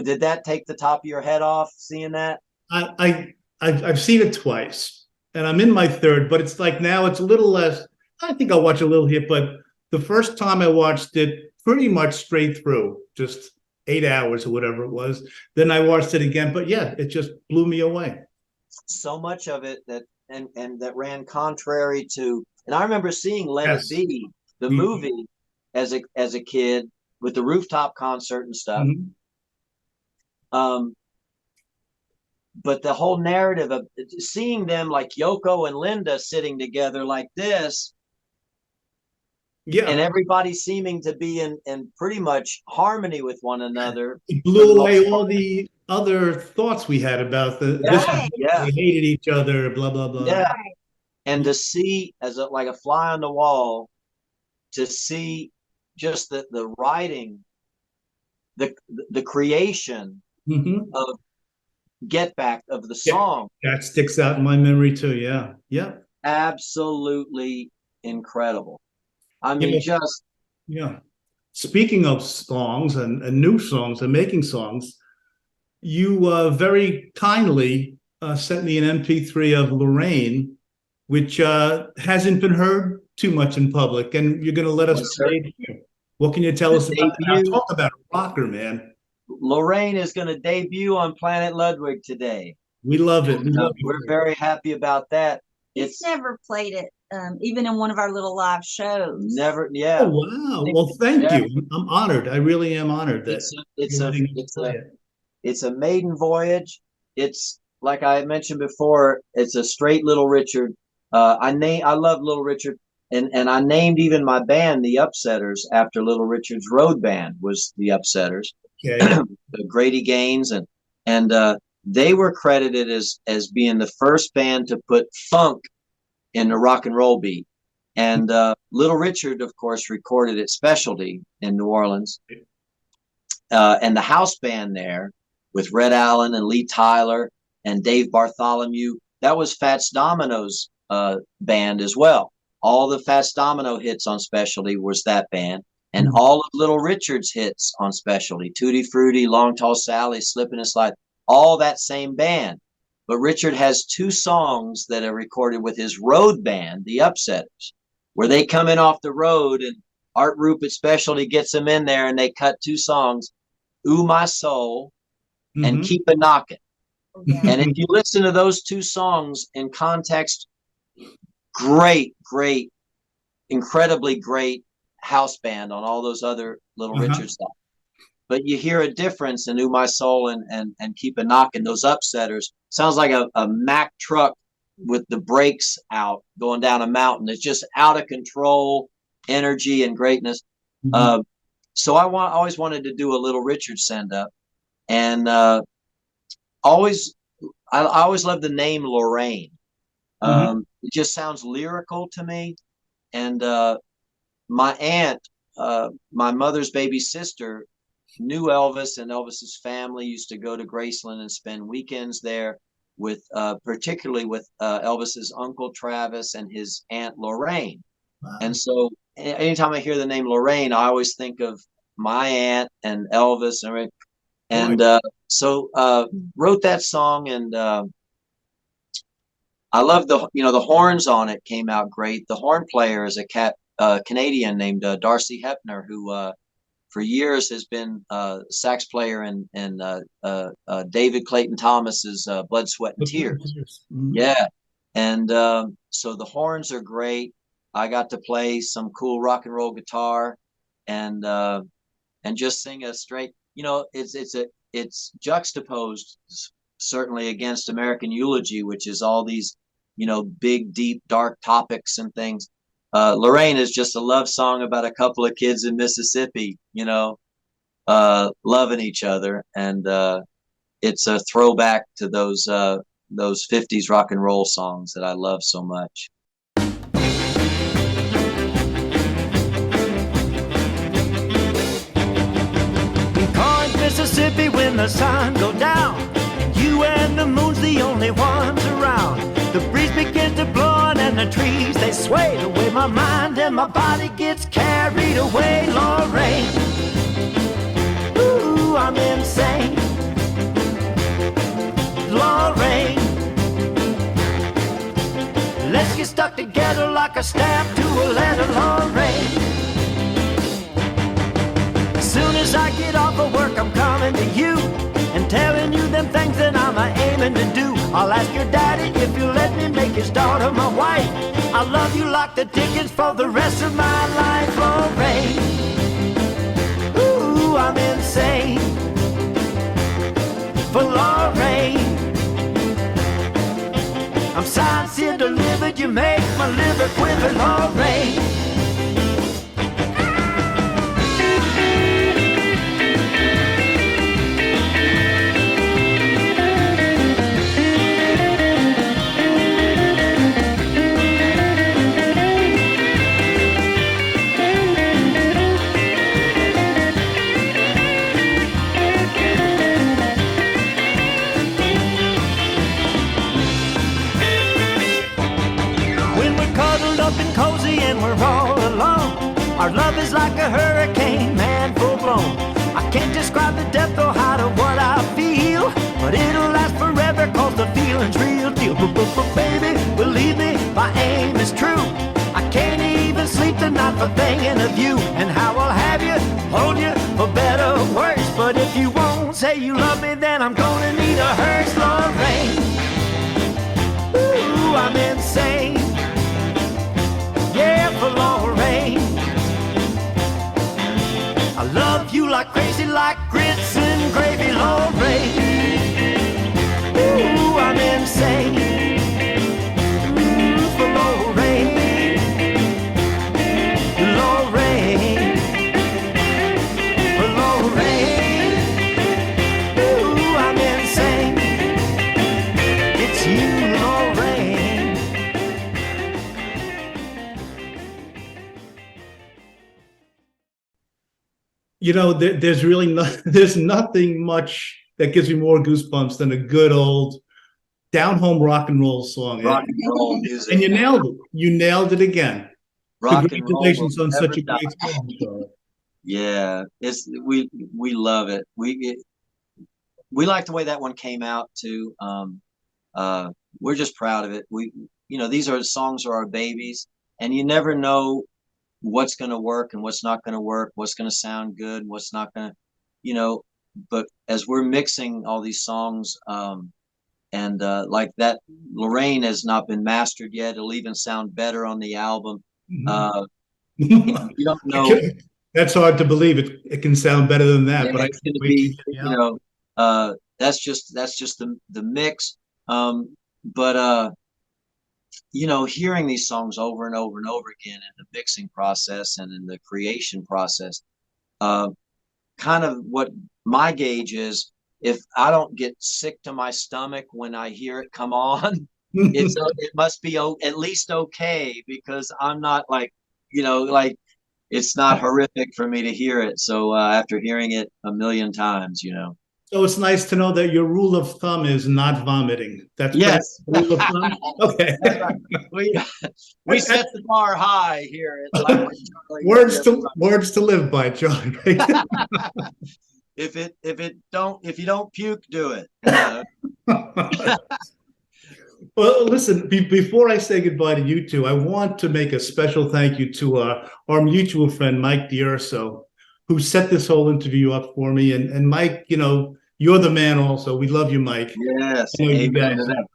Did that take the top of your head off seeing that? I've seen it twice, and I'm in my third, but it's like now it's a little less. I think I'll watch a little here, but the first time I watched it pretty much straight through, just 8 hours or whatever it was. Then I watched it again, but yeah, it just blew me away. So much of it that that ran contrary to, and I remember seeing Let It Be, the movie, as a kid with the rooftop concert and stuff. But the whole narrative of seeing them like Yoko and Linda sitting together like this, and everybody seeming to be in pretty much harmony with one another. It blew away all the other thoughts we had about they hated each other, blah blah blah. Yeah, and to see as like a fly on the wall, to see just the writing the the creation Mm-hmm. of Get Back of the Yeah, song. that sticks out in my memory too. Yeah. Yeah. Absolutely incredible. I You mean, know, just yeah. Speaking of songs and new songs and making songs, you very kindly sent me an MP3 of Lorraine, which hasn't been heard too much in public, and you're going to let us yes, sir. play it here. What can you tell The us about it now? debut. Talk about a rocker, man. Lorraine is going to debut on Planet Ludwig today. We love it. We love it. We're very happy about that. He's It's never played it, even in one of our little live shows. never, Oh, yeah, wow. Well, thank yeah. you. I'm honored. I really am honored that It's you're a letting us it's play a it. it's a maiden voyage. It's like I mentioned before. It's a straight Little Richard. I love Little Richard, and I named even my band the Upsetters after Little Richard's road band was the Upsetters. Okay. Grady Gaines and they were credited as being the first band to put funk in the rock and roll beat. And Little Richard, of course, recorded at Specialty in New Orleans, and the house band there with Red Allen and Lee Tyler and Dave Bartholomew. That was Fats Domino's band as well. All the Fats Domino hits on Specialty was that band, and all of Little Richard's hits on Specialty, Tutti Frutti, Long Tall Sally, Slippin' and Slide, all that same band. But Richard has two songs that are recorded with his road band, the Upsetters, where they come in off the road and Art Rupert Specialty gets them in there and they cut two songs, Ooh My Soul and Mhm. Keep a Knockin'. Yeah. And if you listen to those two songs in context, great, incredibly great house band on all those other Little Richard stuff. But you hear a difference in Ooh My Soul and Keep a Knockin'. Those Upsetters sounds like a Mack truck with the brakes out going down a mountain. It's just out of control, energy and greatness. So I always wanted to do a Little Richard send up, and I always loved the name Lorraine. It just sounds lyrical to me. And my aunt, my mother's baby sister, knew Elvis, and Elvis's family used to go to Graceland and spend weekends there with, particularly with Elvis's uncle Travis and his aunt Lorraine. Wow. And so anytime I hear the name Lorraine, I always think of my aunt and Elvis and so wrote that song, and I love the horns on it came out great. The horn player is a Canadian named Darcy Hepner, who for years has been sax player in David Clayton Thomas's Blood, Sweat, and Tears. Yeah, and so the horns are great. I got to play some cool rock and roll guitar, and just sing a straight. It's juxtaposed certainly against American Eulogy, which is all these big, deep, dark topics and things. Lorraine is just a love song about a couple of kids in Mississippi, loving each other, and it's a throwback to those 50s rock and roll songs that I love so much. Mississippi, when the sun goes down, you and the moon's the only ones around. The breeze begins to blow and the trees they sway away my mind, and my body gets carried away. Lorraine, ooh, I'm insane. Lorraine, let's get stuck together like a stamp to a letter. Lorraine, as soon as I get off of work, I'm coming to you and telling you them things that I'm aiming to do. I'll ask your daddy if you'll let me make his daughter my wife. I love you like the Dickens for the rest of my life. Lorraine, ooh, I'm insane for Lorraine. I'm science here delivered, you make my liver quiver. Lorraine, we're all alone. Our love is like a hurricane, man, full blown. I can't describe the depth or height of what I feel, but it'll last forever cause the feeling's real deal. But baby, believe me, my aim is true. I can't even sleep tonight for thinking of you and how I'll have you, hold you, for better or worse. But if you won't say you love me, then I'm gonna need a hearse, Lorraine. Ooh, I'm insane. Yeah, for Lorraine. I love you like crazy, like grits and gravy, Lorraine. Ooh, I'm insane. Ooh, for Lorraine. Lorraine. For Lorraine. Ooh, I'm insane. It's you, Lorraine. You know, there's really there's nothing much that gives me more goosebumps than a good old down-home rock and roll song. Rock and roll music. And you nailed it. You nailed it again. Rock and roll Congratulations will on never such a die. great song, Charlie. Yeah, we love it. We like the way that one came out too. We're just proud of it. These songs are our babies, and you never know what's going to work and what's not going to work, what's going to sound good, what's not going to, but as we're mixing all these songs, and like that, Lorraine has not been mastered yet. It'll even sound better on the album. You don't know. That's hard to believe. It can sound better than that, but It's going to be, that's just the mix. But hearing these songs over and over and over again in the mixing process and in the creation process, kind of what my gauge is, if I don't get sick to my stomach when I hear it come on, it must be at least okay, because I'm not like it's not horrific for me to hear it. So after hearing it a million times, So it's nice to know that your rule of thumb is not vomiting. That's yes. rule of thumb. Okay. We set the bar high here. Words to live by, John. If you don't puke, do it. Well, listen, before I say goodbye to you two, I want to make a special thank you to our mutual friend, Mike D'Urso, who set this whole interview up for me. And Mike, you're the man also. We love you, Mike. Yes. Amen to that.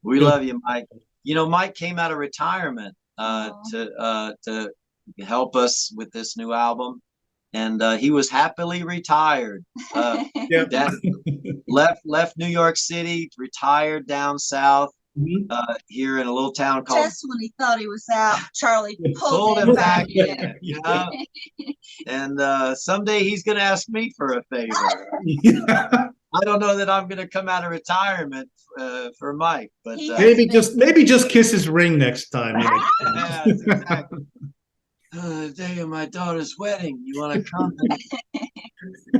We love you, Mike. Mike came out of retirement to help us with this new album. And he was happily retired. Left New York City, retired down south, here in a little town called. Just when he thought he was out, Charlie pulled him back in. And someday he's going to ask me for a favor. I don't know that I'm going to come out of retirement for Mike, but maybe just kiss his ring next time. Yes, exactly. The day of my daughter's wedding, you want to come?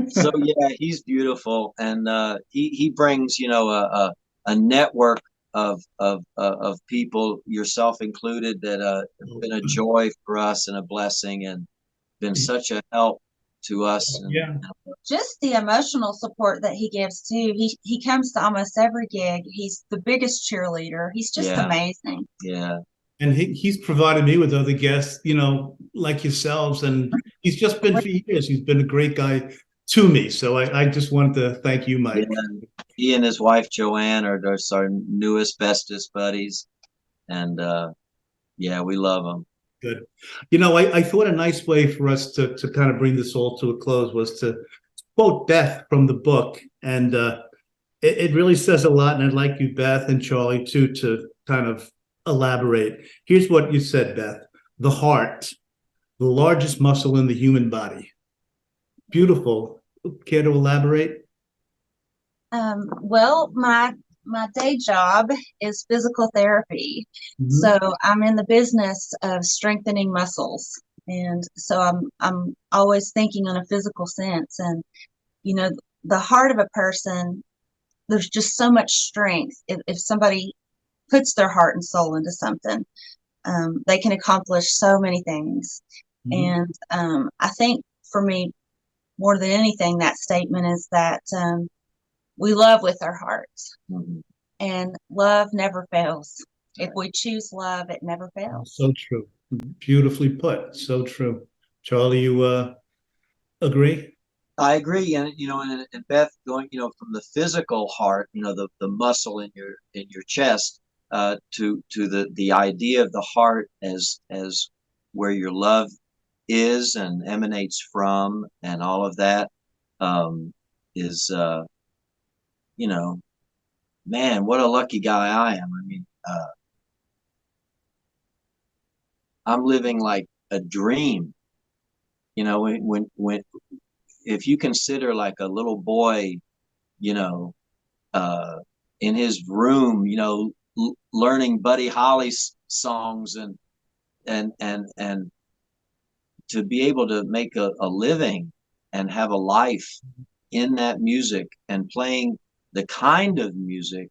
So yeah, he's beautiful, and he brings a network of people, yourself included, that have been a joy for us and a blessing, and been such a help to us. Just the emotional support that he gives too. He comes to almost every gig. He's the biggest cheerleader. He's just amazing. Yeah. And he's provided me with other guests, like yourselves. And he's just been for years. He's been a great guy to me. So I just wanted to thank you, Mike. Yeah. He and his wife, Joanne, are our newest, bestest buddies. And we love them. Good. I thought a nice way for us to kind of bring this all to a close was to quote Beth from the book. And it really says a lot. And I'd like you, Beth and Charlie, too, to kind of elaborate. Here's what you said, Beth. The heart, the largest muscle in the human body. Beautiful. Care to elaborate? Well, my day job is physical therapy. So I'm in the business of strengthening muscles. And so I'm always thinking on a physical sense. And, the heart of a person, there's just so much strength if somebody puts their heart and soul into something. they can accomplish so many things. Mhm. And I think for me, more than anything, that statement is that we love with our hearts, Mhm. and love never fails. If we choose love, it never fails. So true. Beautifully put. So true. Charlie, you agree? I agree, and and Beth, going, from the physical heart, the muscle in your chest, to the idea of the heart as where your love is and emanates from, and all of that, is, man, what a lucky guy I am. I mean, I'm living like a dream. When if you consider like a little boy, you know, uh, in his room, learning Buddy Holly's songs, and to be able to make a living and have a life in that music and playing the kind of music.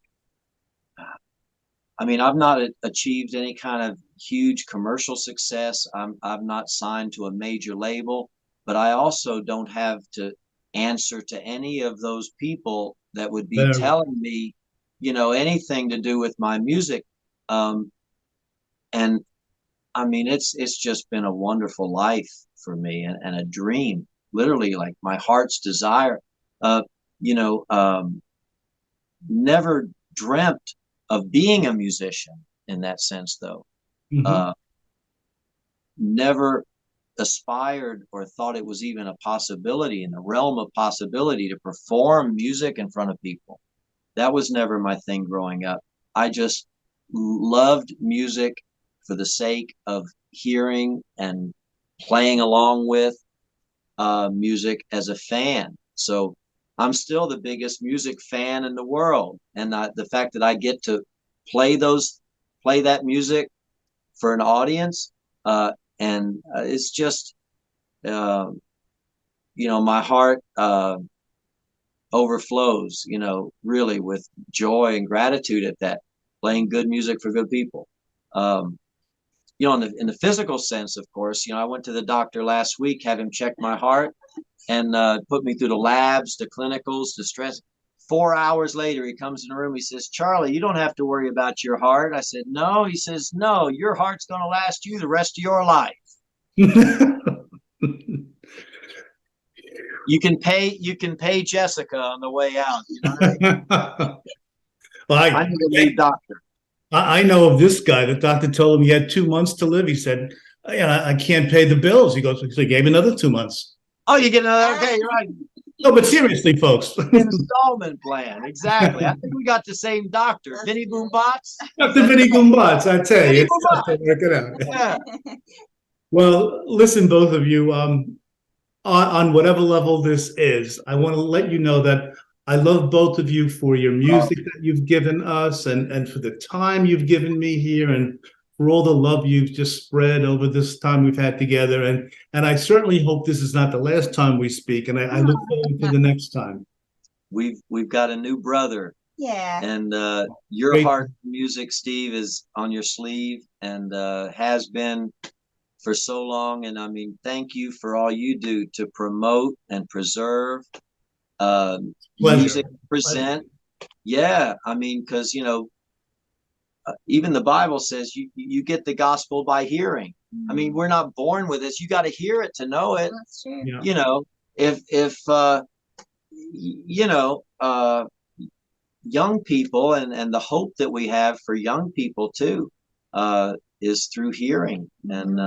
I mean, I've not achieved any kind of huge commercial success. I'm not signed to a major label, but I also don't have to answer to any of those people that would be Very. telling me, anything to do with my music. Um, and I mean, it's just been a wonderful life for me, and a dream, literally like my heart's desire. Uh, you know, um, Never dreamt of being a musician in that sense, though. Mhm. Uh, Never aspired or thought it was even a possibility, in the realm of possibility, to perform music in front of people. That was never my thing growing up. I just loved music for the sake of hearing and playing along with music as a fan. So I'm still the biggest music fan in the world, and the fact that I get to play play that music for an audience, and it's just, uh, my heart overflows, really with joy and gratitude at that, playing good music for good people. Um, in the physical sense, of course, I went to the doctor last week, have him check my heart, and put me through the labs, the clinicals, the stress. 4 hours later, he comes in the room. He says, "Charlie, you don't have to worry about your heart." I said, "No." He says, "No, your heart's going to last you the rest of your life. You can pay Jessica on the way out. You know what I mean? Well, I need a new doctor." I know of this guy. The doctor told him he had 2 months to live. He said, I can't pay the bills. He goes, so he gave him another 2 months. Oh, you get another. Okay, you're right. No, but seriously, folks. Installment plan. Exactly. I think we got the same doctor. Vinny Boombots. Dr. Vinny Gumbats, I tell you, Vinny it's tough to Boombots. work it out. Yeah. Well, listen, both of you, on whatever level this is, I want to let you know that I love both of you for your music that you've given us, and for the time you've given me here, and for all the love you've just spread over this time we've had together. And I certainly hope this is not the last time we speak, and I look forward to the next time. We've got a new brother, Yeah. and your Great. heart music, Steve, is on your sleeve, and has been for so long. And I mean, thank you for all you do to promote and preserve Pleasure. music, present. Yeah, I mean, because even the Bible says you get the gospel by hearing. I mean, we're not born with this. You got to hear it to know it. That's true. Yeah. If young people, and the hope that we have for young people too, is through hearing. And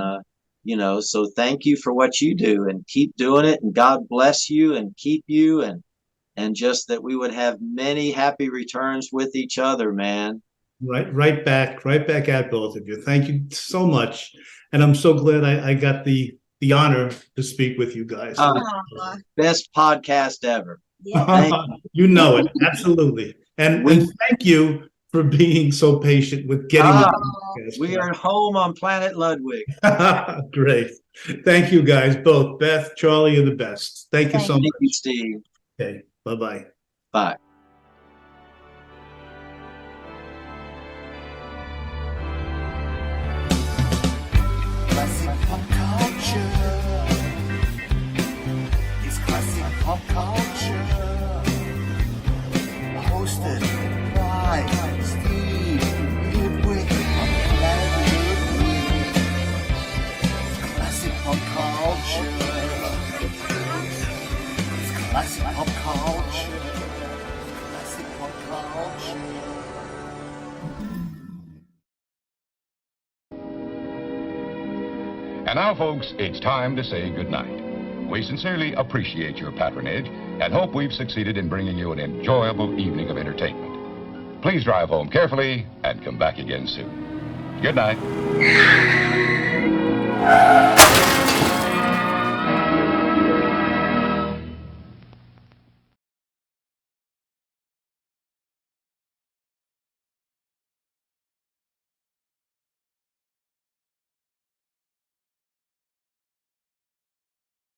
so thank you for what you do, and keep doing it, and God bless you and keep you, and just that we would have many happy returns with each other, man. Right back at both of you. Thank you so much, and I'm so glad I got the honor to speak with you guys. Aw, Best podcast ever. yeah. Thank You know it, absolutely, and thank you for being so patient with getting Ah, the we are home on planet Ludwig. podcast. Great. Thank you guys both. Beth, Charlie, you're the best. Thank you so Thank much. you, Steve. Okay, bye-bye. Bye. pop culture. It's classic pop culture. Hosted by Steve Ludwig and Ludwig. Classic pop culture. It's classic pop culture. Classic pop culture. And now, folks, it's time to say goodnight. We sincerely appreciate your patronage and hope we've succeeded in bringing you an enjoyable evening of entertainment. Please drive home carefully and come back again soon. Good night.